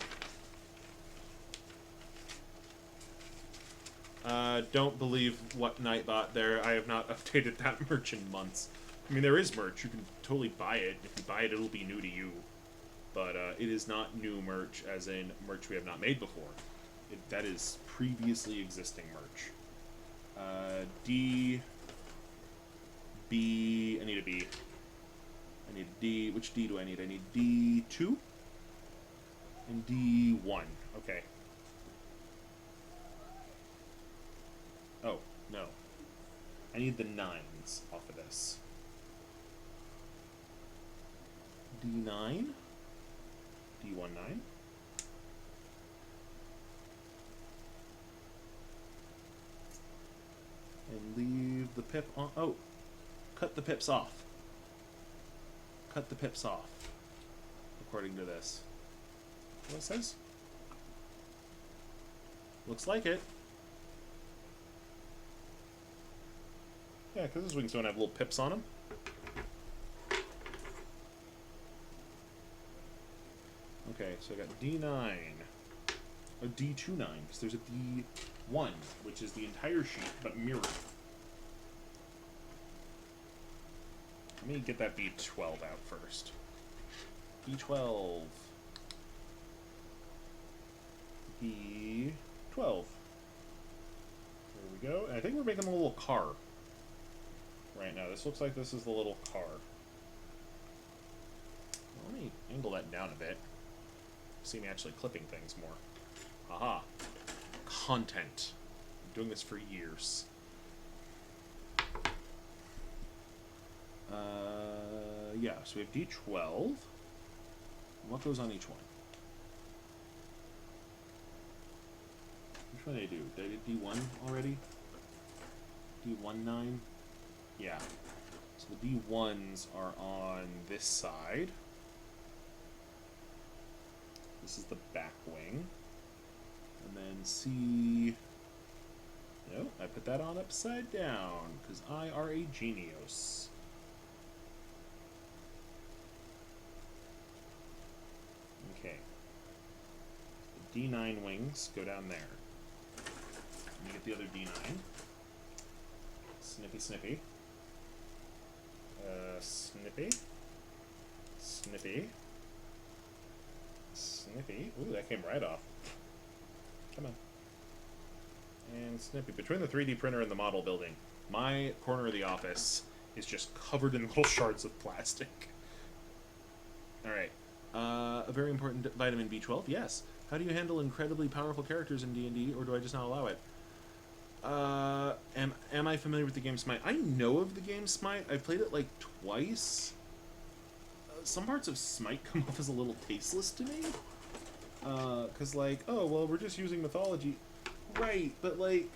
S1: Don't believe what Nightbot there. I have not updated that merch in months. I mean, there is merch. You can totally buy it. If you buy it, it'll be new to you. But it is not new merch, as in merch we have not made before. That is previously existing merch. D... B... I need a B. I need a D. Which D do I need? I need D2? And D1. Okay. Oh, no. I need the 9s off of this. D9? D19? pip on... Oh! Cut the pips off. Cut the pips off. According to this. What it says? Looks like it. Yeah, because those wings don't have little pips on them. Okay, so I got D9. Or D29, because there's a D1, which is the entire sheet, but mirrored. Let me get that B12 out first. B12. B12. There we go. And I think we're making a little car right now. This looks like this is the little car. Let me angle that down a bit. See me actually clipping things more. Aha. Content. I'm doing this for years. Yeah, so we have D12. What goes on each one? Which one did I do? Did I do D1 already? D19? Yeah. So the D1s are on this side. This is the back wing. And then C... No, I put that on upside down, because I are a genius. Okay. The D9 wings go down there. Let me get the other D9. Snippy, snippy. Snippy. Snippy. Snippy. Ooh, that came right off. Come on. And snippy. Between the 3D printer and the model building, my corner of the office is just covered in little shards of plastic. Alright. A very important vitamin B12, yes. How do you handle incredibly powerful characters in D&D, or do I just not allow it? Am I familiar with the game Smite? I know of the game Smite. I've played it like twice. Some parts of Smite come off as a little tasteless to me. Cause like, oh, well, we're just using mythology. Right, but like...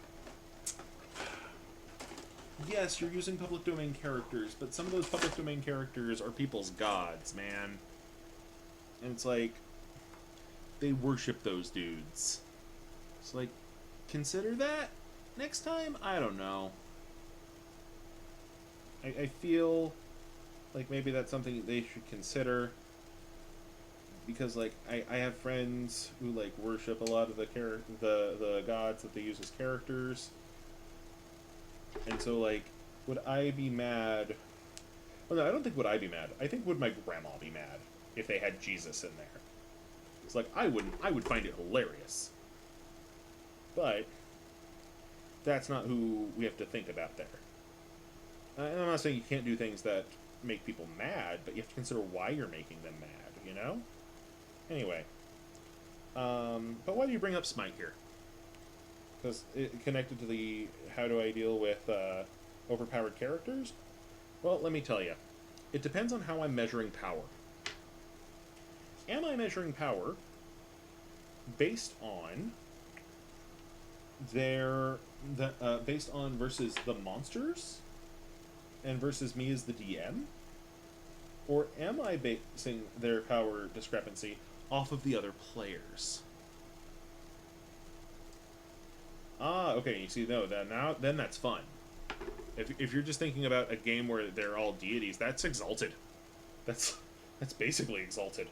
S1: Yes, you're using public domain characters, but some of those public domain characters are people's gods, man. And it's like... They worship those dudes. So like, consider that next time? I don't know. I feel like maybe that's something they should consider. Because like I have friends who like worship a lot of the gods that they use as characters. And so like, would I be mad? Well, no, I don't think would I be mad. I think would my grandma be mad if they had Jesus in there. It's like I would find it hilarious. But that's not who we have to think about there. And I'm not saying you can't do things that make people mad, but you have to consider why you're making them mad, you know? Anyway. But why do you bring up Smite here? Because it connected to the how do I deal with overpowered characters? Well, let me tell you. It depends on how I'm measuring power. Am I measuring power based on based on versus the monsters and versus me as the DM? Or am I basing their power discrepancy off of the other players? Ah, okay, you see, no, then that's fun. If you're just thinking about a game where they're all deities, that's exalted. That's basically exalted.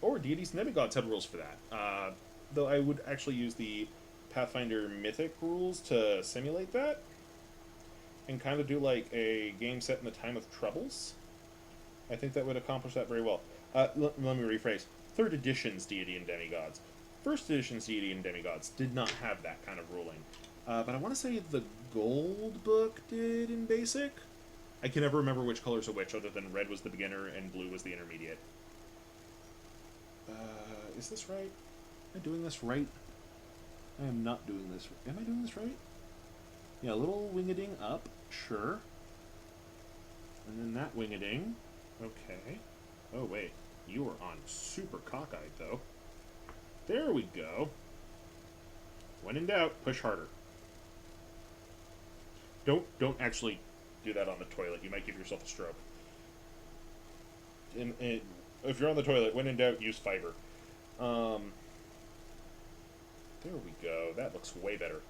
S1: Or deities and demigods have rules for that. Though I would actually use the Pathfinder Mythic rules to simulate that. And kind of do like a game set in the time of Troubles. I think that would accomplish that very well. Let me rephrase. 3rd edition's deity and demigods. 1st edition's deity and demigods did not have that kind of ruling. But I want to say the Gold Book did in Basic. I can never remember which colors are which, other than red was the beginner and blue was the intermediate. Is this right? Am I doing this right? I am not doing this. Am I doing this right? Yeah, a little wingeding up, sure. And then that wingeding. Okay. Oh, wait. You are on super cockeyed, though. There we go. When in doubt, push harder. Don't actually do that on the toilet. You might give yourself a stroke. And if you're on the toilet, when in doubt, use fiber. There we go. That looks way better.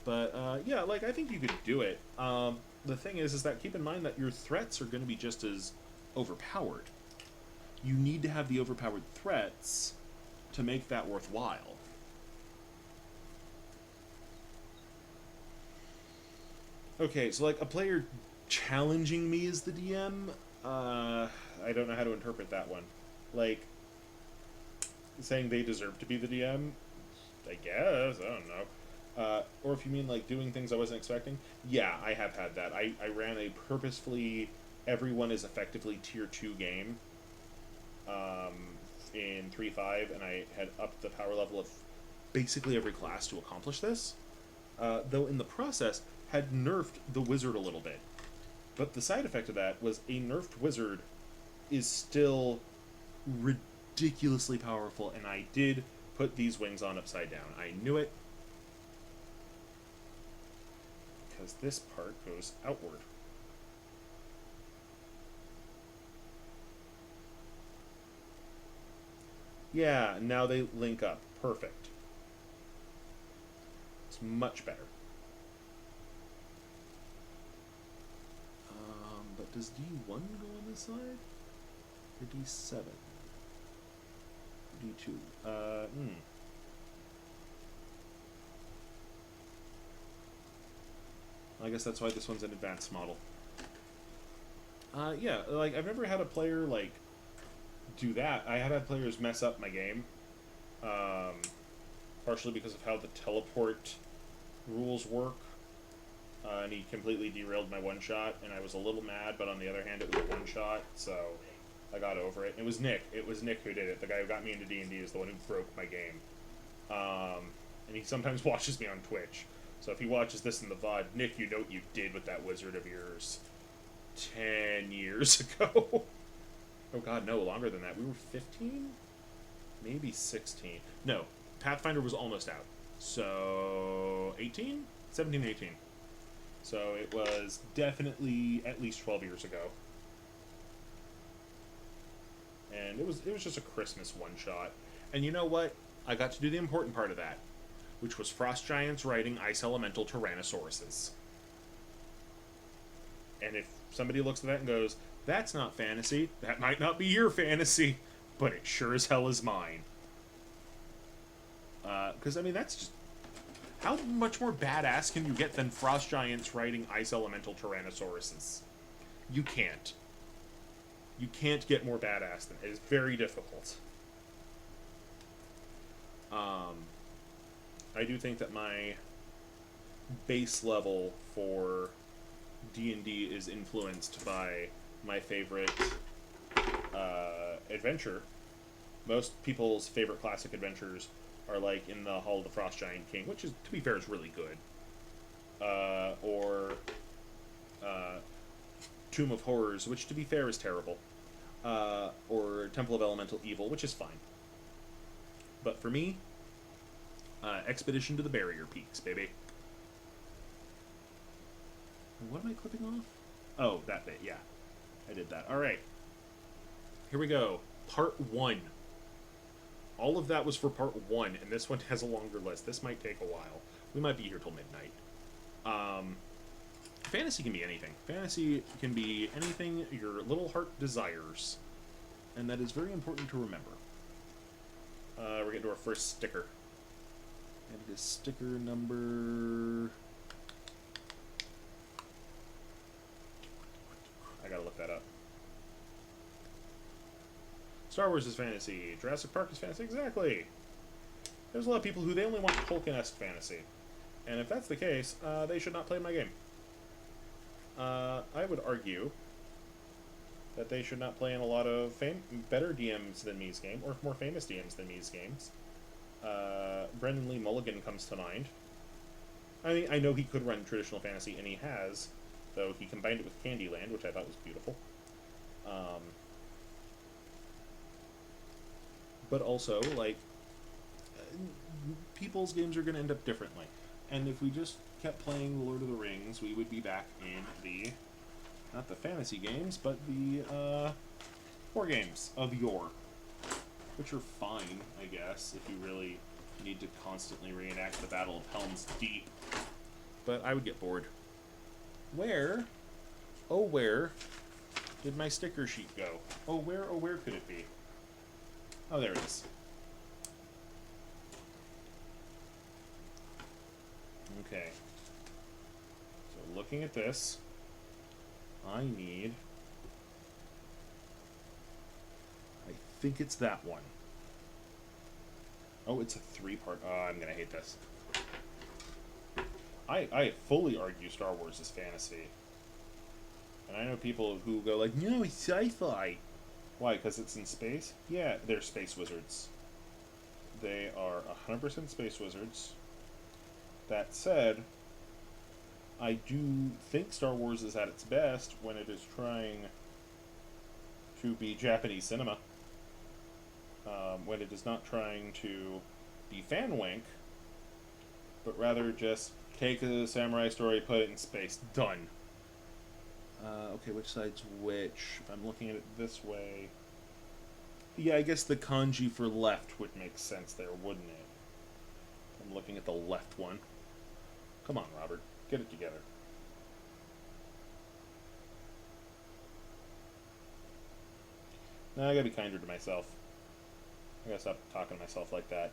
S1: But yeah, like I think you could do it. The thing is that keep in mind that your threats are going to be just as overpowered. You need to have the overpowered threats to make that worthwhile. Okay, so like a player challenging me as the DM, I don't know how to interpret that one. Like, saying they deserve to be the DM, I guess, I don't know. Or if you mean like doing things I wasn't expecting, yeah, I have had that. I ran a purposefully everyone is effectively tier 2 game in 3.5, and I had upped the power level of basically every class to accomplish this. Though in the process, had nerfed the wizard a little bit. But the side effect of that was a nerfed wizard is still ridiculously powerful, and I did put these wings on upside down. I knew it. Because this part goes outward. Yeah, now they link up. Perfect. It's much better. But does D1 go on this side? Or D7? D2? I guess that's why this one's an advanced model. Yeah, like, I've never had a player, like, do that. I have had players mess up my game. Partially because of how the teleport rules work. And he completely derailed my one-shot, and I was a little mad, but on the other hand, it was a one-shot, so I got over it. It was Nick. It was Nick who did it. The guy who got me into D&D is the one who broke my game. And he sometimes watches me on Twitch. So if he watches this in the VOD, Nick, you know what you did with that wizard of yours 10 years ago. Oh god, no, longer than that. We were 15? Maybe 16. No, Pathfinder was almost out. So, 18? 17, 18. So it was definitely at least 12 years ago. And it was just a Christmas one-shot. And you know what? I got to do the important part of that, which was Frost Giants riding Ice Elemental Tyrannosauruses. And if somebody looks at that and goes, that's not fantasy, that might not be your fantasy, but it sure as hell is mine. Because, I mean, that's just... How much more badass can you get than Frost Giants riding Ice Elemental Tyrannosauruses? You can't. You can't get more badass than it. It is very difficult. I do think that my base level for D&D is influenced by my favorite adventure. Most people's favorite classic adventures are like in the Hall of the Frost Giant King, which is, to be fair, is really good. Or Tomb of Horrors, which, to be fair, is terrible. Or Temple of Elemental Evil, which is fine. But for me, Expedition to the Barrier Peaks, baby. What am I clipping off? Oh, that bit, yeah. I did that. Alright. Here we go. Part 1. All of that was for part 1, and this one has a longer list. This might take a while. We might be here till midnight. Fantasy can be anything. Fantasy can be anything your little heart desires. And that is very important to remember. We're getting to our first sticker. And it is sticker number... I gotta look that up. Star Wars is fantasy. Jurassic Park is fantasy. Exactly. There's a lot of people who they only want Tolkien-esque fantasy. And if that's the case, they should not play my game. I would argue that they should not play in a lot of better DMs than me's game, or more famous DMs than me's games. Brendan Lee Mulligan comes to mind. I mean, I know he could run traditional fantasy, and he has, though he combined it with Candyland, which I thought was beautiful. But also, like, people's games are going to end up differently. And if we just kept playing The Lord of the Rings, we would be back in the, not the fantasy games, but the war games of yore. Which are fine, I guess, if you really need to constantly reenact the Battle of Helm's Deep. But I would get bored. Where, oh where, did my sticker sheet go? Oh where could it be? Oh, there it is. Okay. So looking at this, I need, I think it's that one. Oh, it's a 3-part. Oh, I'm gonna hate this. I fully argue Star Wars is fantasy. And I know people who go like, no, it's sci-fi. Why? Because it's in space? Yeah, they're space wizards. They are 100% space wizards. That said, I do think Star Wars is at its best when it is trying to be Japanese cinema. When it is not trying to be fanwink, but rather just take a samurai story, put it in space. Done. Okay, which side's which? If I'm looking at it this way... Yeah, I guess the kanji for left would make sense there, wouldn't it? I'm looking at the left one. Come on, Robert. Get it together. Now I gotta be kinder to myself. I gotta stop talking to myself like that.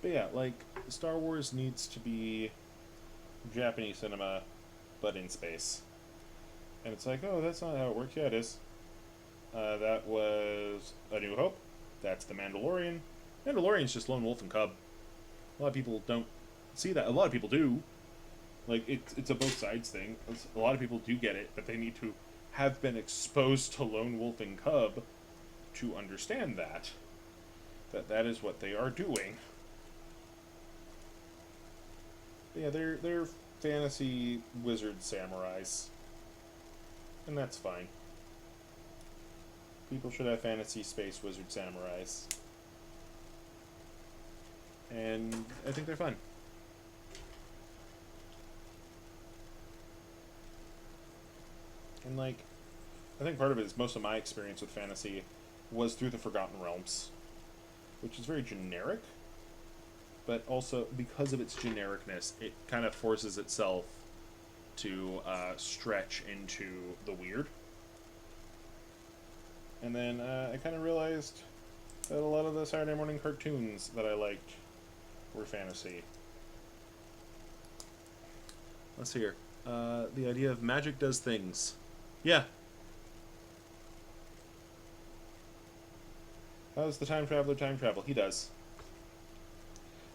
S1: But yeah, like, Star Wars needs to be Japanese cinema, but in space. And it's like, oh, that's not how it works. Yeah, it is. That was A New Hope. That's The Mandalorian. Mandalorian's just Lone Wolf and Cub. A lot of people don't see that. A lot of people do. Like, it's a both sides thing. A lot of people do get it, but they need to have been exposed to Lone Wolf and Cub to understand that. That is what they are doing. But yeah, they're fantasy wizard samurais. And that's fine. People should have fantasy space wizard samurais. And I think they're fun. And like, I think part of it is most of my experience with fantasy was through the Forgotten Realms, which is very generic, but also because of its genericness, it kind of forces itself to stretch into the weird. And then I kind of realized that a lot of the Saturday morning cartoons that I liked were fantasy. Let's see here. The idea of magic does things. Yeah. How does the time traveler time travel? He does.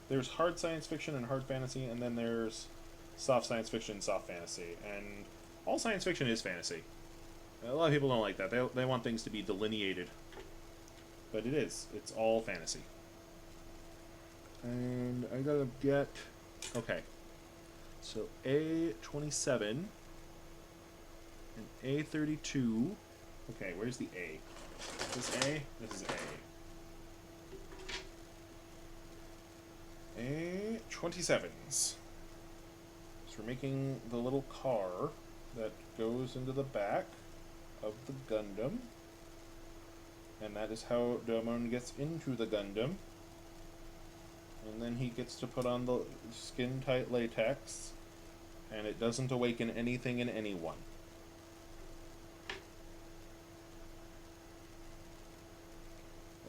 S1: There's hard science fiction and hard fantasy, and then there's soft science fiction, soft fantasy. And all science fiction is fantasy. A lot of people don't like that. They want things to be delineated. But it is. It's all fantasy. And I gotta get... Okay. So A27 and A32. Okay, where's the A? This A? This is A. A27s. So we're making the little car that goes into the back of the Gundam. And that is how Domon gets into the Gundam. And then he gets to put on the skin-tight latex, and it doesn't awaken anything in anyone.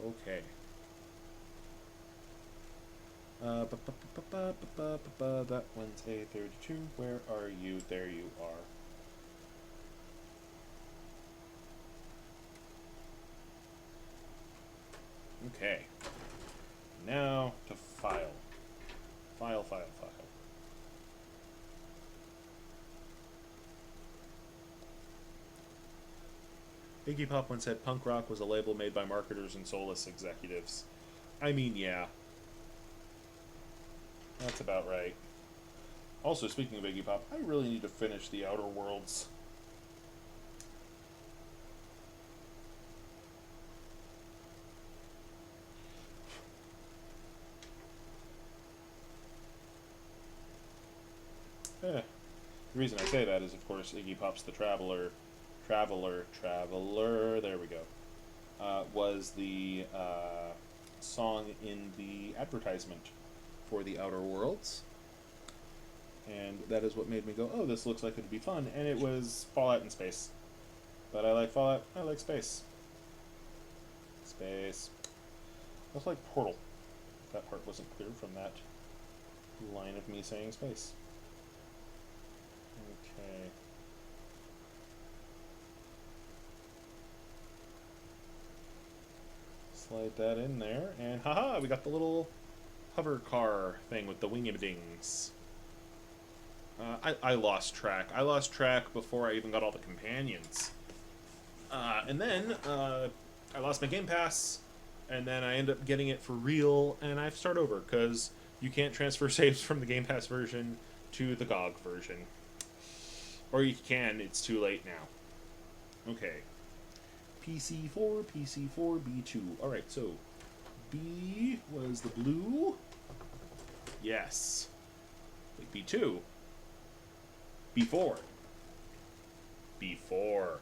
S1: Okay. That one's A32. Where are you? There you are. Okay. Now to file. File. Iggy Pop once said punk rock was a label made by marketers and soulless executives. I mean, yeah. That's about right. Also, speaking of Iggy Pop, I really need to finish The Outer Worlds. The reason I say that is, of course, Iggy Pop's The Traveler, there we go, was the song in the advertisement for The Outer Worlds. And that is what made me go, oh, this looks like it would be fun. And it was Fallout in space. But I like Fallout, I like space. Space. That's like Portal. If that part wasn't clear from that line of me saying space. Okay. Slide that in there, and haha, we got the little hover car thing with the wingy-dings. I lost track. I lost track before I even got all the companions. And then I lost my Game Pass, and then I ended up getting it for real, and I have to start over, because you can't transfer saves from the Game Pass version to the GOG version. Or you can, it's too late now. Okay. PC4, PC4, B2. Alright, so B was the blue. Yes. Wait, B2. B4. B4.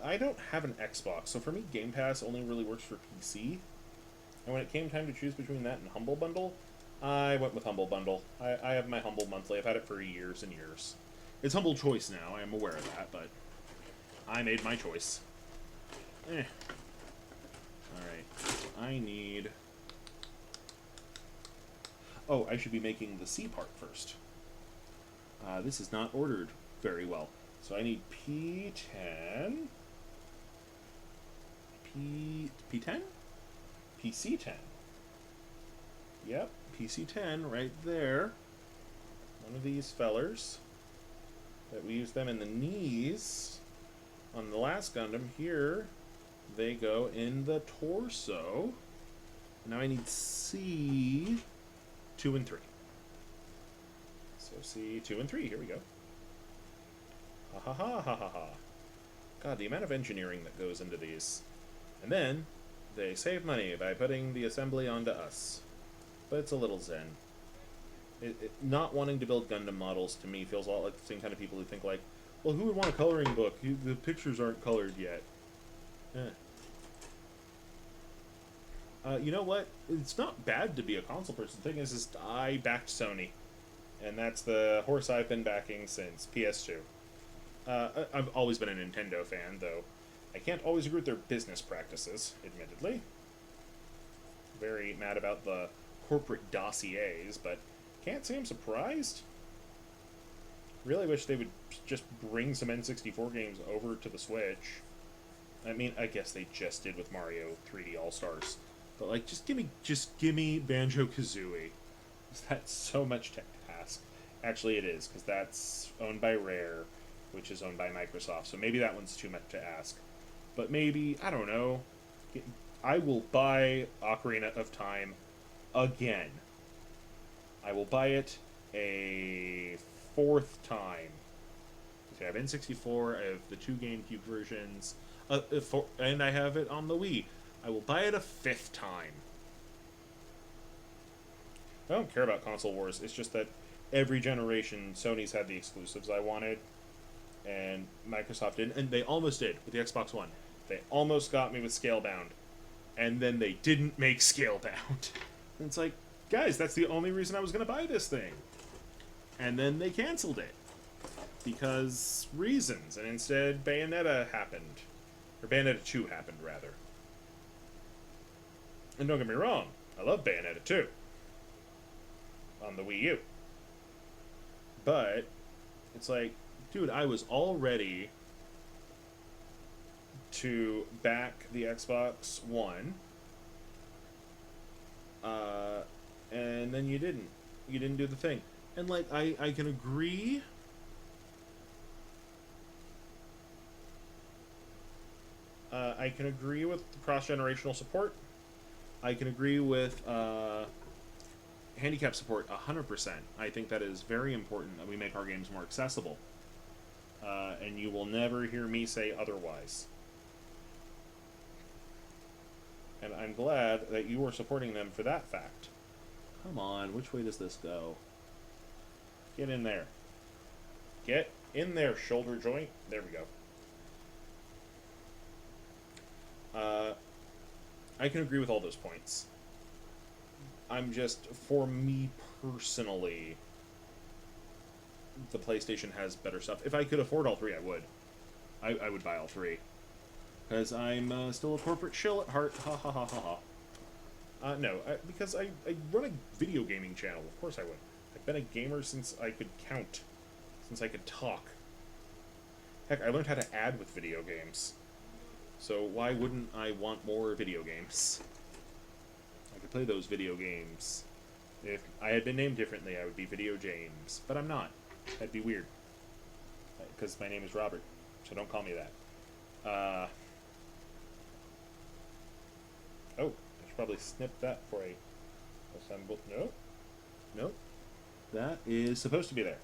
S1: I don't have an Xbox, so for me, Game Pass only really works for PC. And when it came time to choose between that and Humble Bundle, I went with Humble Bundle. I have my Humble Monthly. I've had it for years and years. It's Humble Choice now, I am aware of that, but I made my choice. Alright. I need... Oh, I should be making the C part first. This is not ordered very well. So I need P10... P10? PC10. Yep, PC10 right there. One of these fellers. That we use them in the knees on the last Gundam. Here, they go in the torso. Now I need C 2 and 3. So C 2 and 3. Here we go. Ha ha ha ha ha ha. God, the amount of engineering that goes into these. And then they save money by putting the assembly onto us. But it's a little zen. Not wanting to build Gundam models, to me, feels a lot like the same kind of people who think like, well, who would want a coloring book? The pictures aren't colored yet. You know what? It's not bad to be a console person. The thing is I backed Sony. And that's the horse I've been backing since PS2. I've always been a Nintendo fan, though I can't always agree with their business practices, admittedly. Very mad about the corporate dossiers, but can't say I'm surprised. Really wish they would just bring some N64 games over to the Switch. I mean, I guess they just did with Mario 3D All-Stars. But, like, just give me Banjo-Kazooie. That's so much to ask. Actually, it is, because that's owned by Rare, which is owned by Microsoft. So maybe that one's too much to ask. But maybe, I don't know, I will buy Ocarina of Time again. I will buy it a 4th time. I have N64, I have the 2 GameCube versions, and I have it on the Wii. I will buy it a 5th time. I don't care about console wars, it's just that every generation Sony's had the exclusives I wanted, and Microsoft didn't, and they almost did with the Xbox One. They almost got me with Scalebound, and then they didn't make Scalebound. And it's like, guys, that's the only reason I was going to buy this thing. And then they canceled it. Because reasons. And instead, Bayonetta happened. Or Bayonetta 2 happened, rather. And don't get me wrong, I love Bayonetta 2. On the Wii U. But, it's like, dude, I was all ready to back the Xbox One. And then you didn't. You didn't do the thing. And, like, I can agree. I can agree with the cross-generational support. I can agree with handicap support 100%. I think that is very important that we make our games more accessible. And you will never hear me say otherwise. And I'm glad that you are supporting them for that fact. Come on, which way does this go? Get in there. Get in there, shoulder joint. There we go. I can agree with all those points. I'm just, for me personally, the PlayStation has better stuff. If I could afford all three, I would. I would buy all three. Because I'm still a corporate shill at heart. Ha ha ha ha ha. No, because I run a video gaming channel. Of course I would. I've been a gamer since I could count. Since I could talk. Heck, I learned how to add with video games. So why wouldn't I want more video games? I could play those video games. If I had been named differently, I would be Video James. But I'm not. That'd be weird. Because my name is Robert. So don't call me that. Oh, I should probably snip that for a assemble. Nope. Nope. That is supposed to be there.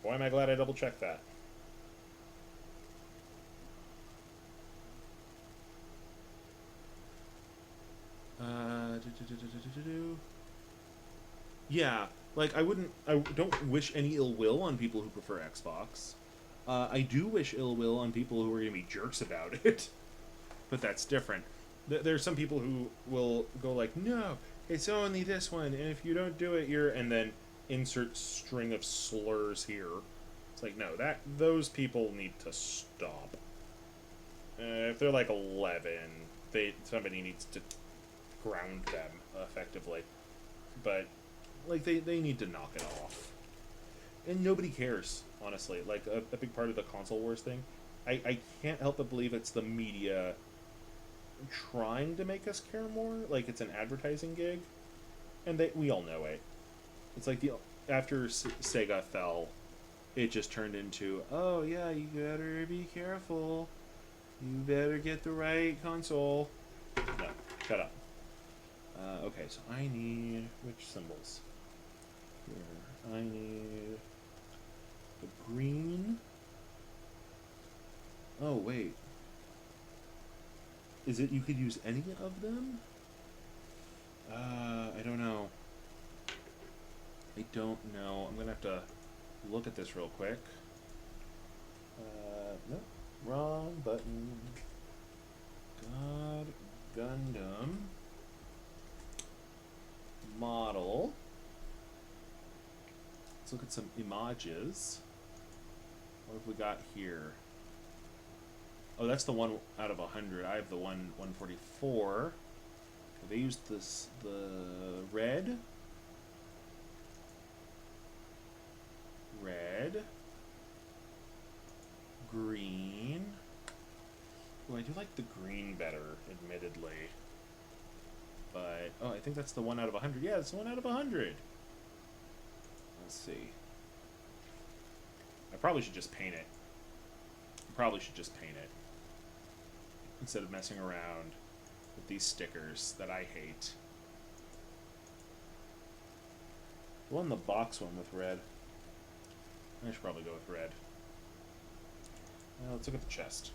S1: Boy, am I glad I double-checked that. Yeah, like, I don't wish any ill will on people who prefer Xbox. I do wish ill will on people who are going to be jerks about it. But that's different. There's some people who will go like, no, it's only this one, and if you don't do it, you're... And then insert string of slurs here. It's like, no, those people need to stop. If they're like 11, somebody needs to ground them effectively. But, like, they need to knock it off. And nobody cares, honestly. Like, a big part of the console wars thing, I can't help but believe it's the media trying to make us care more. Like, it's an advertising gig. And we all know it. It's like after Sega fell, it just turned into, oh yeah, you better be careful. You better get the right console. No, shut up. Okay, so I need which symbols? Here, I need the green. Oh wait, is it you could use any of them? I don't know. I don't know. I'm gonna have to look at this real quick. Nope. Wrong button. Gundam. Model. Let's look at some images. What have we got here? Oh, that's the 1 out of 100. I have the 144. They used the red. Red. Green. Oh, I do like the green better, admittedly. But, oh, I think that's the 1 out of 100. Yeah, it's the 1 out of 100. Let's see. I probably should just paint it. Instead of messing around with these stickers that I hate. The one in the box one with red. I should probably go with red. Let's look at the chest.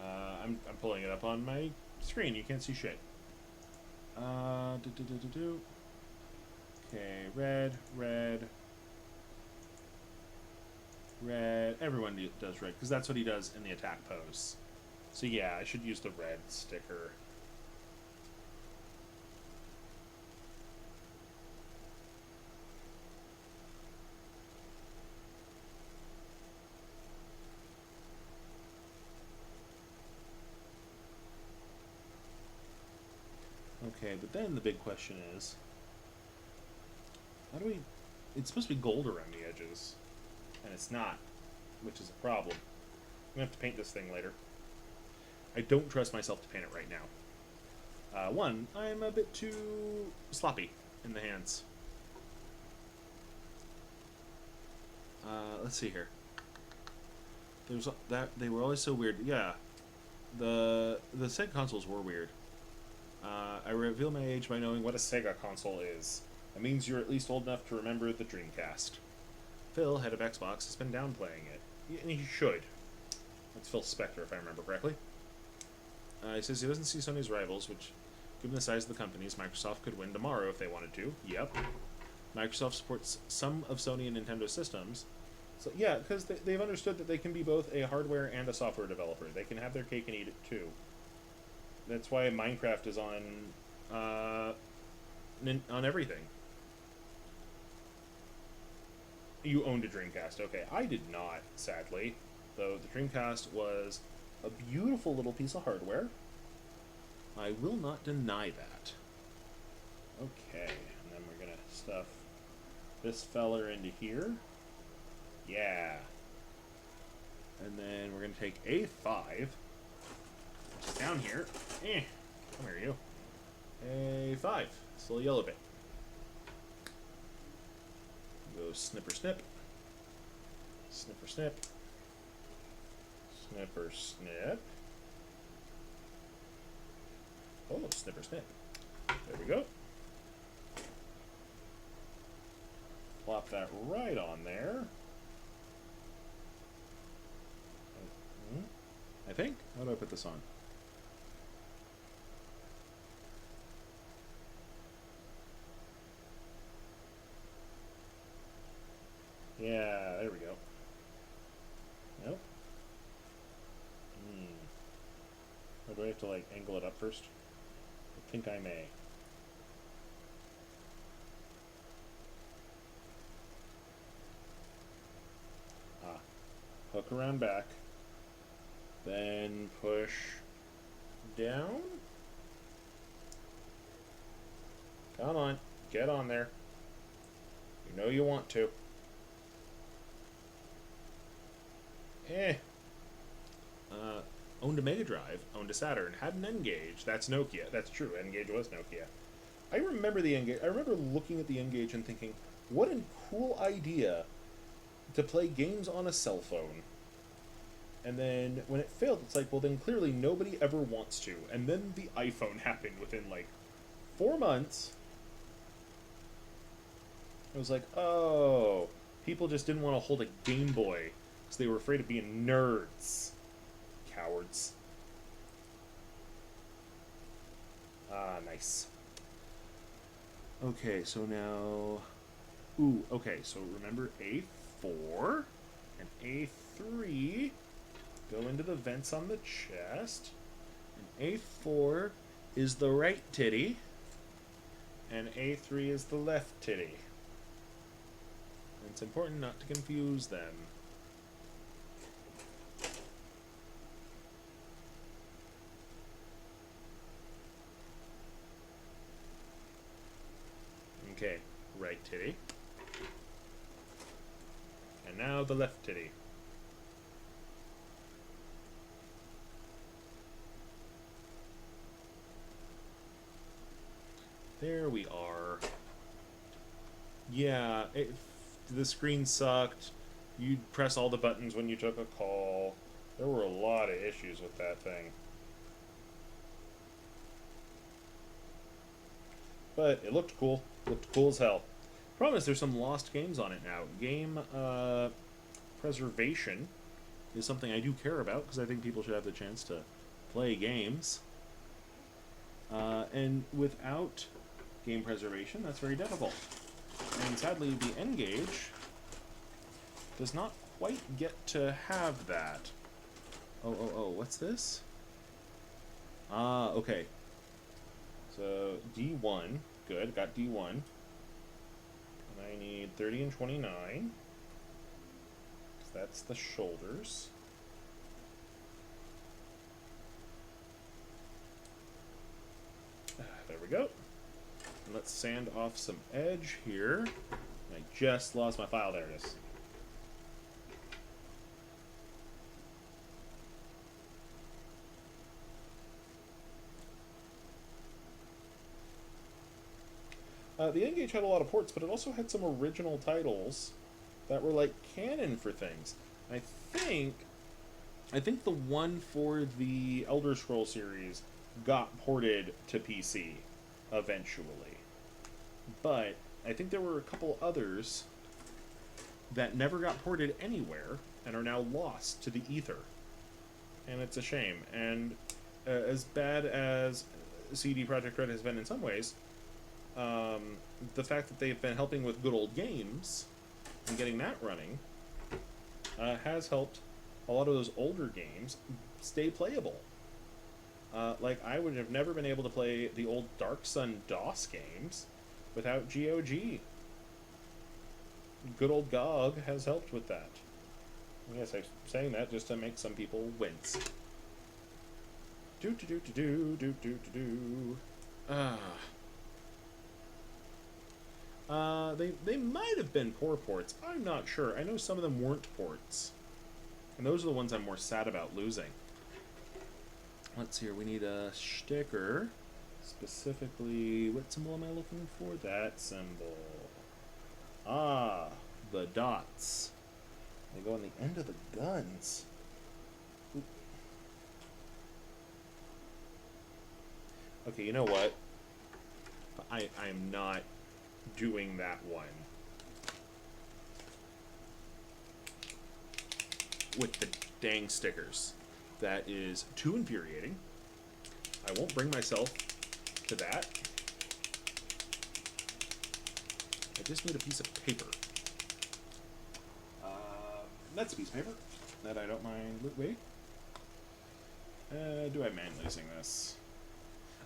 S1: I'm pulling it up on my screen. You can't see shit. Okay, red. Everyone does red, because that's what he does in the attack pose. So yeah, I should use the red sticker. Okay, but then the big question is, how do we... It's supposed to be gold around the edges, and it's not, which is a problem. I'm going to have to paint this thing later. I don't trust myself to paint it right now. One, I'm a bit too sloppy in the hands. Let's see here. There's that they were always so weird. Yeah, the Sega consoles were weird. I reveal my age by knowing what a Sega console is. That means you're at least old enough to remember the Dreamcast. Phil, head of Xbox, has been downplaying it. And he should. That's Phil Spector, if I remember correctly. He says he doesn't see Sony's rivals, which Given the size of the companies, Microsoft could win tomorrow if they wanted to. Yep. Microsoft supports some of Sony and Nintendo systems. So yeah, because they've understood that they can be both a hardware and a software developer. They can have their cake and eat it too. That's why Minecraft is on everything. You owned a Dreamcast. Okay, I did not, sadly. Though the Dreamcast was a beautiful little piece of hardware. I will not deny that. Okay, and then we're gonna stuff this feller into here. Yeah. And then we're gonna take A5, which is down here. Come here, you. A5. This little yellow bit. Go snipper snip. Snipper snip. Snipper snip. Oh, snipper snip. There we go. Plop that right on there. I think. How do I put this on? Yeah, there we go. Nope. Or do I have to, like, angle it up first? I think I may. Hook around back. Then push down. Come on, get on there. You know you want to. Owned a Mega Drive, owned a Saturn, had an N-Gage. That's Nokia. That's true. N-Gage was Nokia. I remember the N-Gage. I remember looking at the N-Gage and thinking, what a cool idea to play games on a cell phone. And then when it failed, it's like, well, then clearly nobody ever wants to. And then the iPhone happened within like 4 months. It was like, oh, people just didn't want to hold a Game Boy because they were afraid of being nerds. Cowards. Ah, nice. Okay, so now... Ooh, okay, so remember A4 and A3 go into the vents on the chest. And A4 is the right titty, and A3 is the left titty. And it's important not to confuse them. Okay, right titty. And now the left titty. There we are. Yeah, the screen sucked. You'd press all the buttons when you took a call. There were a lot of issues with that thing. But it looked cool. Looked cool as hell. Problem is, there's some lost games on it now. Game preservation is something I do care about because I think people should have the chance to play games. And without game preservation, that's very difficult. And sadly, the N-Gage does not quite get to have that. Oh, what's this? Ah, okay. So, D1. Good, got D1. And I need 30 and 29. 'Cause that's the shoulders. There we go. And let's sand off some edge here. I just lost my file. There it is. The N-Gage had a lot of ports, but it also had some original titles that were like canon for things. I think the one for the Elder Scrolls series got ported to PC eventually. But I think there were a couple others that never got ported anywhere and are now lost to the ether. And it's a shame. And as bad as CD Projekt Red has been in some ways, the fact that they've been helping with good old games and getting that running has helped a lot of those older games stay playable. Like, I would have never been able to play the old Dark Sun DOS games without GOG. Good old GOG has helped with that. Yes, I'm saying that just to make some people wince. Do do do do do do do do. They might have been poor ports. I'm not sure. I know some of them weren't ports, and those are the ones I'm more sad about losing. Let's see here. We need a sticker. Specifically, what symbol am I looking for? That symbol. Ah, the dots. They go on the end of the guns. Oop. Okay, you know what? I'm not doing that one. With the dang stickers. That is too infuriating. I won't bring myself to that. I just need a piece of paper. That's a piece of paper that I don't mind. Wait. Do I mind losing this?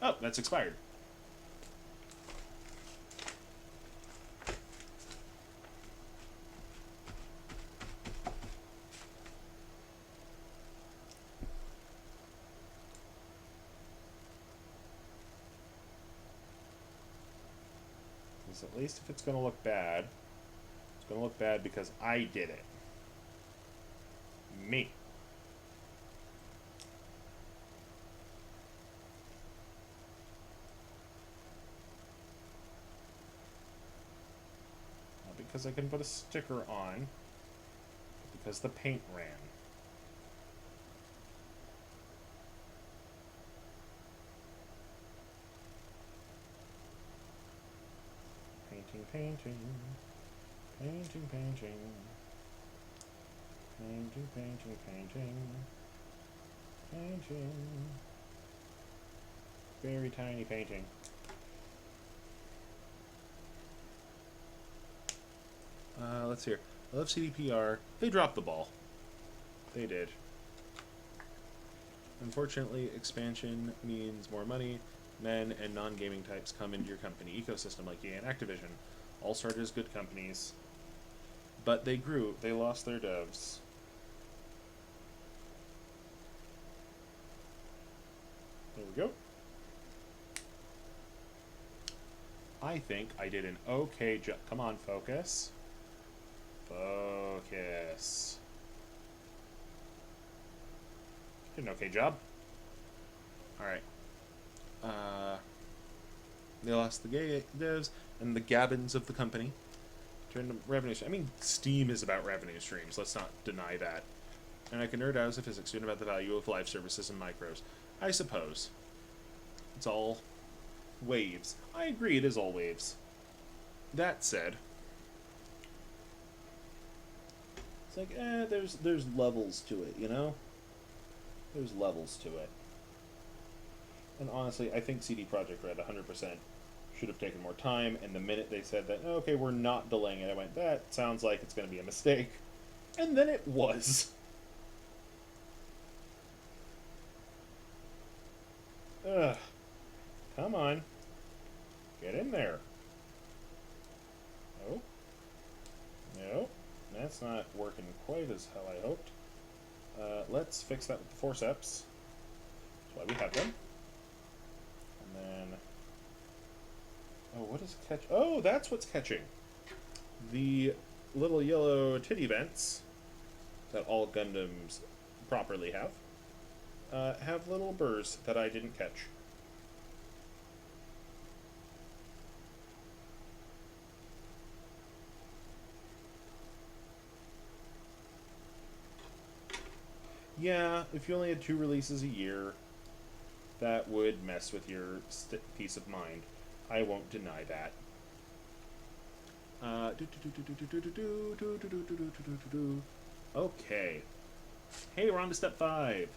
S1: Oh, that's expired. Because at least if it's going to look bad, it's going to look bad because I did it. Me. Not because I can put a sticker on, but because the paint ran. Painting, painting, painting, painting. Painting, painting, painting, painting. Very tiny painting. Let's hear. I love CDPR. They dropped the ball. They did. Unfortunately, expansion means more money. Men and non-gaming types come into your company ecosystem like EA and Activision. All started as good companies. But they grew. They lost their devs. There we go. I think I did an okay job. Come on, focus. Focus. Did an okay job. Alright. They lost the gay devs and the gabbins of the company. Turned to revenue streams. I mean, Steam is about revenue streams. Let's not deny that. And I can nerd out as a physics student about the value of live services and micros. I suppose. It's all waves. I agree, it is all waves. That said, it's like, there's levels to it, you know? There's levels to it. And honestly, I think CD Projekt Red 100% should have taken more time, and the minute they said that, oh, okay, we're not delaying it, I went, that sounds like it's going to be a mistake. And then it was. Ugh. Come on. Get in there. Oh. No. That's not working quite as how I hoped. Let's fix that with the forceps. That's why we have them. And then... oh, what is catch? Oh, that's what's catching. The little yellow titty vents that all Gundams properly have little burrs that I didn't catch. Yeah, if you only had 2 releases a year, that would mess with your peace of mind. I won't deny that. Okay. Hey, we're on to step 5.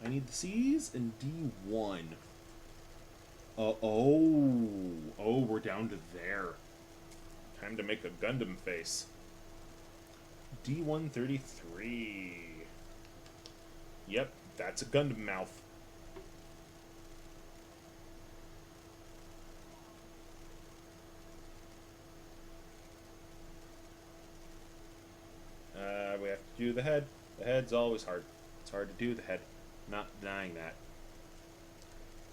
S1: I need the C's and D1. Oh, we're down to there. Time to make a Gundam face. D133. Yep, that's a Gundam mouth. We have to do the head. The head's always hard. It's hard to do the head. Not denying that.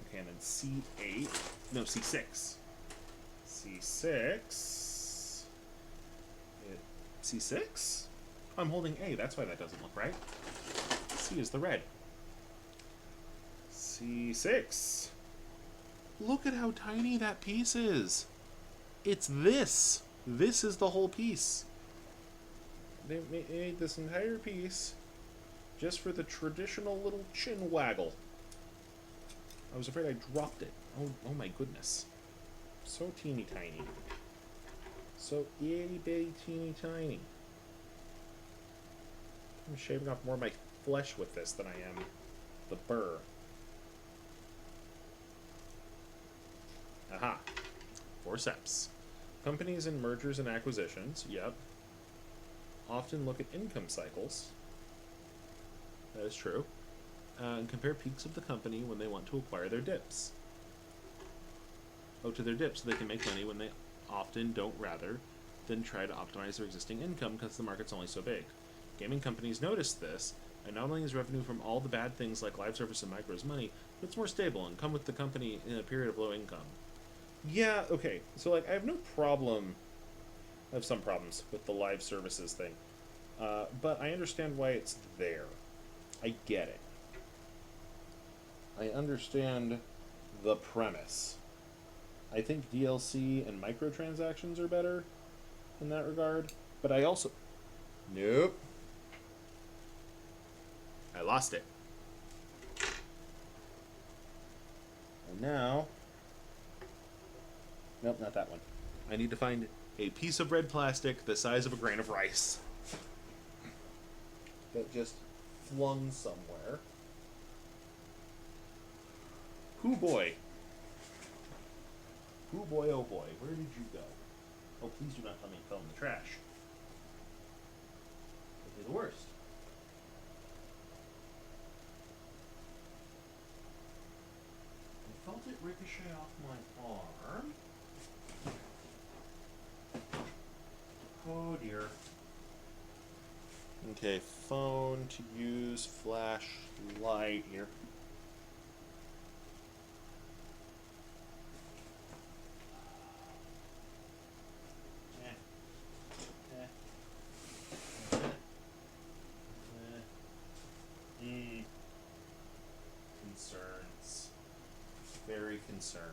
S1: Okay, and then C8. No, C6. C6. C6? I'm holding A. That's why that doesn't look right. C is the red. C6. Look at how tiny that piece is. It's this. This is the whole piece. They made this entire piece just for the traditional little chin waggle. I was afraid I dropped it. Oh my goodness. So teeny tiny. So itty bitty teeny tiny. I'm shaving off more of my flesh with this than I am the burr. Aha. Forceps. Companies in mergers and acquisitions, yep, often look at income cycles. That is true. And compare peaks of the company when they want to acquire their dips. To their dips so they can make money when they often don't, rather than try to optimize their existing income because the market's only so big. Gaming companies notice this, and not only is revenue from all the bad things like live service and micros money, but it's more stable and come with the company in a period of low income. Yeah, okay, so like I have no problem, I have some problems with the live services thing, but I understand why it's there. I get it. I understand the premise. I think DLC and microtransactions are better in that regard, but I also... Nope. I lost it. And now... Nope, not that one. I need to find a piece of red plastic the size of a grain of rice. That just flung somewhere. Hoo boy. Hoo boy, oh boy. Where did you go? Oh, please do not tell me it fell in the trash. That'd be the worst. I felt it ricochet off my arm. Oh dear. Okay, phone to use, flashlight here. Concerns. Very concerned.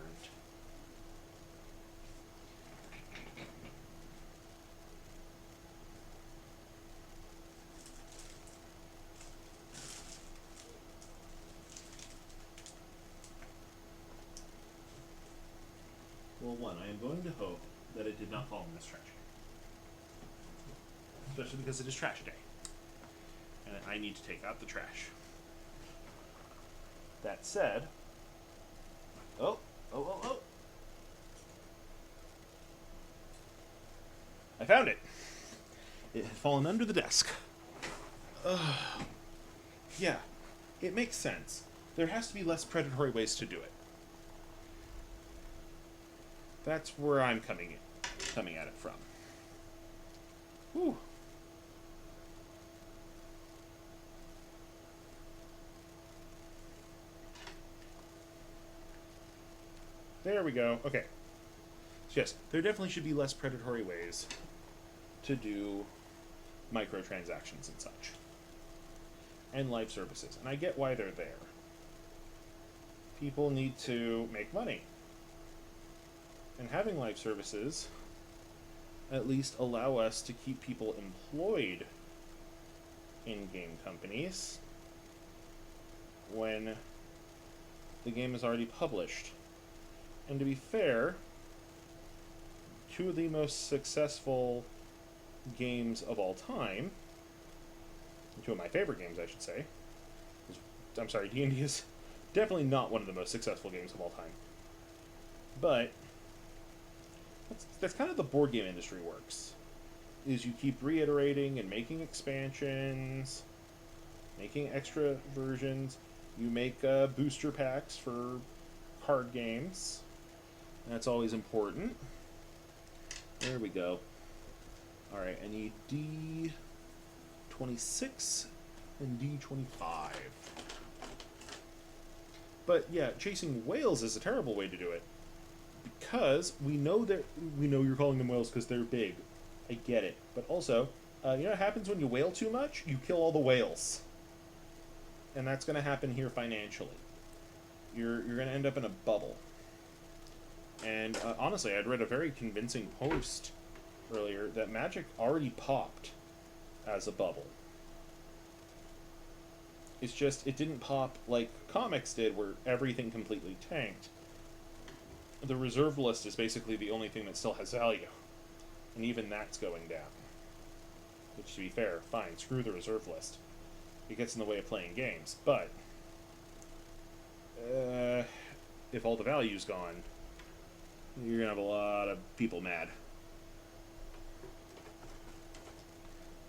S1: Well, one, I am going to hope that it did not fall in this trash. Especially because it is trash day. And I need to take out the trash. That said... Oh! I found it! It had fallen under the desk. Yeah, it makes sense. There has to be less predatory ways to do it. That's where I'm coming at it from. Whew. There we go. Okay. So yes, there definitely should be less predatory ways to do microtransactions and such. And live services. And I get why they're there. People need to make money. And having live services at least allow us to keep people employed in game companies when the game is already published. And to be fair, two of the most successful games of all time, two of my favorite games, I should say, I'm sorry, D&D is definitely not one of the most successful games of all time. But that's kind of the board game industry works. Is you keep reiterating and making expansions, making extra versions. You make booster packs for card games. That's always important. There we go. Alright, I need D26 and D25. But yeah, chasing whales is a terrible way to do it. Because we know you're calling them whales because they're big. I get it. But also, you know what happens when you whale too much? You kill all the whales. And that's going to happen here financially. You're going to end up in a bubble. And honestly, I'd read a very convincing post earlier that Magic already popped as a bubble. It's just, it didn't pop like comics did, where everything completely tanked. The reserve list is basically the only thing that still has value. And even that's going down. Which, to be fair, fine, screw the reserve list. It gets in the way of playing games. But, if all the value's gone, you're gonna have a lot of people mad.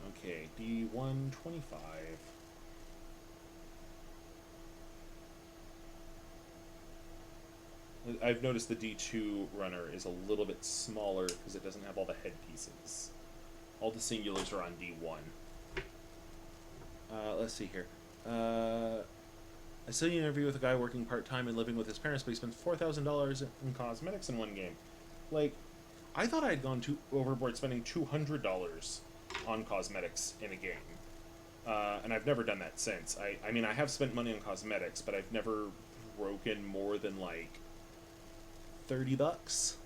S1: Okay, D125. I've noticed the D2 runner is a little bit smaller because it doesn't have all the head pieces. All the singulars are on D1. Let's see here. I saw an interview with a guy working part-time and living with his parents, but he spends $4,000 in cosmetics in one game. Like, I thought I had gone overboard spending $200 on cosmetics in a game. And I've never done that since. I mean, I have spent money on cosmetics, but I've never broken more than, like, $30.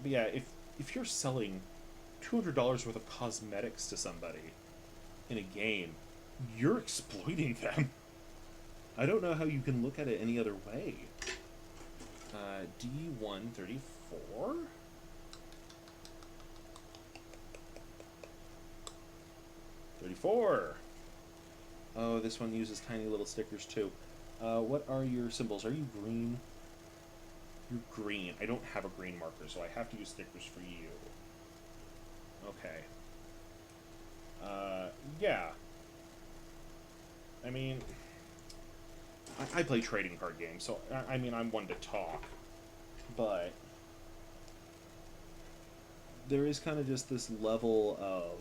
S1: But yeah, if you're selling $200 worth of cosmetics to somebody in a game, you're exploiting them. I don't know how you can look at it any other way. D134? $34! Oh, this one uses tiny little stickers too. What are your symbols? Are you green? You're green. I don't have a green marker, so I have to use stickers for you. Okay. Yeah. I mean, I play trading card games, so, I mean, I'm one to talk. But there is kind of just this level of,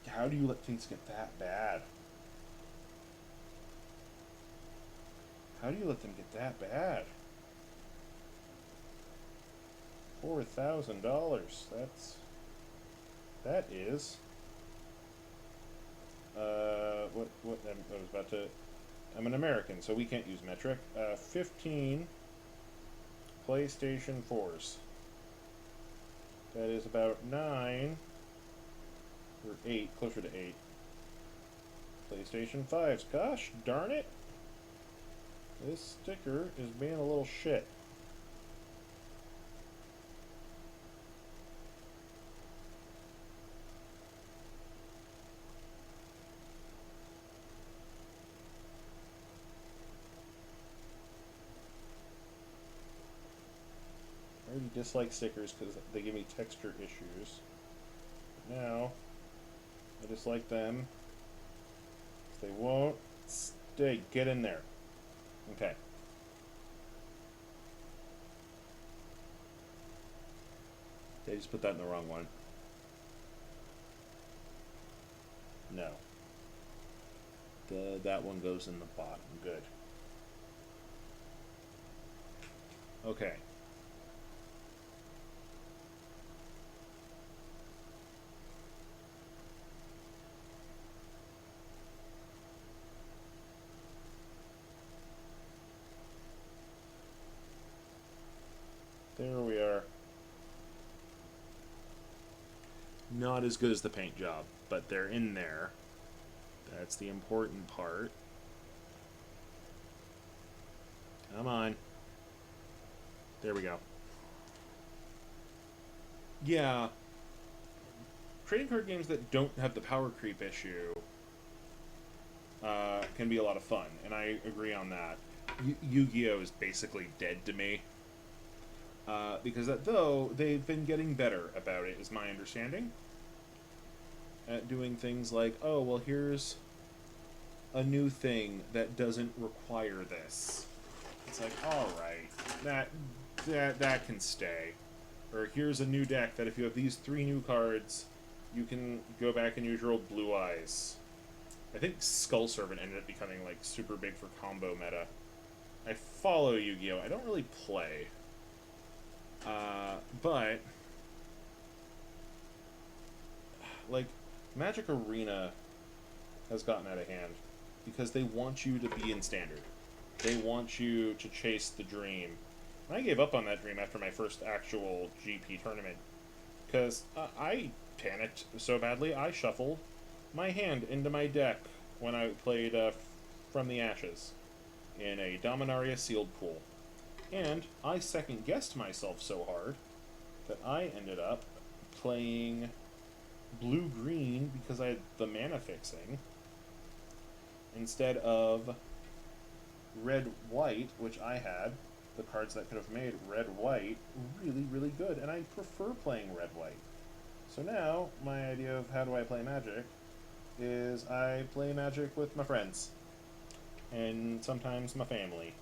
S1: how do you let things get that bad? How do you let them get that bad? $4,000. That is. What? I was about to. I'm an American, so we can't use metric. 15 PlayStation 4s. That is about 9 or 8, closer to 8. PlayStation 5s. Gosh darn it! This sticker is being a little shit. I already dislike stickers because they give me texture issues. But now, I dislike them. They won't stay. Get in there. Okay. They just put that in the wrong one. No. That one goes in the bottom. Good. Okay. There we are. Not as good as the paint job, but they're in there. That's the important part. Come on. There we go. Yeah. Trading card games that don't have the power creep issue can be a lot of fun, and I agree on that. Yu-Gi-Oh is basically dead to me. Because though they've been getting better about it, is my understanding. At doing things like, oh, well, here's a new thing that doesn't require this. It's like, all right, that can stay. Or here's a new deck that if you have these 3 new cards, you can go back and use your old Blue Eyes. I think Skull Servant ended up becoming like super big for combo meta. I follow Yu-Gi-Oh! I don't really play. But like Magic Arena has gotten out of hand because they want you to be in standard. They want you to chase the dream. And I gave up on that dream after my first actual GP tournament because I panicked so badly I shuffled my hand into my deck when I played From the Ashes in a Dominaria sealed pool. And I second-guessed myself so hard that I ended up playing blue-green because I had the mana fixing instead of red-white, which I had the cards that could have made red-white really, really good, and I prefer playing red-white. So now, my idea of how do I play Magic is I play Magic with my friends, and sometimes my family.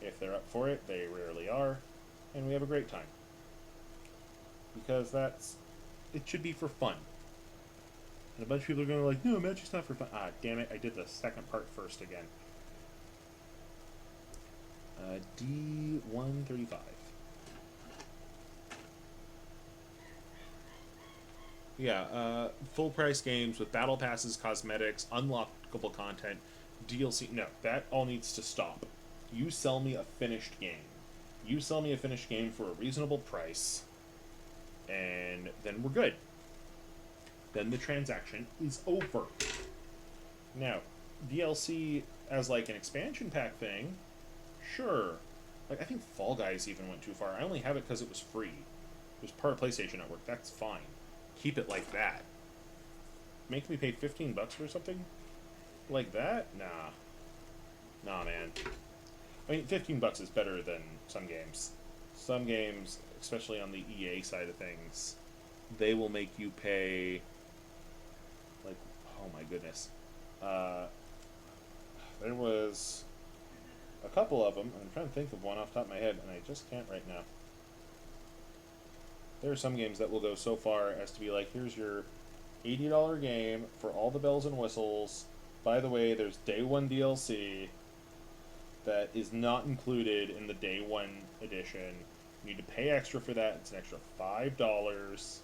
S1: If they're up for it, they rarely are, and we have a great time. Because it should be for fun. And a bunch of people are going to be like, no, Magic's not for fun. Ah, damn it, I did the second part first again. D135. Yeah, full price games with battle passes, cosmetics, unlockable content, DLC. No, that all needs to stop. You sell me a finished game. You sell me a finished game for a reasonable price, and then we're good. Then the transaction is over. Now, DLC as like an expansion pack thing, sure. Like, I think Fall Guys even went too far. I only have it because it was free. It was part of PlayStation Network. That's fine. Keep it like that. Make me pay $15 for something like that? Nah. Nah, man. I mean, $15 is better than some games. Some games, especially on the EA side of things, they will make you pay, like, oh my goodness. There was a couple of them. I'm trying to think of one off the top of my head, and I just can't right now. There are some games that will go so far as to be like, here's your $80 game for all the bells and whistles. By the way, there's day 1 DLC that is not included in the day 1 edition. You need to pay extra for that. It's an extra $5.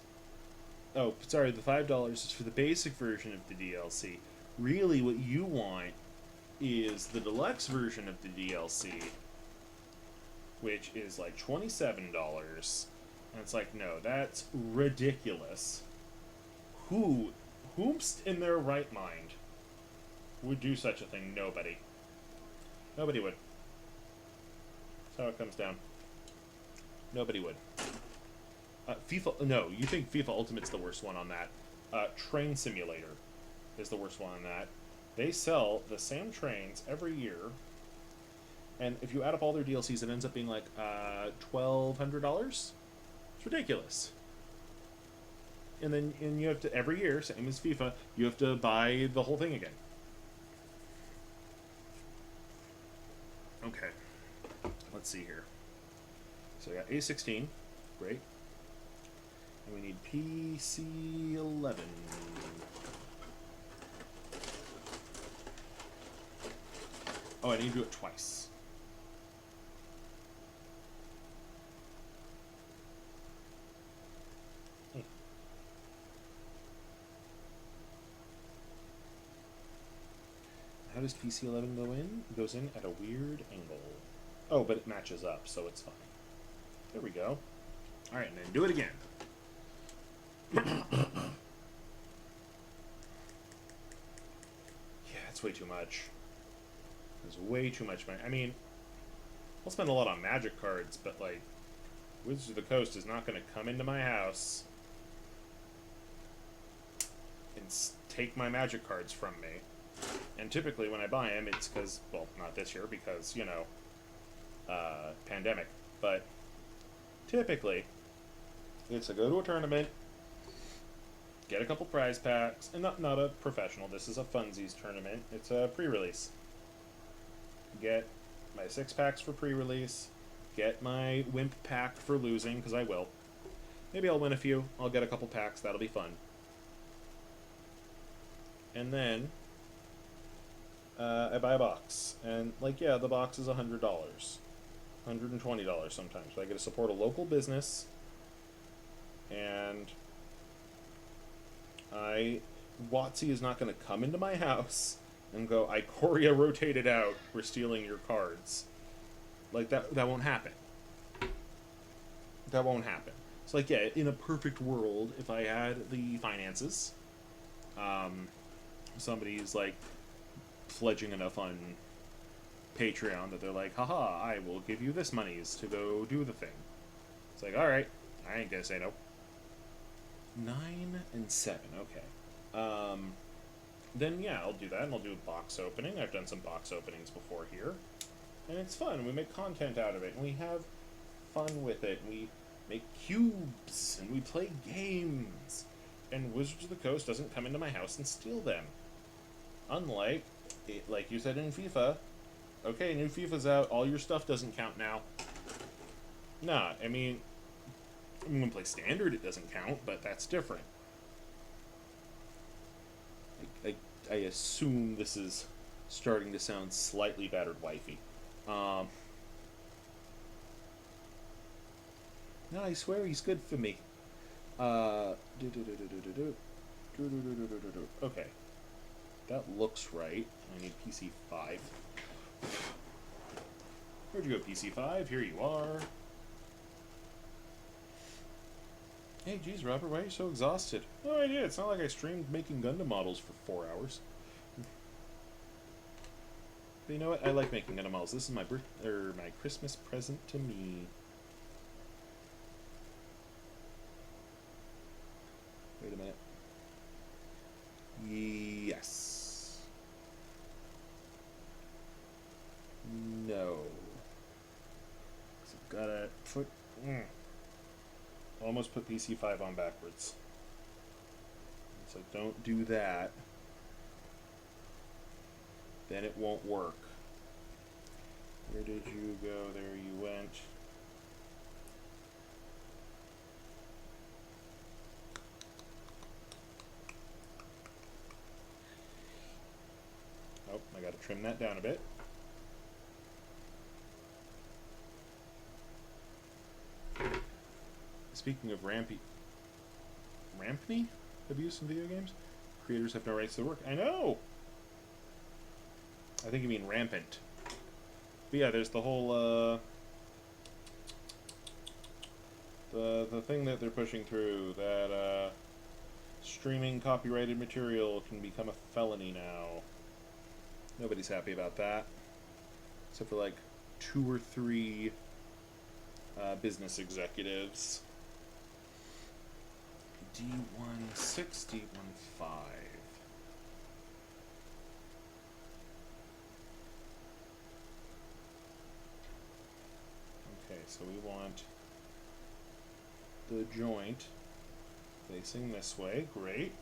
S1: Oh, sorry, the $5 is for the basic version of the DLC. Really, what you want is the deluxe version of the DLC, which is like $27. And it's like, no, that's ridiculous. Whomst in their right mind would do such a thing? Nobody. Nobody would. That's how it comes down. Nobody would. FIFA, no, you think FIFA Ultimate's the worst one on that. Train Simulator is the worst one on that. They sell the same trains every year, and if you add up all their DLCs, it ends up being like $1,200. It's ridiculous. And then you have to, every year, same as FIFA, you have to buy the whole thing again. Okay. Let's see here. So we got A16. Great. And we need PC11. Oh, I need to do it twice. How does PC11 go in? It goes in at a weird angle. Oh, but it matches up, so it's fine. There we go. Alright, and then do it again. Yeah, it's way too much. It's way too much money. I mean, I'll spend a lot on Magic cards, but, like, Wizards of the Coast is not going to come into my house and take my Magic cards from me And typically when I buy them, it's because, well, not this year because, you know, pandemic. But typically, it's to go to a tournament, get a couple prize packs, and not a professional. This is a funsies tournament. It's a pre-release. Get my 6 packs for pre-release. Get my wimp pack for losing, because I will. Maybe I'll win a few. I'll get a couple packs. That'll be fun. And then I buy a box. And, like, yeah, the box is $100. $120 sometimes. So I get to support a local business. And WotC is not going to come into my house and go, Ikoria rotated out, we're stealing your cards. Like, that won't happen. That won't happen. So, like, yeah, in a perfect world, if I had the finances, somebody's, like, pledging enough on Patreon that they're like, haha, I will give you this monies to go do the thing. It's like, alright, I ain't gonna say no. 9 and 7, okay. Then, yeah, I'll do that, and I'll do a box opening. I've done some box openings before here. And it's fun, and we make content out of it, and we have fun with it, and we make cubes, and we play games. And Wizards of the Coast doesn't come into my house and steal them. Unlike, like you said in FIFA, okay, new FIFA's out, all your stuff doesn't count now. Nah, I mean, when we play Standard, it doesn't count, but that's different. I assume this is starting to sound slightly battered wifey. No, I swear he's good for me. Okay. That looks right. I need PC 5. Where'd you go, PC 5? Here you are. Hey, geez, Robert, why are you so exhausted? No idea. It's not like I streamed making Gundam models for 4 hours. But you know what? I like making Gundam models. This is my my Christmas present to me. Wait a minute. Yes. No. So gotta put. Almost put PC 5 on backwards. So don't do that. Then it won't work. Where did you go? There you went. Oh, I gotta trim that down a bit. Speaking of rampy abuse in video games, creators have no rights to their work. I know! I think you mean rampant. But yeah, there's the whole, the thing that they're pushing through, that, streaming copyrighted material can become a felony now. Nobody's happy about that. Except for, like, 2 or 3, business executives. D16, D15. Okay, so we want the joint facing this way. Great.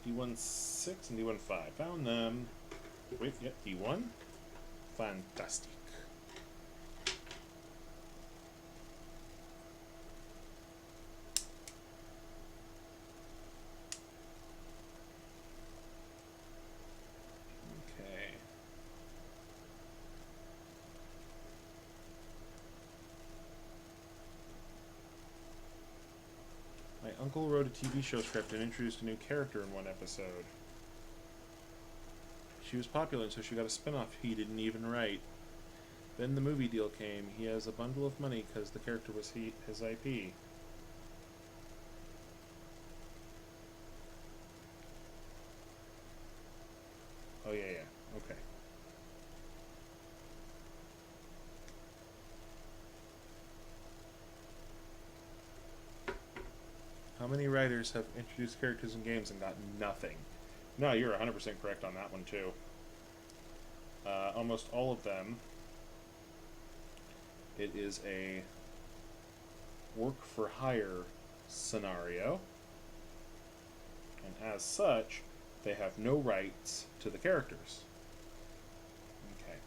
S1: D16 and D15. Found them. Wait, yep, D1. Fantastic. My uncle wrote a TV show script and introduced a new character in one episode. She was popular, and so she got a spin-off he didn't even write. Then the movie deal came. He has a bundle of money because the character was his IP. Oh, yeah, yeah. Okay. How many writers have introduced characters in games and got nothing? No, you're 100% correct on that one, too. almost all of them, it is a work for hire scenario, and as such, they have no rights to the characters. Okay.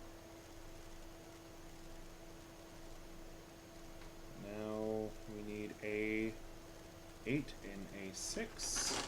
S1: Now we need a 8 and a 6.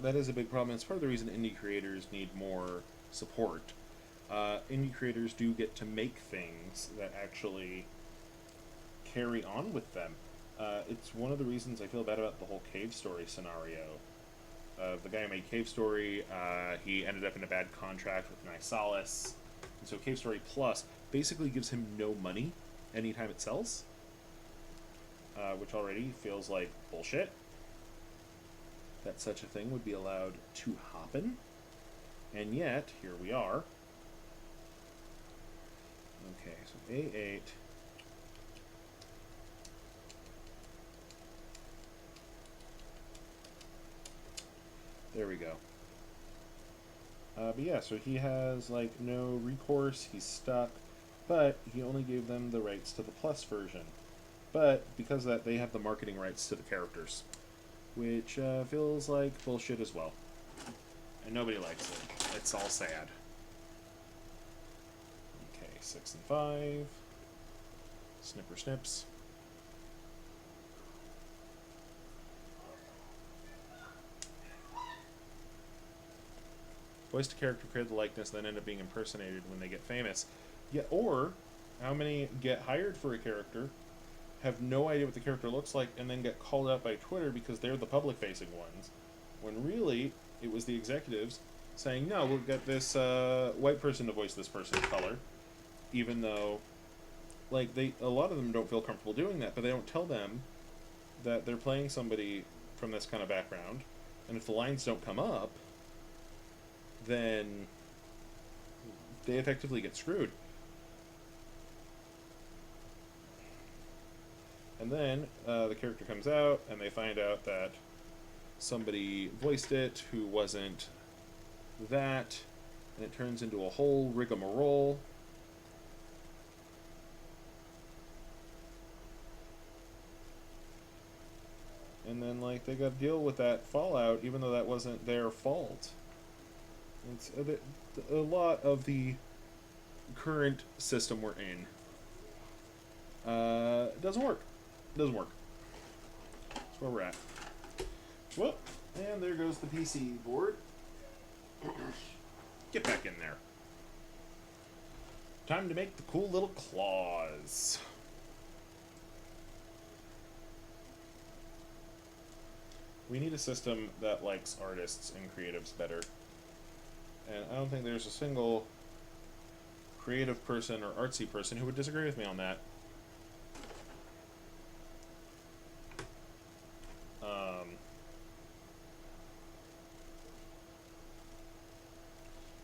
S1: That is a big problem. It's part of the reason indie creators need more support. Indie creators do get to make things that actually carry on with them. It's one of the reasons I feel bad about the whole Cave Story scenario. The guy who made Cave Story, he ended up in a bad contract with Nisalis. And so Cave Story Plus basically gives him no money anytime it sells, which already feels like bullshit. That such a thing would be allowed to happen. And yet, here we are. Okay, so A8. There we go. But yeah, so he has, like, no recourse, he's stuck, but he only gave them the rights to the Plus version. But, because of that, they have the marketing rights to the characters, which feels like bullshit as well. And nobody likes it. It's all sad. Okay, 6 and 5. Snipper snips. Voiced a character, create the likeness, then end up being impersonated when they get famous. Yeah, or how many get hired for a character, have no idea what the character looks like, and then get called out by Twitter because they're the public-facing ones, when really it was the executives saying, no, we'll get this white person to voice this person of color, even though, like, a lot of them don't feel comfortable doing that, but they don't tell them that they're playing somebody from this kind of background, and if the lines don't come up, then they effectively get screwed. And then the character comes out, and they find out that somebody voiced it who wasn't that, and it turns into a whole rigmarole. And then, like, they got to deal with that fallout, even though that wasn't their fault. It's a lot of the current system we're in doesn't work. Doesn't work. That's where we're at. Well, and there goes the PC board. Get back in there. Time to make the cool little claws. We need a system that likes artists and creatives better. And I don't think there's a single creative person or artsy person who would disagree with me on that.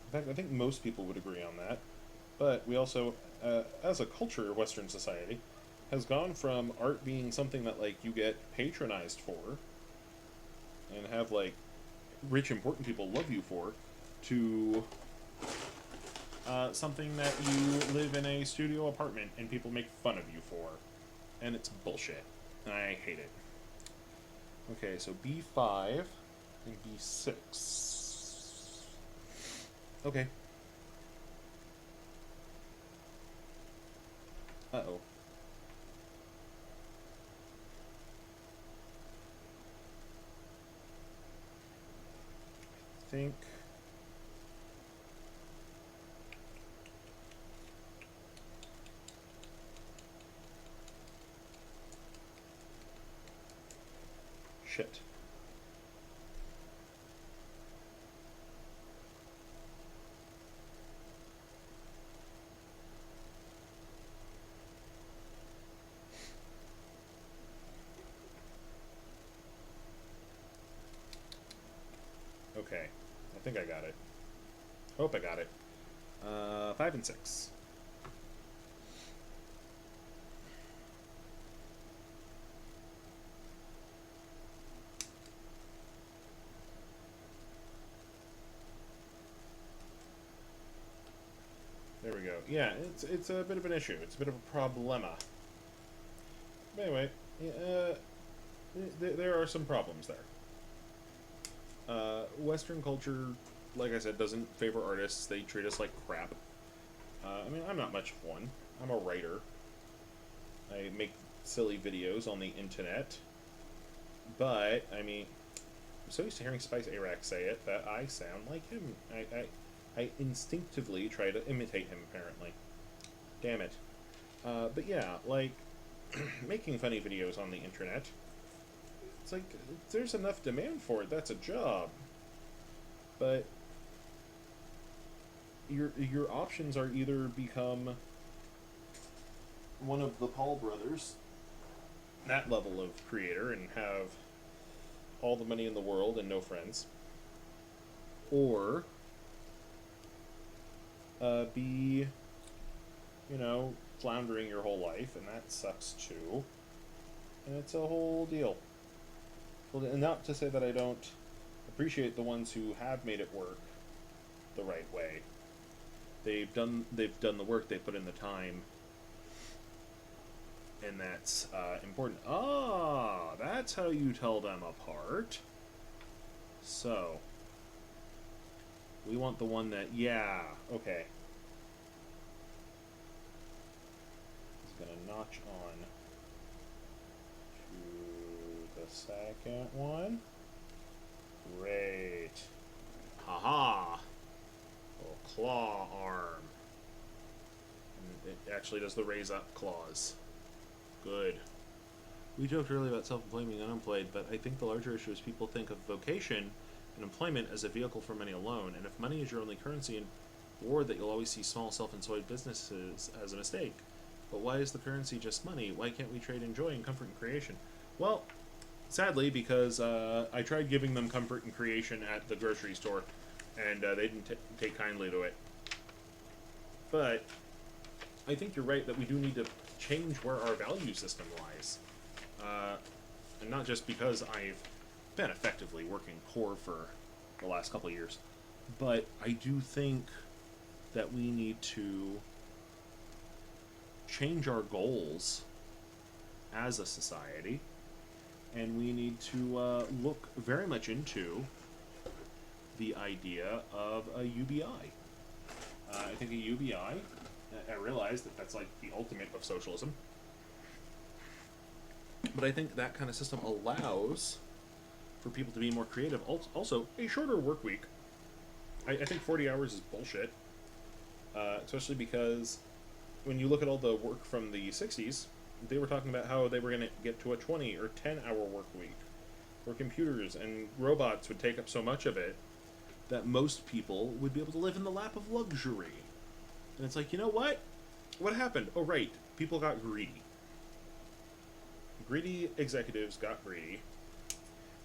S1: In fact, I think most people would agree on that. But we also, as a culture, Western society, has gone from art being something that, like, you get patronized for, and have, like, rich, important people love you for, to something that you live in a studio apartment and people make fun of you for. And it's bullshit. And I hate it. Okay, so B5 and B6. Okay. Uh-oh. I think... Shit. I think I got it. Hope I got it. 5 and 6. There we go. Yeah, it's a bit of an issue. It's a bit of a problema. But anyway, there are some problems there. Western culture, like I said, doesn't favor artists. They treat us like crap. I mean, I'm not much of one. I'm a writer. I make silly videos on the internet. But, I mean, I'm so used to hearing Spice Arac say it that I sound like him. I instinctively try to imitate him, apparently. Damn it. But yeah, like, making funny videos on the internet, it's like, if there's enough demand for it, that's a job. But your options are either become one of the Paul brothers, that level of creator, and have all the money in the world and no friends, or be, you know, floundering your whole life, and that sucks too. And it's a whole deal. Well, and not to say that I don't appreciate the ones who have made it work the right way. They've done the work, they put in the time, and that's important. Ah, that's how you tell them apart. So, we want the one that, yeah, okay. It's gonna notch on to the second one. Great. Haha. Little claw arm. And it actually does the raise up claws. Good. We joked earlier about self-employment and unemployed, but I think the larger issue is people think of vocation and employment as a vehicle for money alone, and if money is your only currency in war, that you'll always see small self-employed businesses as a mistake. But why is the currency just money? Why can't we trade in joy and comfort and creation? Well, sadly, because I tried giving them comfort and creation at the grocery store, and they didn't take kindly to it. But I think you're right that we do need to change where our value system lies. And not just because I've been effectively working poor for the last couple of years, but I do think that we need to change our goals as a society, and we need to look very much into the idea of a UBI. I think a UBI, I realize that that's like the ultimate of socialism, but I think that kind of system allows for people to be more creative. Also, a shorter work week. I think 40 hours is bullshit, especially because when you look at all the work from the 60s, they were talking about how they were going to get to a 20 or 10-hour work week, where computers and robots would take up so much of it that most people would be able to live in the lap of luxury. And it's like, you know what? What happened? Oh, right. People got greedy. Greedy executives got greedy.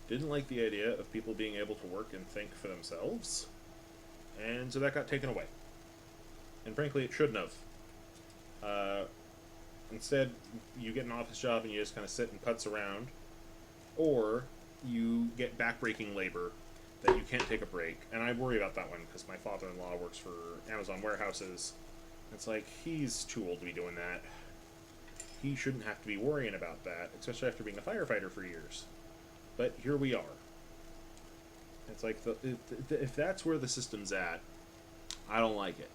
S1: Didn't like the idea of people being able to work and think for themselves. And so that got taken away. And frankly, it shouldn't have. Instead, you get an office job and you just kind of sit and putz around. Or you get backbreaking labor that you can't take a break. And I worry about that one because my father-in-law works for Amazon warehouses. It's like, he's too old to be doing that. He shouldn't have to be worrying about that, especially after being a firefighter for years. But here we are. It's like, if that's where the system's at, I don't like it.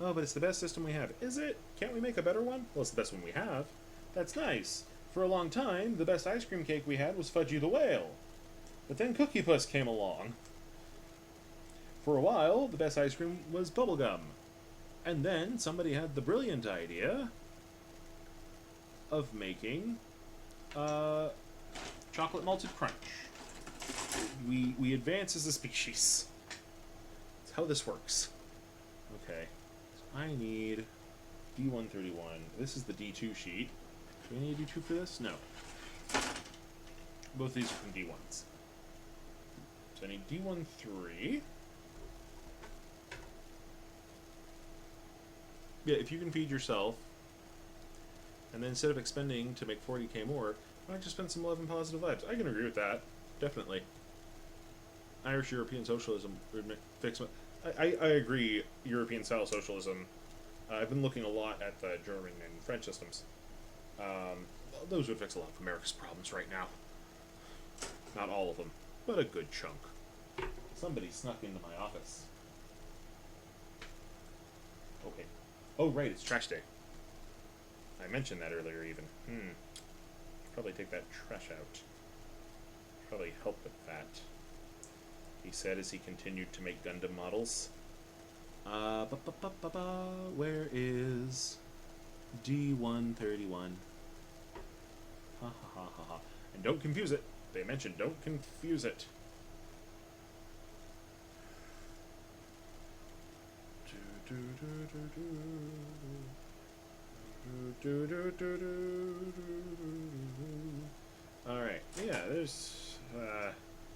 S1: Oh, but it's the best system we have. Is it? Can't we make a better one? Well, it's the best one we have. That's nice. For a long time, the best ice cream cake we had was Fudgy the Whale. But then Cookie Puss came along. For a while, the best ice cream was bubblegum. And then somebody had the brilliant idea of making chocolate malted crunch. We advance as a species. That's how this works. Okay. So I need D131. This is the D2 sheet. Do we need a D2 for this? No. Both these are from D1s. So I need D13. Yeah, if you can feed yourself, and then instead of expending to make 40k more, why not just spend some love and positive vibes? I can agree with that. Definitely. Irish European socialism would fix my... I agree, European-style socialism. I've been looking a lot at the German and French systems. Those would fix a lot of America's problems right now. Not all of them, but a good chunk. Somebody snuck into my office. Okay. Oh, right, it's trash day. I mentioned that earlier, even. Probably take that trash out. Probably help with that. He said as he continued to make Gundam models. Where is D131? Ha ha ha ha ha. And don't confuse it. They mentioned don't confuse it. Alright, yeah, there's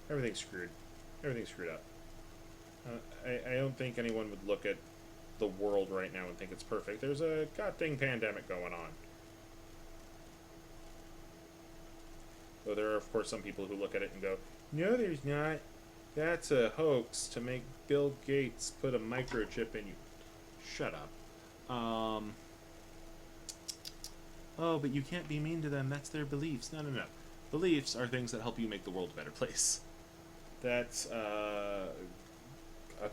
S1: everything's screwed. Everything's screwed up. I don't think anyone would look at the world right now and think it's perfect. There's a goddamn pandemic going on. Though there are, of course, some people who look at it and go, no, there's not. That's a hoax to make Bill Gates put a microchip in you. Shut up. Oh, but you can't be mean to them. That's their beliefs. No, no, no. Beliefs are things that help you make the world a better place. That's a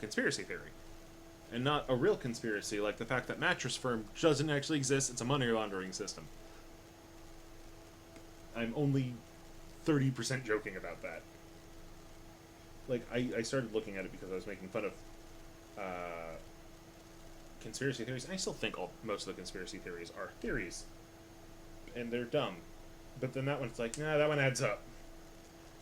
S1: conspiracy theory. And not a real conspiracy, like the fact that Mattress Firm doesn't actually exist. It's a money laundering system. I'm only 30% joking about that. Like, I started looking at it because I was making fun of conspiracy theories. And I still think most of the conspiracy theories are theories. And they're dumb. But then that one's like, nah, that one adds up.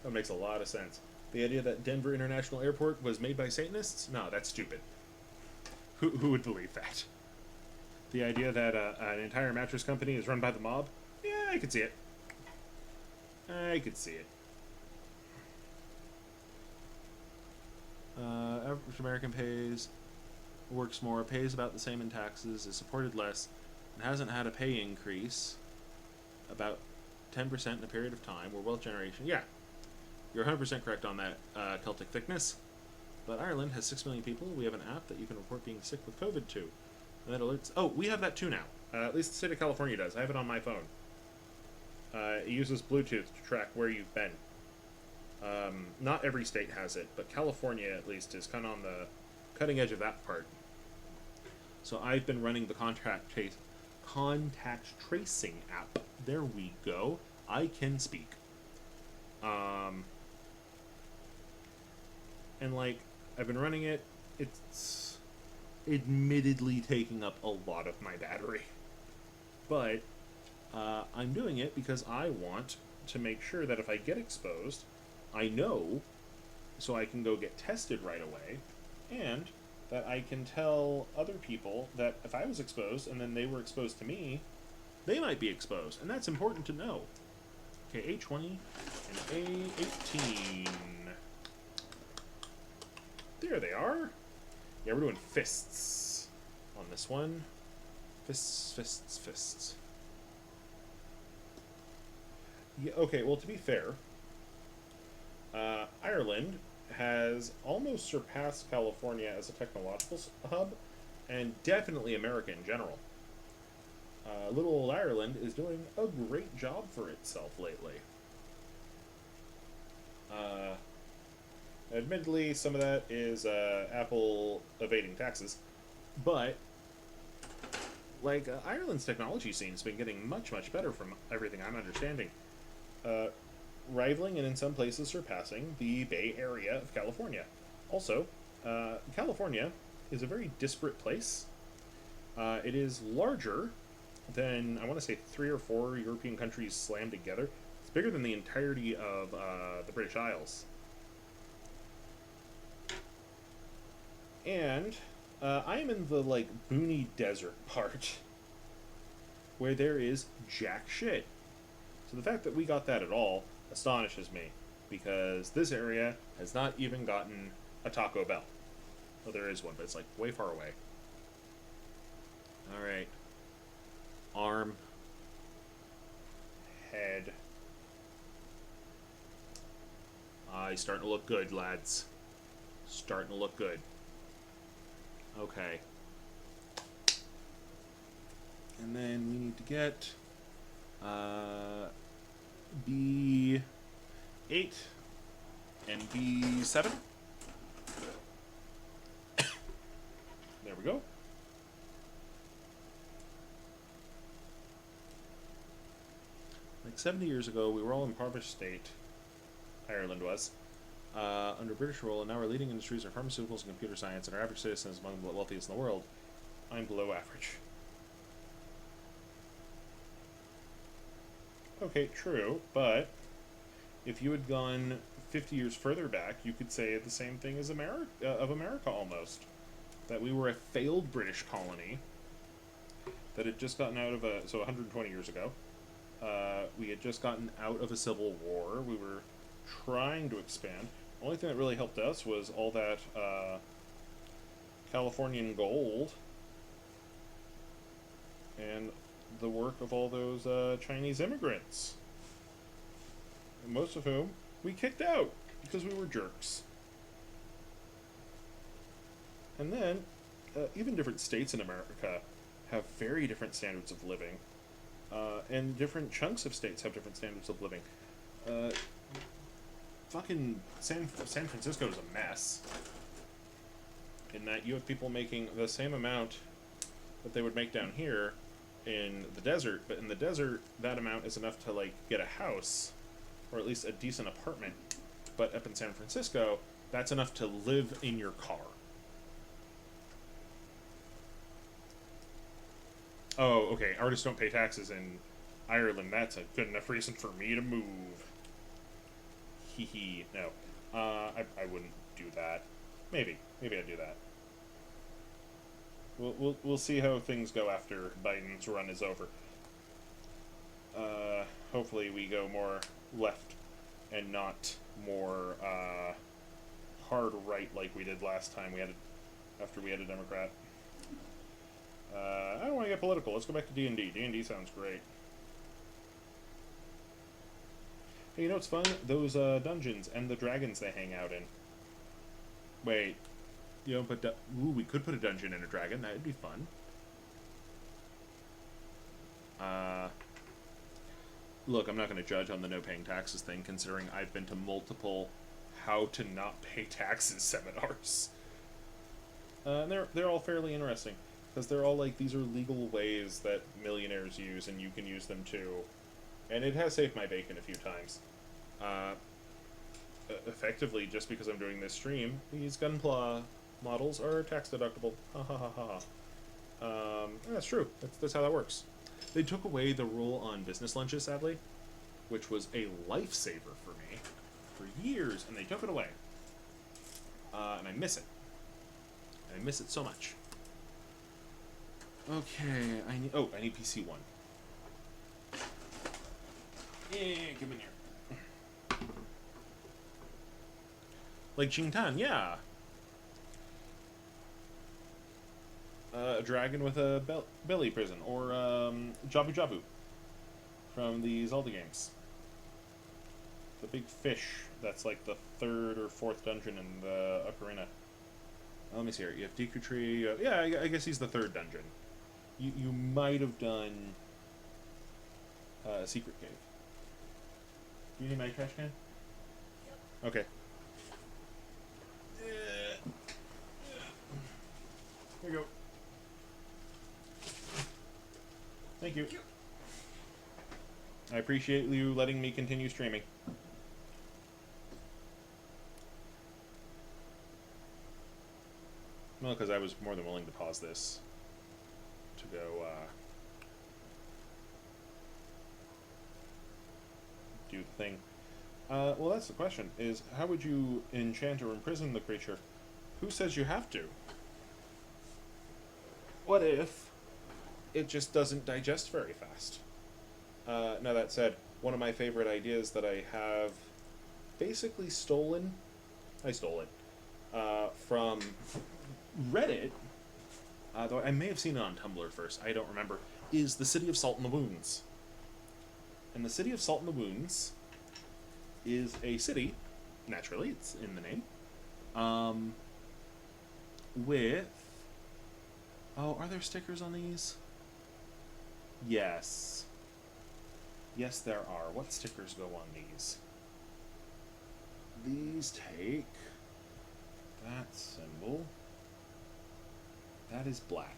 S1: That makes a lot of sense. The idea that Denver International Airport was made by Satanists? No, that's stupid. Who would believe that? The idea that an entire mattress company is run by the mob? Yeah, I could see it. I could see it. Average American works more, pays about the same in taxes, is supported less, and hasn't had a pay increase about 10% in a period of time. We're wealth generation. Yeah, you're 100% correct on that, Celtic thickness. But Ireland has 6 million people. We have an app that you can report being sick with COVID to. And that alerts... Oh, we have that too now. At least the state of California does. I have it on my phone. It uses Bluetooth to track where you've been. Not every state has it, but California, at least, is kind of on the cutting edge of that part. So I've been running the contact tracing app. There we go. I can speak. And, like, I've been running it. It's admittedly taking up a lot of my battery. But I'm doing it because I want to make sure that if I get exposed, I know, so I can go get tested right away, and that I can tell other people that if I was exposed and then they were exposed to me, they might be exposed, and that's important to know. Okay, A20 and A18. There they are. Yeah, we're doing fists on this one. Fists, fists, fists. Yeah, okay, well, to be fair, Ireland has almost surpassed California as a technological hub, and definitely America in general. Little old Ireland is doing a great job for itself lately. Admittedly, some of that is Apple evading taxes, but like Ireland's technology scene has been getting much, much better from everything I'm understanding. Rivaling and in some places surpassing the Bay Area of California. Also, California is a very disparate place. It is larger than, I want to say, 3 or 4 European countries slammed together. It's bigger than the entirety of the British Isles. And I am in the, like, boony desert part, where there is jack shit. So the fact that we got that at all astonishes me. because this area has not even gotten a Taco Bell. Well, there is one, but it's like way far away. Alright. Arm. Head. He's starting to look good, lads. Starting to look good. Okay. And then we need to get B8 and B7. There we go. Like 70 years ago, we were all impoverished state. Ireland was. Under British rule, and now our leading industries are pharmaceuticals and computer science, and our average citizen is among the wealthiest in the world. I'm below average. Okay, true, but if you had gone 50 years further back, you could say the same thing as America almost. That we were a failed British colony that had just gotten out of so 120 years ago. We had just gotten out of a civil war. We were trying to expand. The only thing that really helped us was all that Californian gold and the work of all those Chinese immigrants, most of whom we kicked out because we were jerks. And then, even different states in America have very different standards of living, and different chunks of states have different standards of living. Fucking San Francisco is a mess, in that you have people making the same amount that they would make down here in the desert, but in the desert, that amount is enough to, like, get a house, or at least a decent apartment. But up in San Francisco, that's enough to live in your car. Oh, okay, artists don't pay taxes in Ireland. That's a good enough reason for me to move. Hee hee. No. I wouldn't do that. Maybe I'd do that. We'll see how things go after Biden's run is over. Hopefully we go more left and not more hard right like we did last time after we had a Democrat. I don't want to get political. Let's go back to D&D. D&D sounds great. Hey, you know what's fun? Those dungeons and the dragons they hang out in. Wait. You know, but ooh, we could put a dungeon and a dragon. That'd be fun. Look, I'm not going to judge on the no paying taxes thing, considering I've been to multiple how to not pay taxes seminars. And they're all fairly interesting, because they're all like, these are legal ways that millionaires use, and you can use them too. And it has saved my bacon a few times. Effectively, just because I'm doing this stream, these Gunpla models are tax deductible. Ha ha ha ha. That's true. That's how that works. They took away the rule on business lunches, sadly, which was a lifesaver for me for years, and they took it away. And I miss it. And I miss it so much. Okay, I need PC 1. Yeah, come in here. Like Jingtan, yeah. A dragon with a belly prison, or Jabu Jabu from the Zelda games. The big fish that's like the 3rd or 4th dungeon in the Ocarina. Let me see here. You have Deku Tree. Yeah, I guess he's the 3rd dungeon. You might have done a secret cave. Do you need my trash can? Yep. Okay. Here you go. Thank you. I appreciate you letting me continue streaming. Well, because I was more than willing to pause this to go, do the thing. Well, that's the question, is how would you enchant or imprison the creature? Who says you have to? What if it just doesn't digest very fast? Now that said, one of my favorite ideas that I have basically stolen. I stole it from Reddit. Though I may have seen it on Tumblr first. I don't remember. Is the city of Salt in the Wounds. And the city of Salt in the Wounds is a city, naturally, it's in the name, with... Oh, are there stickers on these? Yes. Yes, there are. What stickers go on these? These take that symbol. That is black.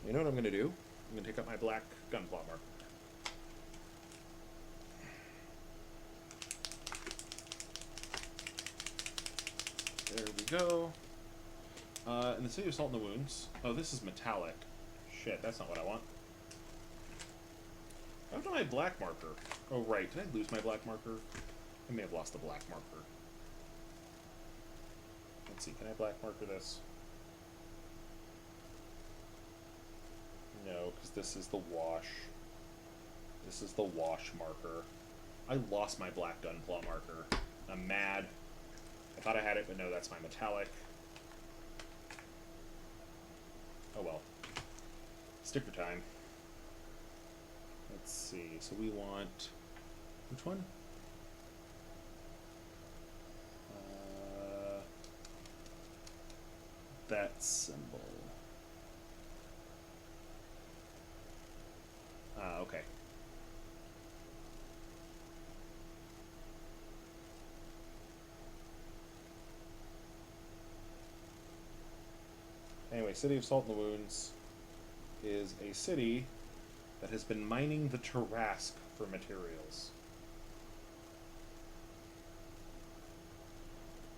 S1: You know what I'm going to do? I'm going to take out my black Gunpla marker. There we go. In the city of Salt in the Wounds. Oh, this is metallic. Shit, that's not what I want. After my black marker. Oh, right. Did I lose my black marker? I may have lost the black marker. Let's see. Can I black marker this? No, because this is the wash. This is the wash marker. I lost my black Gunpla marker. I'm mad. I thought I had it, but no, that's my metallic. Oh well. Sticker time. Let's see. So we want... Which one? That symbol. Okay. Anyway, City of Salt in the Wounds is a city that has been mining the Tarrasque for materials.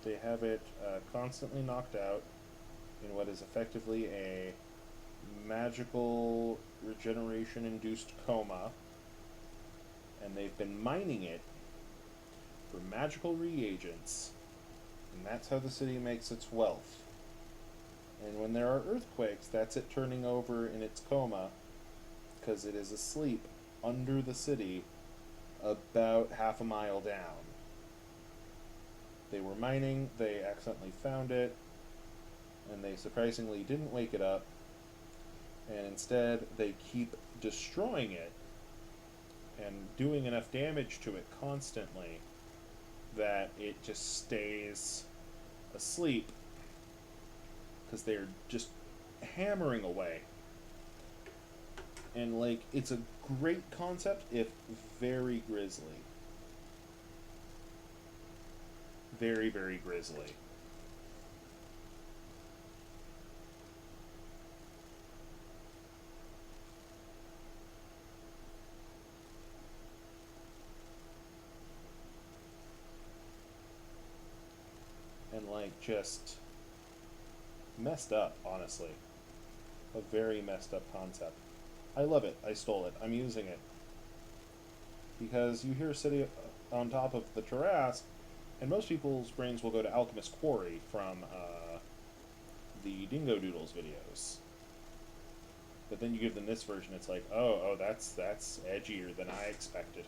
S1: They have it constantly knocked out in what is effectively a magical regeneration-induced coma, and they've been mining it for magical reagents, and that's how the city makes its wealth. And when there are earthquakes, that's it turning over in its coma, because it is asleep under the city about half a mile down. They were mining, they accidentally found it, and they surprisingly didn't wake it up, and instead they keep destroying it and doing enough damage to it constantly that it just stays asleep, because they're just hammering away. And, like, it's a great concept, if very grisly. Very, very grisly. And, like, just messed up, honestly. A very messed up concept. I love it. I stole it. I'm using it. Because you hear a city on top of the Tarrasque, and most people's brains will go to Alchemist Quarry from the Dingo Doodles videos. But then you give them this version, it's like, oh, that's edgier than I expected.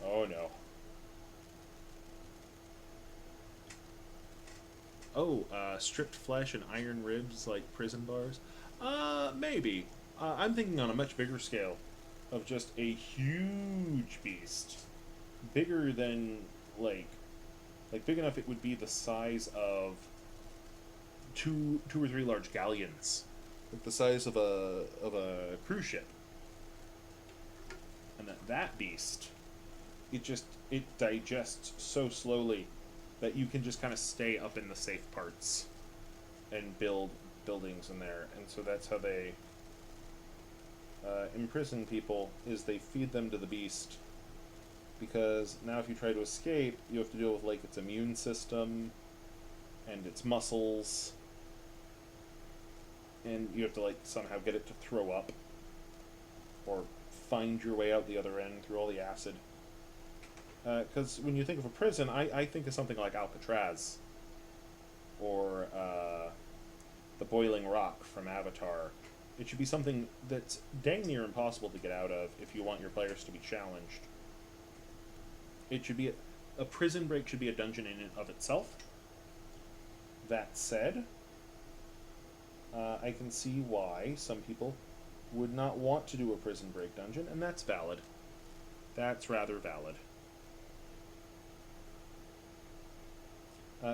S1: Oh no. Oh, stripped flesh and iron ribs like prison bars? Maybe. I'm thinking on a much bigger scale of just a huge beast. Bigger than, like big enough it would be the size of two or three large galleons. Like the size of a cruise ship. And that beast, it digests so slowly that you can just kind of stay up in the safe parts and build buildings in there. And so that's how they imprison people, is they feed them to the beast. Because now if you try to escape, you have to deal with, like, its immune system and its muscles. And you have to, like, somehow get it to throw up. Or find your way out the other end through all the acid. Because when you think of a prison, I think of something like Alcatraz. Or the Boiling Rock from Avatar. It should be something that's dang near impossible to get out of if you want your players to be challenged. It should be a prison break should be a dungeon in and of itself. That said, I can see why some people would not want to do a prison break dungeon, and that's valid. That's rather valid.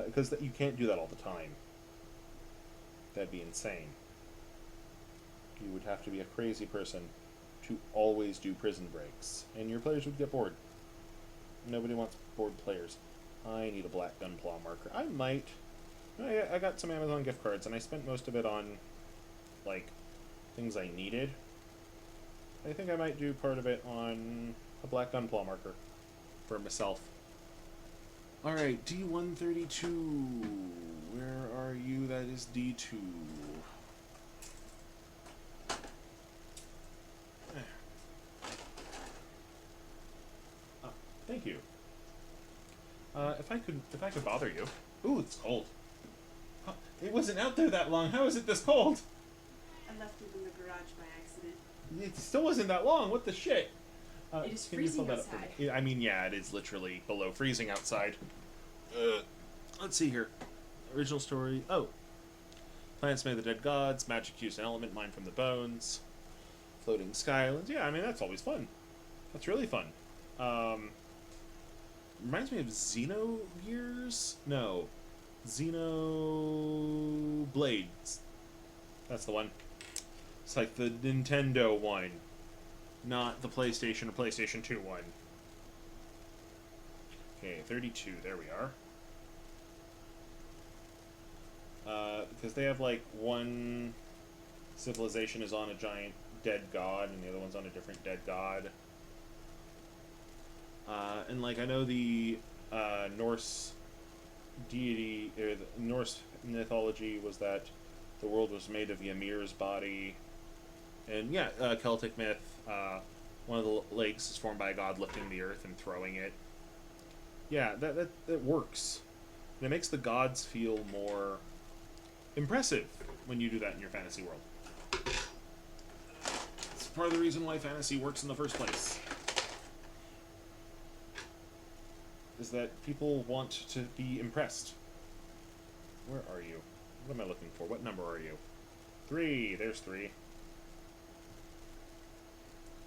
S1: Because you can't do that all the time. That'd be insane. You would have to be a crazy person to always do prison breaks, and your players would get bored. Nobody wants bored players. I need a black Gunpla marker. I might... I got some Amazon gift cards, and I spent most of it on, like, things I needed. I think I might do part of it on a black Gunpla marker for myself. Alright, D132. Where are you? That is D2. Thank you. If I could bother you. Ooh, it's cold. Huh, it wasn't out there that long. How is it this cold?
S2: I left it in the garage by accident.
S1: It still wasn't that long. What the shit?
S2: It is freezing outside.
S1: I mean, yeah, it is literally below freezing outside. Let's see here. Original story. Oh. Plants made the dead gods. Magic used an element mined from the bones. Floating sky islands. Yeah, I mean, that's always fun. That's really fun. Reminds me of Xenogears? No. Xenoblades. That's the one. It's like the Nintendo one. Not the PlayStation or PlayStation 2 one. Okay, 32. There we are. Because they have, like, one civilization is on a giant dead god, and the other one's on a different dead god. And, like, I know the Norse deity, or the Norse mythology was that the world was made of Ymir's body. And, yeah, Celtic myth, one of the lakes is formed by a god lifting the earth and throwing it. Yeah, that works. And it makes the gods feel more impressive when you do that in your fantasy world. It's part of the reason why fantasy works in the first place. Is that people want to be impressed. Where are you? What am I looking for? What number are you? 3. There's 3.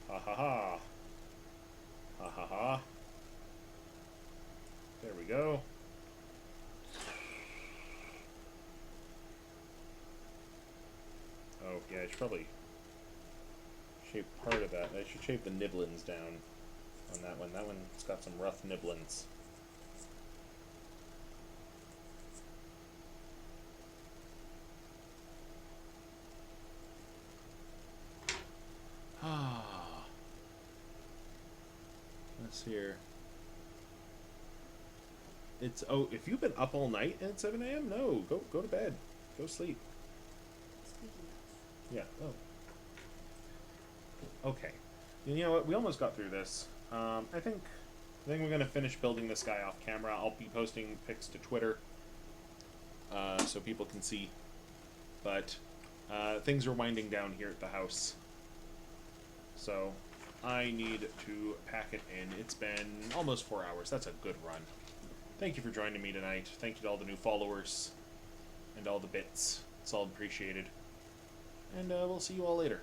S1: Ha ha ha. Ha ha ha. There we go. Oh, yeah, I should probably shape part of that. I should shape the nibblins down on that one. That one's got some rough nibblins. Ah. Let's see here. It's, oh, if you've been up all night at 7 a.m., no, go to bed. Go sleep. Yeah, oh. Okay. You know what, we almost got through this. I think we're going to finish building this guy off camera. I'll be posting pics to Twitter so people can see. But things are winding down here at the house. So I need to pack it in. It's been almost 4 hours. That's a good run. Thank you for joining me tonight. Thank you to all the new followers and all the bits. It's all appreciated. And we'll see you all later.